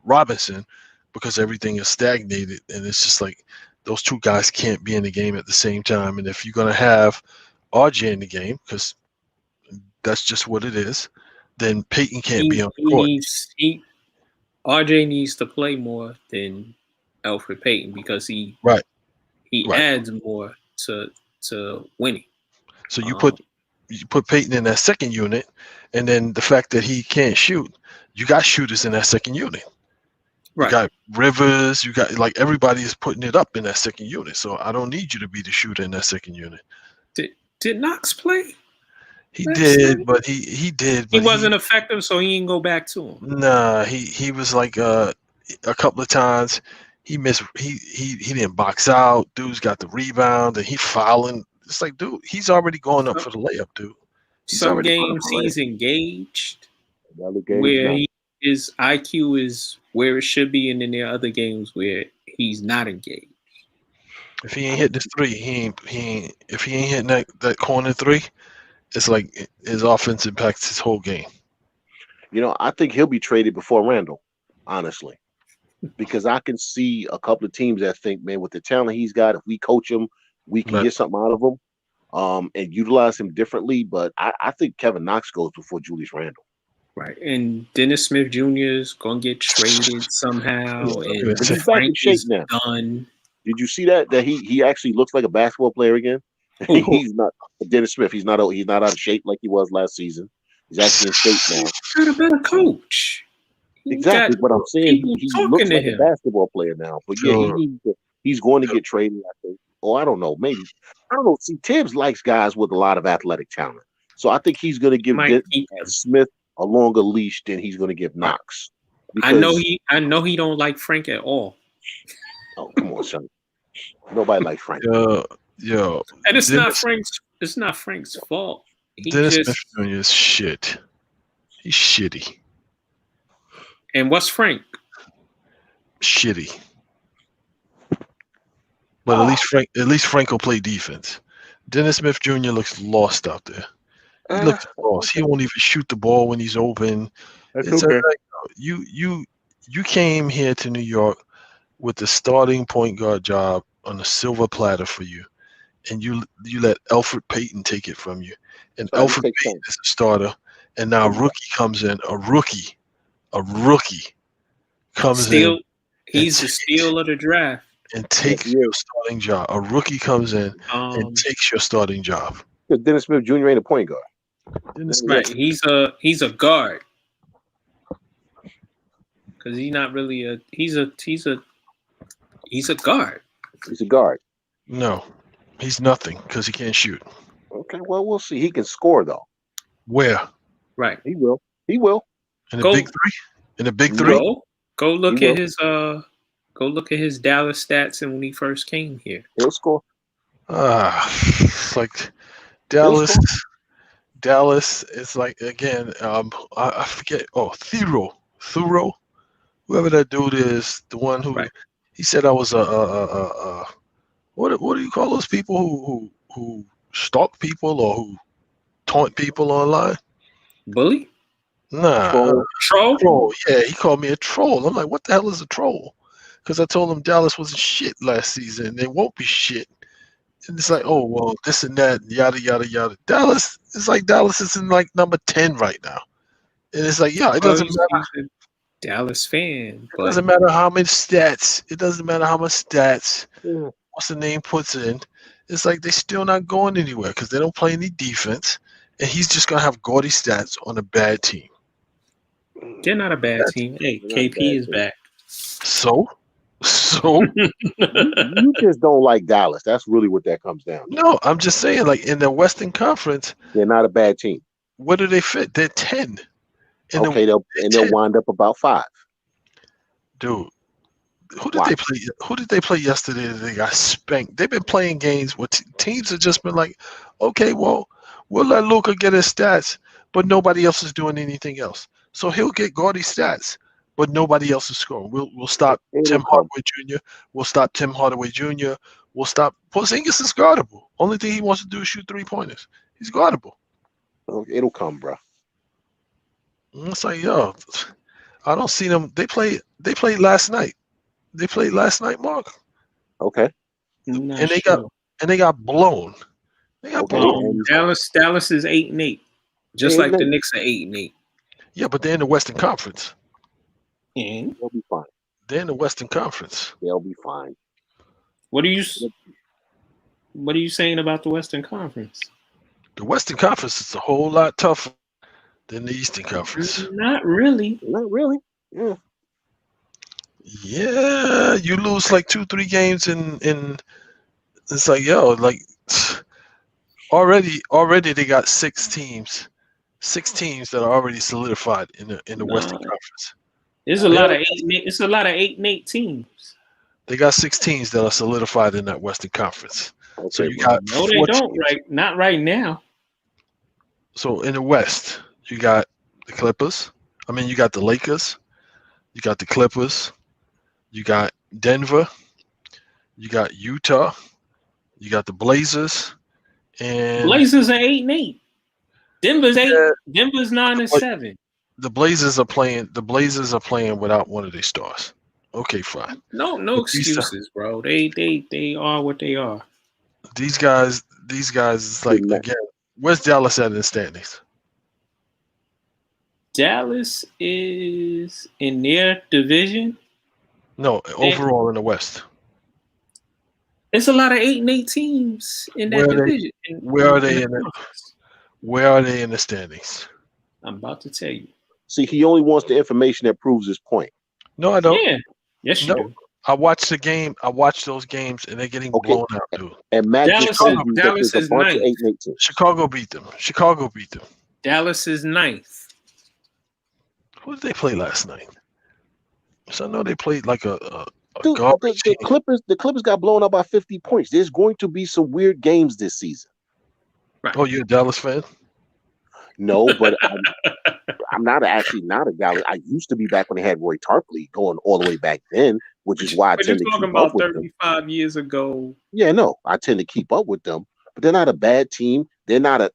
S4: Robinson because everything is stagnated, and it's just like those two guys can't be in the game at the same time. And if you're gonna have RJ in the game, because that's just what it is, then Peyton can't be on the court.
S2: RJ needs to play more than Alfred Payton because he adds more to winning.
S4: So you put Peyton in that second unit, and then the fact that he can't shoot, you got shooters in that second unit. Right. You got Rivers, you got everybody is putting it up in that second unit. So I don't need you to be the shooter in that second unit.
S2: Did Knox play?
S4: He did, but he did. But
S2: he wasn't effective, so he didn't go back to him.
S4: Nah, he was like a couple of times he missed. He didn't box out. Dude's got the rebound, and he fouling. It's like, dude, he's already going up for the layup, dude.
S2: Some games he's engaged, where his IQ is where it should be, and then there are other games where he's not engaged.
S4: If he ain't hit this three, if he ain't hitting that corner three, it's like his offense impacts his whole game.
S3: I think he'll be traded before Randall, honestly, because I can see a couple of teams that think, man, with the talent he's got, if we coach him, we can get something out of him and utilize him differently. But I think Kevin Knox goes before Julius Randle.
S2: Right. And Dennis Smith Jr. is going to get traded somehow. And
S3: he's back in shape now.
S2: Done.
S3: Did you see that he actually looks like a basketball player again? He's not Dennis Smith. He's not out of shape like he was last season. He's actually in shape now.
S2: He's got a better coach.
S3: Exactly what I'm saying. He looks like a basketball player now. But yeah, he's going to get traded, I think. Or I don't know. Maybe. I don't know. See, Tibbs likes guys with a lot of athletic talent. So I think he's going to give Smith a longer leash than he's going to give Knox.
S2: I know he don't like Frank at all.
S3: Oh, come on, son. Nobody likes Frank.
S4: Yo.
S2: And it's not Frank's fault.
S4: Dennis Smith Jr. is shit. He's shitty.
S2: And what's Frank?
S4: Shitty. But at least Frank will play defense. Dennis Smith Jr. looks lost out there. He looks lost. He won't even shoot the ball when he's open. It's okay. You came here to New York with the starting point guard job on a silver platter for you, and you let Alfred Payton take it from you. And Alfred Payton is a starter, and now a rookie comes in. A rookie comes in.
S2: He's the steal of the draft.
S4: And takes your starting job. A rookie comes in and takes your starting job.
S3: Because Dennis Smith Jr. ain't a point guard.
S2: Right. He's a guard. Because he's not really he's a guard.
S3: He's a guard.
S4: No, he's nothing because he can't shoot.
S3: Okay, well, we'll see. He can score though.
S4: Where?
S2: Right.
S3: He will.
S4: In the big three? In the big three?
S2: Go look at his Dallas stats and when he first came here.
S3: He'll score.
S4: It's like Dallas Dallas is like again. I forget. Oh, Thuro, whoever that dude is, the one who he said I was a what do you call those people who stalk people or who taunt people online?
S2: Bully?
S4: Nah,
S2: troll.
S4: Yeah, he called me a troll. I'm like, what the hell is a troll? Because I told him Dallas wasn't shit last season, and they won't be shit. And it's like, oh well, this and that, yada yada yada. Dallas, it's like Dallas is in like number 10 right now, and it's like, yeah, it doesn't matter.
S2: He's a Dallas fan.
S4: It doesn't matter how many stats. It doesn't matter how much stats. What's the name puts in? It's like they're still not going anywhere because they don't play any defense, and he's just gonna have gaudy stats on a bad team.
S2: They're not a bad team. Hey, KP is back.
S4: So
S3: you just don't like Dallas. That's really what that comes down to.
S4: No, I'm just saying, like in the Western Conference,
S3: they're not a bad team.
S4: Where do they fit? They're 10.
S3: They'll wind up about 5.
S4: Dude, who did they play? Who did they play yesterday that they got spanked? They've been playing games where teams have just been like, okay, well, we'll let Luka get his stats, but nobody else is doing anything else. So he'll get gaudy stats, but nobody else is scoring. We'll stop Tim Hardaway Jr. We'll stop Tim Hardaway Jr. We'll stop. Porzingis is guardable. Only thing he wants to do is shoot 3-pointers. He's guardable.
S3: It'll come, bro.
S4: It's like, yo, I don't see them. They played last night. They played last night, Mark.
S3: Okay.
S4: And they got blown. They got blown.
S2: Dallas is 8-8, just like the Knicks are 8-8.
S4: Yeah, but they're in the Western Conference.
S2: And
S3: they'll be fine.
S4: They're in the Western Conference.
S3: They'll be fine.
S2: What are you saying about the Western Conference?
S4: The Western Conference is a whole lot tougher than the Eastern Conference.
S2: Not really.
S3: Yeah.
S4: Yeah, you lose like 2-3 games in it's like, yo, like already they got 6 teams that are already solidified in the Western Conference.
S2: It's a lot of 8-8 teams.
S4: They got 6 teams that are solidified in that Western Conference.
S3: Okay,
S4: so you got
S2: no, they don't. Not right now.
S4: So in the West, you got the Clippers. I mean, you got the Lakers. You got the Clippers. You got Denver. You got Utah. You got the Blazers. And
S2: Blazers are 8-8. Denver's 8. Denver's 9-7.
S4: The Blazers are playing without one of their stars. Okay, fine.
S2: No excuses, bro. They are what they are.
S4: These guys is like, again, where's Dallas at in the standings?
S2: Dallas is in their division.
S4: No, overall in the West.
S2: It's a lot of 8-8 teams in that division.
S4: Where are they in the standings?
S2: I'm about to tell you.
S3: See, he only wants the information that proves his point.
S4: No, I don't.
S2: Yeah. Yes, you do.
S4: I watched the game. I watched those games, and they're getting blown out, dude.
S3: And
S2: Dallas is 9th.
S4: Chicago beat them.
S2: Dallas is 9th.
S4: Who did they play last night? So I know they played like a
S3: dude, the Clippers got blown up by 50 points. There's going to be some weird games this season.
S2: Right.
S4: Oh, you're a Dallas fan?
S3: No, but I'm not a Dallas. I used to be back when they had Roy Tarpley going all the way back then, which is why I tend to keep up with them.
S2: 35 years ago.
S3: Yeah, no, I tend to keep up with them, but they're not a bad team. They're not a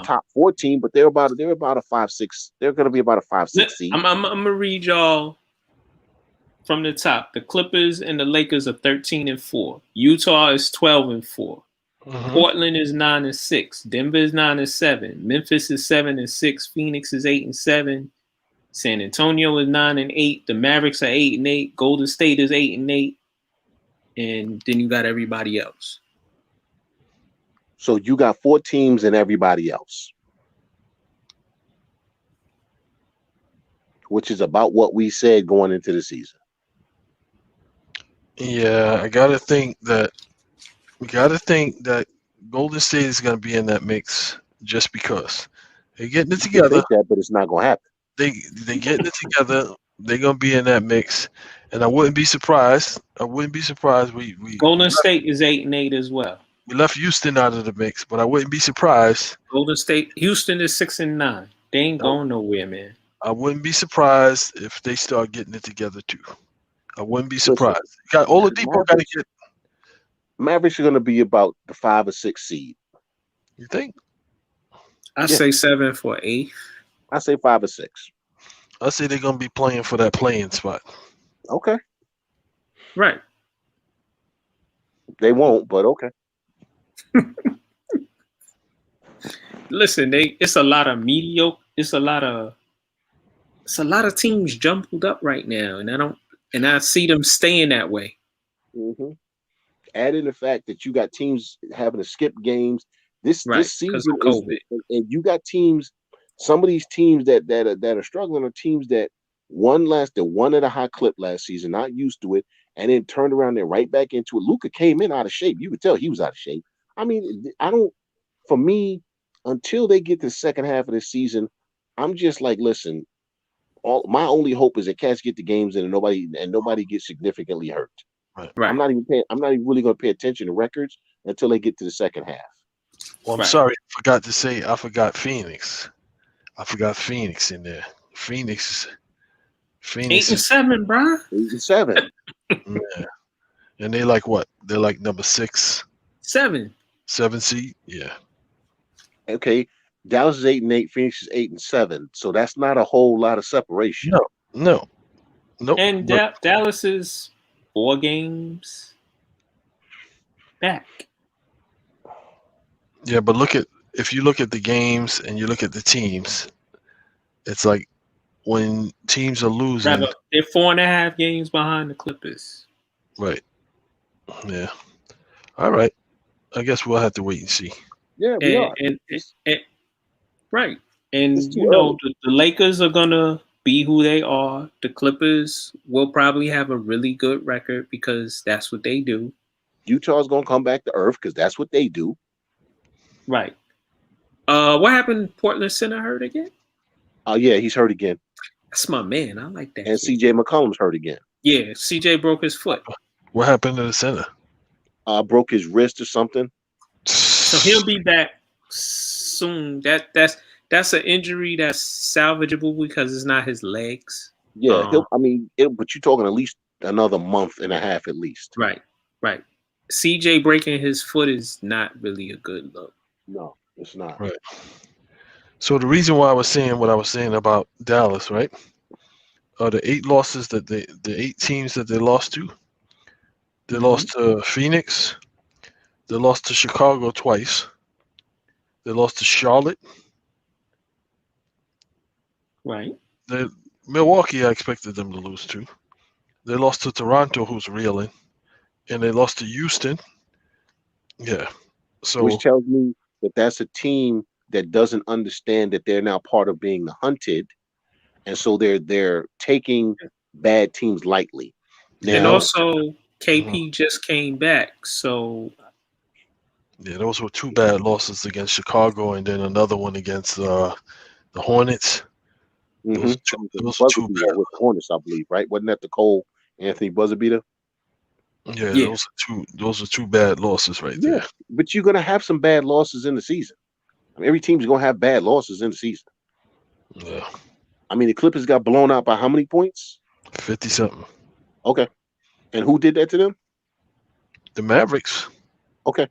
S3: top 4 team, but they're about a 5-6. They're going to be about a 5-6 seed.
S2: I'm gonna read y'all from the top. The Clippers and the Lakers are 13-4. Utah is 12-4. Mm-hmm. Portland is 9-6. Denver is 9-7. Memphis is 7-6. Phoenix is 8-7. San Antonio is 9-8. The Mavericks are 8-8. Golden State is 8-8. And then you got everybody else.
S3: So you got 4 teams and everybody else, which is about what we said going into the season.
S4: Yeah, we got to think that Golden State is going to be in that mix just because they're getting it together.
S3: But it's not going to happen.
S4: They getting it together. They're going to be in that mix, and I wouldn't be surprised. We
S2: Golden State is 8-8 as well.
S4: We left Houston out of the mix, but I wouldn't be surprised.
S2: Golden State, Houston is 6-9. They ain't going nowhere, man.
S4: I wouldn't be surprised if they start getting it together too. I wouldn't be surprised. Got Oladipo got to get.
S3: Mavericks are going to be about the 5 or 6 seed.
S4: You think?
S2: I say 7 for 8.
S3: I say 5 or 6.
S4: I say they're going to be playing for that playing spot.
S3: Okay.
S2: Right.
S3: They won't, but okay.
S2: Listen, it's a lot of mediocre. It's a lot of teams jumbled up right now, and I see them staying that way.
S3: Mm-hmm. Add in the fact that you got teams having to skip games this season, and you got teams. Some of these teams that are struggling are teams that won at a high clip last season, not used to it, and then turned around and right back into it. Luka came in out of shape. You could tell he was out of shape. I mean, for me, until they get to the second half of the season, I'm just like, listen, my only hope is that cats get the games in and nobody gets significantly hurt.
S2: Right.
S3: I'm not even really going to pay attention to records until they get to the second half.
S4: Well, I'm sorry, I forgot to say, I forgot Phoenix. I forgot Phoenix in there. Phoenix
S2: 8-7, bro.
S3: 8-7.
S4: Yeah. And they like what? They're like number 6.
S2: 7
S4: seed. Yeah.
S3: Okay. Dallas is 8-8. Phoenix is 8-7. So that's not a whole lot of separation.
S4: No.
S2: And Dallas is 4 games back.
S4: Yeah, but if you look at the games and you look at the teams, it's like when teams are losing.
S2: Rather, they're 4.5 games behind the Clippers.
S4: Right. Yeah. All right. I guess we'll have to wait and see.
S3: Yeah, we are.
S2: Right. And the Lakers are gonna be who they are. The Clippers will probably have a really good record because that's what they do.
S3: Utah's gonna come back to earth because that's what they do.
S2: Right. What happened? Portland center hurt again?
S3: Yeah, he's hurt again.
S2: That's my man. I like that.
S3: And CJ McCollum's hurt again.
S2: Yeah, CJ broke his foot.
S4: What happened to the center?
S3: Broke his wrist or something.
S2: So he'll be back soon. That's an injury that's salvageable because it's not his legs.
S3: Yeah, but you're talking at least another month and a half at least.
S2: Right. CJ breaking his foot is not really a good look.
S3: No, it's not.
S4: Right. So the reason why I was saying what I was saying about Dallas, right? The 8 losses the 8 teams that they lost to. They lost to Phoenix. They lost to Chicago twice. They lost to Charlotte.
S2: Right.
S4: Milwaukee, I expected them to lose to. They lost to Toronto, who's reeling. And they lost to Houston. Yeah. So,
S3: which tells me that that's a team that doesn't understand that they're now part of being the hunted. And so they're taking bad teams lightly.
S2: Now, and also KP just came back. So
S4: yeah, those were 2 bad losses against Chicago and then another one against the Hornets. Those were 2 bad
S3: with the Hornets, I believe, right? Wasn't that the Cole Anthony buzzer beater?
S4: Yeah, those are 2 bad losses right there.
S3: But you're gonna have some bad losses in the season. I mean, every team's gonna have bad losses in the season.
S4: Yeah.
S3: I mean, the Clippers got blown out by how many points?
S4: 50-something.
S3: Okay. And who did that to them?
S4: The Mavericks.
S3: Okay.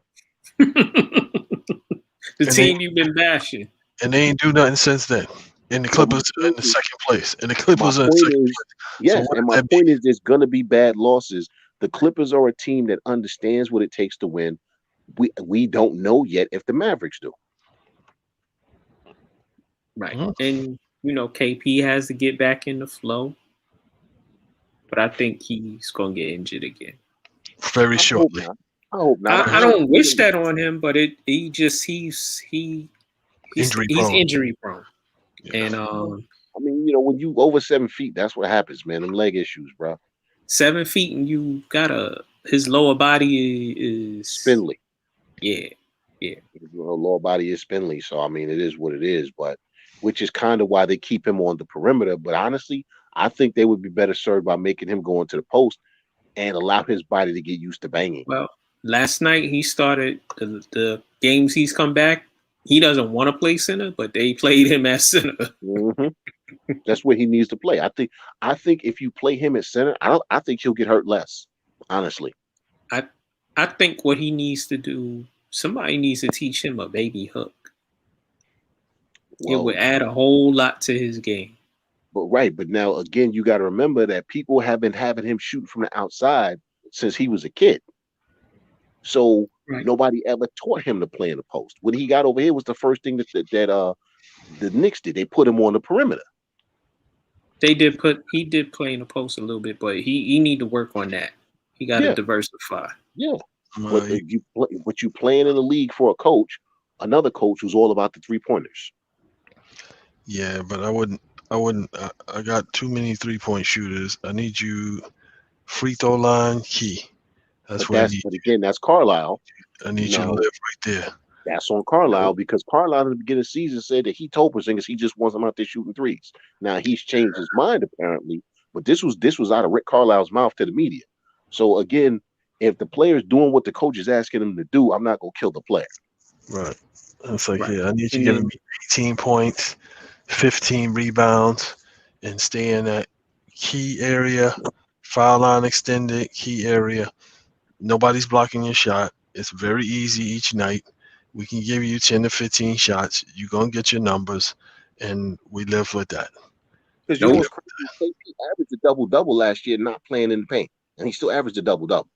S2: The team you've been bashing.
S4: And they ain't do nothing since then. And the Clippers are in the second place. And the Clippers are in second place.
S3: Yes, so and my point is there's going to be bad losses. The Clippers are a team that understands what it takes to win. We don't know yet if the Mavericks do.
S2: Right. And, KP has to get back in the flow. But I think he's going to get injured again.
S4: Very shortly.
S3: I hope not.
S2: I don't wish that on him, but he's injury prone. Yeah. And
S3: I mean, when you over 7 feet, that's what happens, man. Them leg issues, bro.
S2: 7 feet and you got his lower body is
S3: spindly.
S2: Yeah.
S3: His lower body is spindly, so I mean, it is what it is. But which is kind of why they keep him on the perimeter. But honestly, I think they would be better served by making him go into the post and allow his body to get used to banging.
S2: Well, last night he started the games he's come back. He doesn't want to play center, but they played him at center.
S3: Mm-hmm. That's where he needs to play. I think if you play him at center, I think he'll get hurt less. Honestly,
S2: I think what he needs to do, somebody needs to teach him a baby hook. It would add a whole lot to his game.
S3: But now again, you got to remember that people have been having him shoot from the outside since he was a kid. So nobody ever taught him to play in the post. When he got over here, was the first thing that the Knicks did. They put him on the perimeter.
S2: He did play in the post a little bit, but he need to work on that. He got to diversify.
S3: Yeah, but you playing in the league for a coach, another coach who's all about the 3-pointers.
S4: Yeah, but I wouldn't. I got too many 3-point shooters. I need you free throw line key. But
S3: again, that's Carlisle.
S4: I need you to live right there.
S3: That's on Carlisle because Carlisle in the beginning of the season said that he told Porzingis he just wants him out there shooting threes. Now he's changed his mind apparently, but this was out of Rick Carlisle's mouth to the media. So again, if the player's doing what the coach is asking him to do, I'm not gonna kill the player.
S4: Right. It's like, yeah, I need you giving me 18 points, 15 rebounds, and stay in that key area, foul line extended, key area. Nobody's blocking your shot. It's very easy each night. We can give you 10 to 15 shots. You're going to get your numbers, and we live with that.
S3: Because you know, he averaged a double-double last year not playing in the paint, and he still averaged a double-double.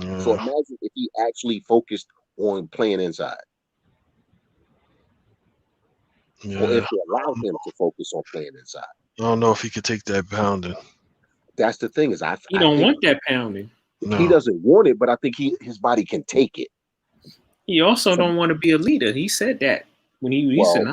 S3: Yeah. So imagine if he actually focused on playing inside. Yeah. Or if they allowed him to focus on playing inside.
S4: I don't know if he could take that pounding.
S3: That's the thing is
S2: he don't want that pounding.
S3: No. He doesn't want it, but I think his body can take it.
S2: He also don't want to be a leader. He said that when he said,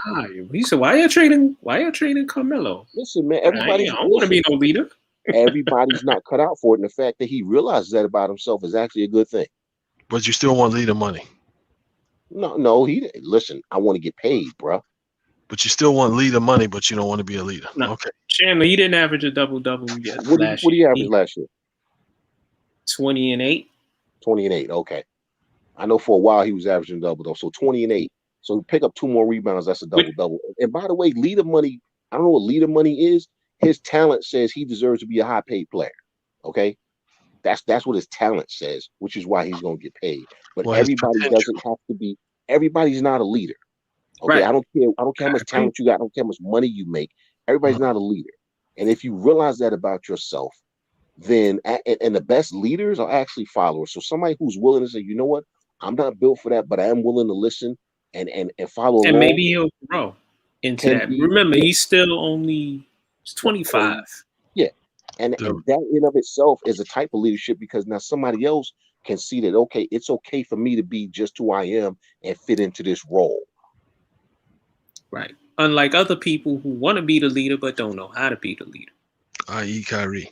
S2: he said, why are you trading Carmelo?
S3: Listen, man, everybody
S2: I don't want to be no leader.
S3: Everybody's not cut out for it, and the fact that he realizes that about himself is actually a good thing.
S4: But you still want leader money.
S3: No, listen, I want to get paid, bro.
S4: But you still want leader money, but you don't want to be a leader.
S2: No.
S4: Okay.
S2: Chandler, he didn't average a double-double yet.
S3: What did he average last year?
S2: 20 and 8.
S3: 20 and 8, okay. I know for a while he was averaging double-double, so 20 and 8. So pick up 2 more rebounds, that's a double-double. And by the way, leader money, I don't know what leader money is. His talent says he deserves to be a high-paid player, okay? That's what his talent says, which is why he's going to get paid. But everybody doesn't have to be. Everybody's not a leader. Okay, right. I don't care how much talent you got. I don't care how much money you make. Everybody's not a leader. And if you realize that about yourself, then and the best leaders are actually followers. So somebody who's willing to say, you know what, I'm not built for that, but I am willing to listen and follow along.
S2: And maybe he'll grow into that. Remember, he's still only 25.
S3: Yeah. And that in of itself is a type of leadership because now somebody else can see that, okay, it's okay for me to be just who I am and fit into this role.
S2: Right. Unlike other people who want to be the leader but don't know how to be the leader.
S4: I.e. Kyrie.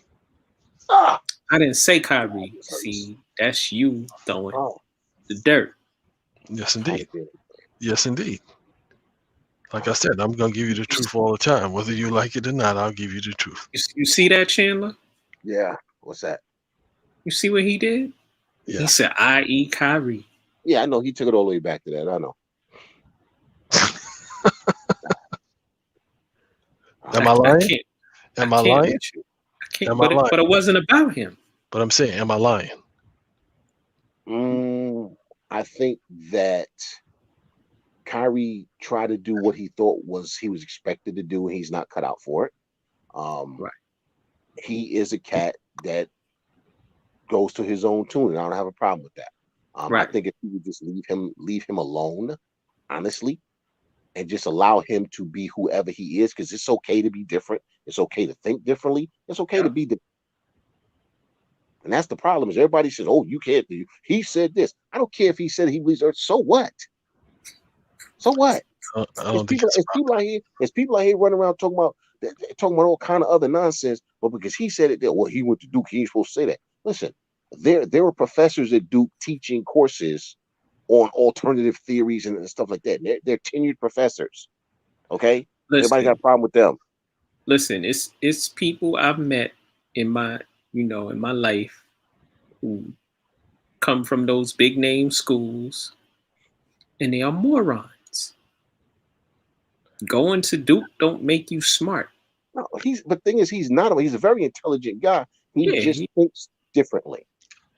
S2: I didn't say Kyrie. See, that's you throwing the dirt.
S4: Yes, indeed. Yes, indeed. Like I said, I'm going to give you the truth all the time. Whether you like it or not, I'll give you the truth.
S2: You see that, Chandler?
S3: Yeah. What's that?
S2: You see what he did? Yeah. He said, I.e. Kyrie.
S3: Yeah, I know. He took it all the way back to that. I know.
S4: Am I lying? Am I lying?
S2: I can't, but it wasn't about him.
S4: But I'm saying, am I lying?
S3: I think that Kyrie tried to do what he thought he was expected to do, and he's not cut out for it.
S2: Right.
S3: He is a cat that goes to his own tune, and I don't have a problem with that. Right. I think if you would just leave him alone, honestly, and just allow him to be whoever he is, because it's okay to be different. It's okay to think differently. It's okay to be different. And that's the problem is everybody says, oh, you can't do. He said this. I don't care if he said he believes. So what? So what? There's people out here running around talking about all kind of other nonsense. But because he said it, well, he went to Duke. He ain't supposed to say that. Listen, there were professors at Duke teaching courses on alternative theories and stuff like that. They're tenured professors. Okay, everybody got a problem with them.
S2: Listen, it's people I've met in my life who come from those big name schools, and they are morons. Going to Duke don't make you smart.
S3: No, the thing is, he's not. He's a very intelligent guy. He just thinks differently.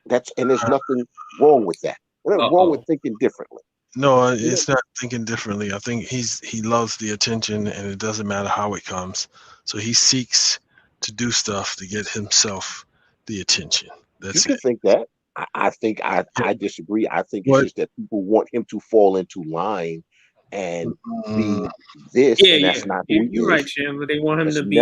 S3: And there's nothing wrong with that. There's nothing wrong with thinking differently.
S4: No, it's not thinking differently. I think he loves the attention, and it doesn't matter how it comes. So he seeks to do stuff to get himself the attention. That's
S3: you can think that. I think I disagree. I think it's just that people want him to fall into line and be this, and that's not who he is.
S2: You're right, Chandler. They want him to be.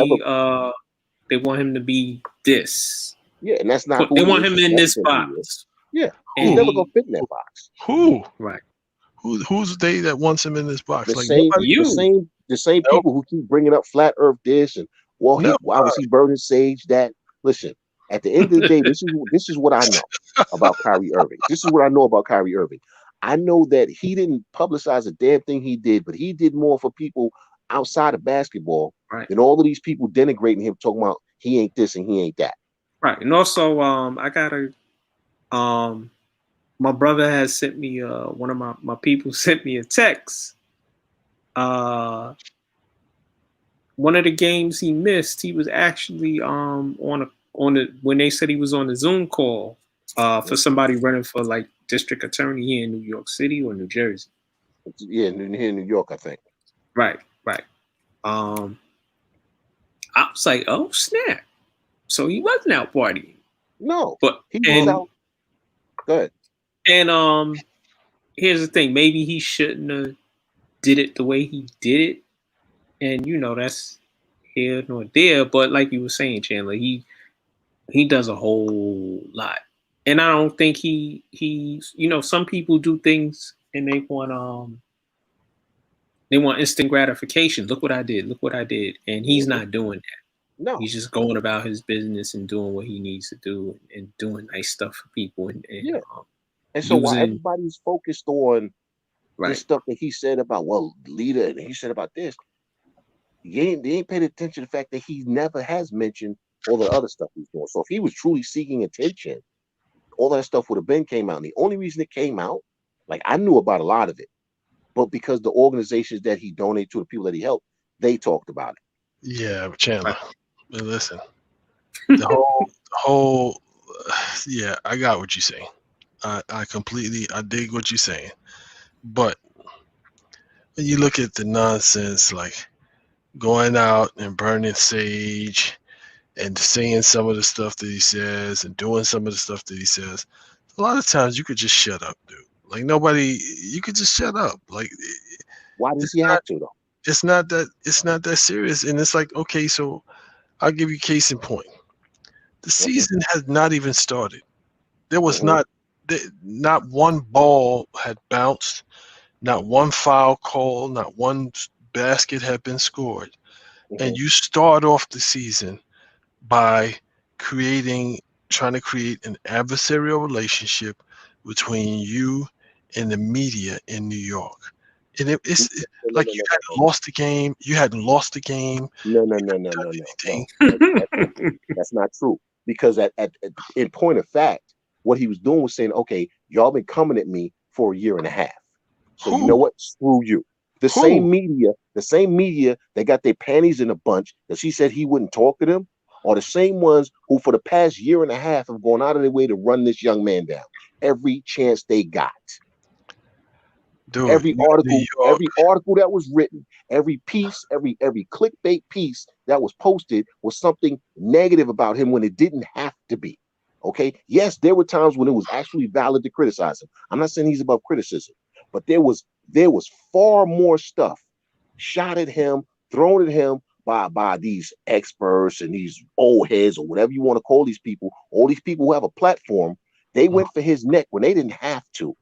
S2: They want him to be this.
S3: Yeah, and that's not.
S2: They want him in this box.
S3: Yeah, he's never gonna fit in that box.
S4: Who?
S2: Right.
S4: Who's they that wants him in this box?
S3: The same people who keep bringing up flat Earth this and why was he burning sage that? Listen, at the end of the day, this is what I know about Kyrie Irving. This is what I know about Kyrie Irving. I know that he didn't publicize a damn thing he did, but he did more for people outside of basketball than all of these people denigrating him, talking about he ain't this and he ain't that.
S2: Right, and also I gotta my brother has sent me one of my people sent me a text. One of the games he missed, he was actually when they said he was on the Zoom call for somebody running for like district attorney here in New York City or New Jersey.
S3: Yeah, here in New York, I think.
S2: Right. I was like, oh snap! So he wasn't out partying.
S3: No,
S2: but
S3: he was out. Good.
S2: And here's the thing: maybe he shouldn't have did it the way he did it. And that's here nor there. But like you were saying, Chandler, he does a whole lot. And I don't think he's some people do things and they want instant gratification. Look what I did. And he's not doing that.
S3: No.
S2: He's just going about his business and doing what he needs to do and doing nice stuff for people.
S3: And so while everybody's focused on the stuff that he said about leader and he said about this, they ain't paid attention to the fact that he never has mentioned all the other stuff he's doing. So if he was truly seeking attention, all that stuff would have came out. And the only reason it came out, like I knew about a lot of it, but because the organizations that he donated to, the people that he helped, they talked about it.
S4: Yeah, Chandler, listen, the whole, yeah, I got what you're saying. I dig what you're saying. But when you look at the nonsense, like going out and burning sage and saying some of the stuff that he says and doing some of the stuff that he says, a lot of times you could just shut up, dude. Like you could just shut up. Like,
S3: why does he have to though?
S4: It's not that serious. And it's like, okay, so I'll give you case in point. The season has not even started. There was not one ball had bounced, not one foul call, not one basket had been scored. And you start off the season by trying to create an adversarial relationship between you and the media in New York. And it's like you hadn't lost the game. You hadn't lost the game.
S3: No. That's not true. Because in point of fact, what he was doing was saying, okay, y'all been coming at me for a year and a half. So you know what? Screw you. The same media that got their panties in a bunch that she said he wouldn't talk to them are the same ones who for the past year and a half have gone out of their way to run this young man down every chance they got. Dude, every article that was written, every piece, every clickbait piece that was posted was something negative about him when it didn't have to be. Okay. Yes, there were times when it was actually valid to criticize him. I'm not saying he's above criticism, but there was far more stuff shot at him, thrown at him by these experts and these old heads or whatever you want to call these people. All these people who have a platform, they went for his neck when they didn't have to.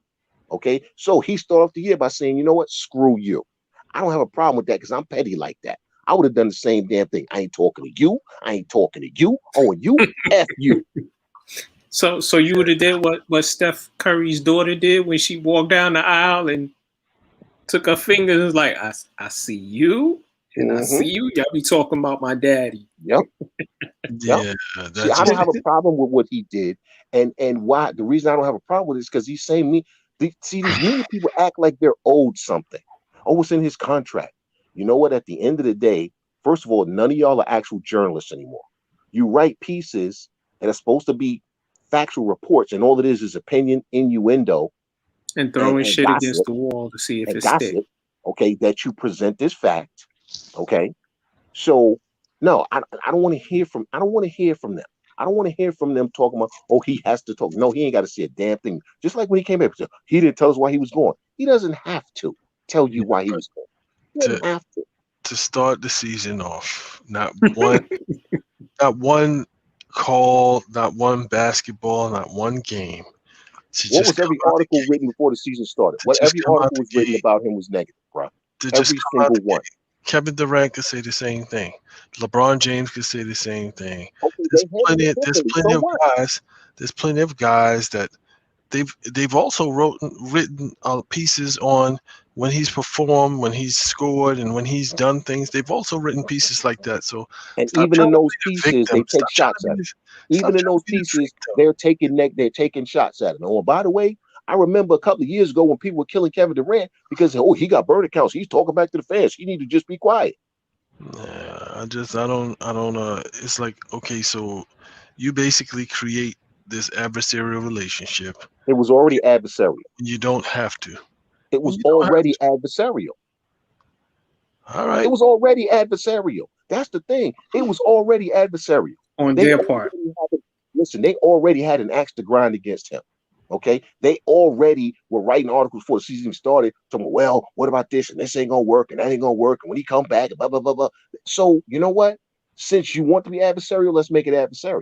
S3: Okay, so he started off the year by saying, you know what, screw you. I don't have a problem with that because I'm petty like that. I would have done the same damn thing. I ain't talking to you. I ain't talking to you. Oh, and you, F you.
S2: So you would have did what Steph Curry's daughter did when she walked down the aisle and took her fingers and was like, I see you and I see you. Y'all be talking about my daddy.
S3: Yep.
S4: Yeah,
S3: See, I don't have a problem with what he did, and why the reason I don't have a problem with it is because these same these media people act like they're owed something. Oh, it's in his contract. You know what? At the end of the day, first of all, none of y'all are actual journalists anymore. You write pieces that are supposed to be factual reports, and all it is opinion, innuendo,
S2: and throwing shit
S3: gossip,
S2: against the wall to see if
S3: and
S2: it
S3: gossip.
S2: sticks.
S3: Okay, that you present this fact. Okay, so no, I don't want to hear from. I don't want to hear from them. I don't want to hear from them talking about, oh, he has to talk. No, he ain't got to say a damn thing. Just like when he came back, he didn't tell us why he was going. He doesn't have to tell you why he was going. He doesn't have to.
S4: To start the season off, not one call, not one basketball, not one game.
S3: What was every article written before the season started? What every article was written about him was negative, bro. Every single one.
S4: Kevin Durant could say the same thing. LeBron James could say the same thing.
S3: Okay,
S4: there's plenty of guys that they've also written pieces on when he's performed, when he's scored, and when he's done things. They've also written pieces like that. So,
S3: and even in those pieces, they take shots at him. Even in those pieces, they're taking shots at him. Oh, by the way, I remember a couple of years ago when people were killing Kevin Durant because he got burner accounts. He's talking back to the fans. He need to just be quiet.
S4: Yeah, I don't. It's like, okay, so you basically create this adversarial relationship.
S3: It was already adversarial.
S4: You don't have to.
S3: It was already adversarial.
S4: All right.
S3: It was already adversarial. That's the thing. It was already adversarial.
S2: On their part.
S3: Listen, they already had an axe to grind against him. Okay, they already were writing articles before the season even started. Talking, well, what about this? And this ain't gonna work, and that ain't gonna work. And when he come back, blah blah blah blah. So you know what? Since you want to be adversarial, let's make it adversarial.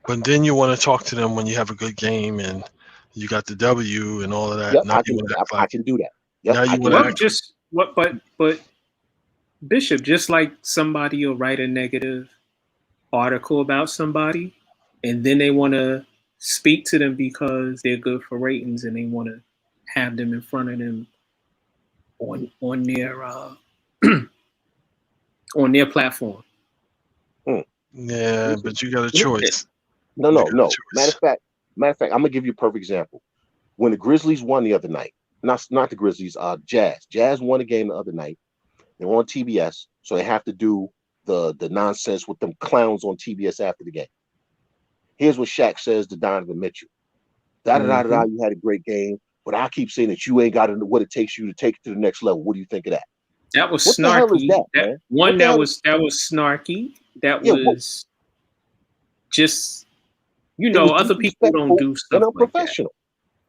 S4: But then you want to talk to them when you have a good game and you got the W and all of that.
S3: Yep, I can do that. Yep,
S4: now you want
S2: to but Bishop, just like somebody will write a negative article about somebody, and then they want to speak to them because they're good for ratings and they want to have them in front of them on their on their platform.
S4: Yeah, but you got a choice.
S3: No. Matter of fact, I'm gonna give you a perfect example. When the Grizzlies won the other night, not the Grizzlies, Jazz won a game the other night. They were on TBS, so they have to do the nonsense with them clowns on TBS after the game. Here's what Shaq says to Donovan Mitchell. You had a great game, but I keep saying that you ain't got what it takes you to take it to the next level. What do you think of that?
S2: That was
S3: what
S2: snarky.
S3: The hell is that, man?
S2: That was snarky. That was just, other people don't do stuff
S3: and unprofessional.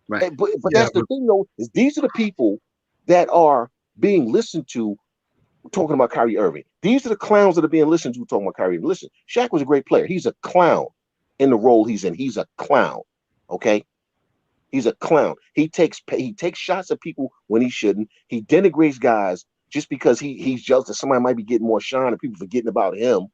S2: Like that.
S3: Right. But that's the thing, though, is these are the people that are being listened to talking about Kyrie Irving. These are the clowns that are being listened to talking about Kyrie Irving. Listen, Shaq was a great player. He's a clown in the role he's in. He's a clown. Okay? He's a clown. He takes shots at people when he shouldn't. He denigrates guys just because he's jealous that somebody might be getting more shine and people forgetting about him.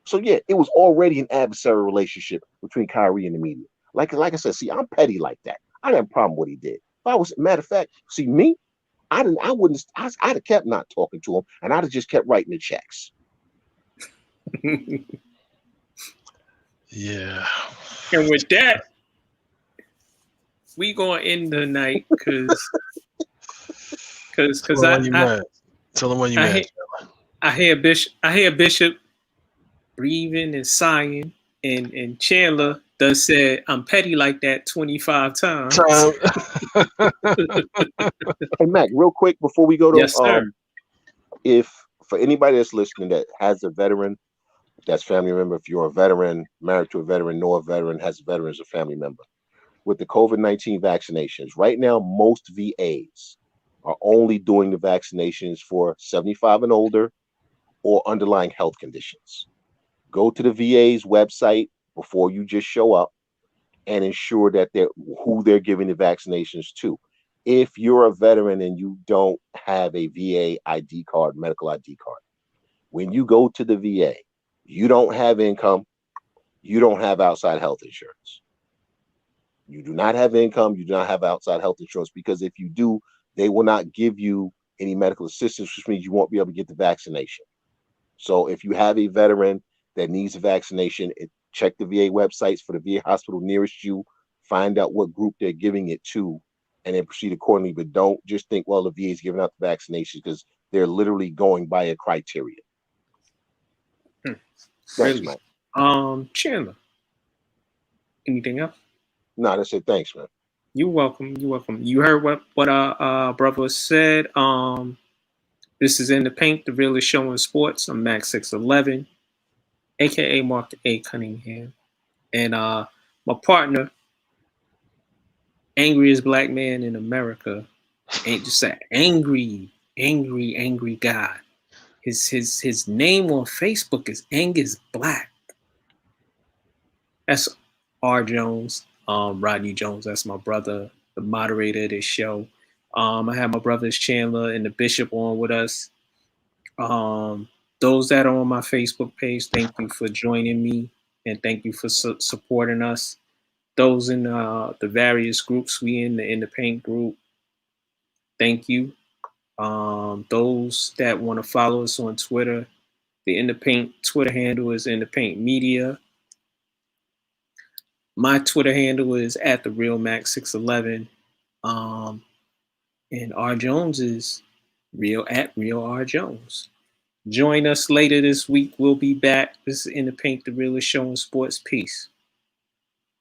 S3: So yeah, it was already an adversarial relationship between Kyrie and the media. Like I said, see, I'm petty like that. I didn't have a problem with what he did. If I was, matter of fact, see me, I'd have kept not talking to him, and I'd have just kept writing the checks.
S4: Yeah.
S2: And with that, we gonna end the night because
S4: tell them when you met.
S2: I hear Bishop breathing and sighing, and Chandler done said I'm petty like that 25 times.
S3: Hey Mac, real quick before we go to
S2: yes, sir.
S3: If for anybody that's listening that has a veteran, that's family member, if you're a veteran, married to a veteran, know a veteran, has a veteran as a family member, with the COVID-19 vaccinations, right now most VAs are only doing the vaccinations for 75 and older or underlying health conditions. Go to the VA's website before you just show up and ensure that who they're giving the vaccinations to. If you're a veteran and you don't have a VA ID card, medical ID card, when you go to the VA, you don't have income, you don't have outside health insurance. You do not have income, you do not have outside health insurance, because if you do, they will not give you any medical assistance, which means you won't be able to get the vaccination. So if you have a veteran that needs a vaccination, check the VA websites for the VA hospital nearest you, find out what group they're giving it to, and then proceed accordingly. But don't just think, well, the VA is giving out the vaccinations, because they're literally going by a criteria. Thanks,
S2: Really?
S3: man.
S2: Chandler. Anything else?
S3: No, that's it. Thanks, man.
S2: You're welcome. You're welcome. You heard what our brother said. This is In the Paint, the realest show in sports. I'm Max 611, aka Mark A. Cunningham, and my partner, angriest black man in America, ain't just an angry guy. His name on Facebook is Angus Black. That's R. Jones, Rodney Jones. That's my brother, the moderator of this show. I have my brothers Chandler and the Bishop on with us. Those that are on my Facebook page, thank you for joining me, and thank you for supporting us. Those in the various groups we in the Paint group, thank you. Those that want to follow us on Twitter, the In the Paint Twitter handle is In the Paint Media. My Twitter handle is @TheRealMax611. And R Jones is real R Jones. Join us later this week. We'll be back. This is In the Paint, the realest show in sports. Peace.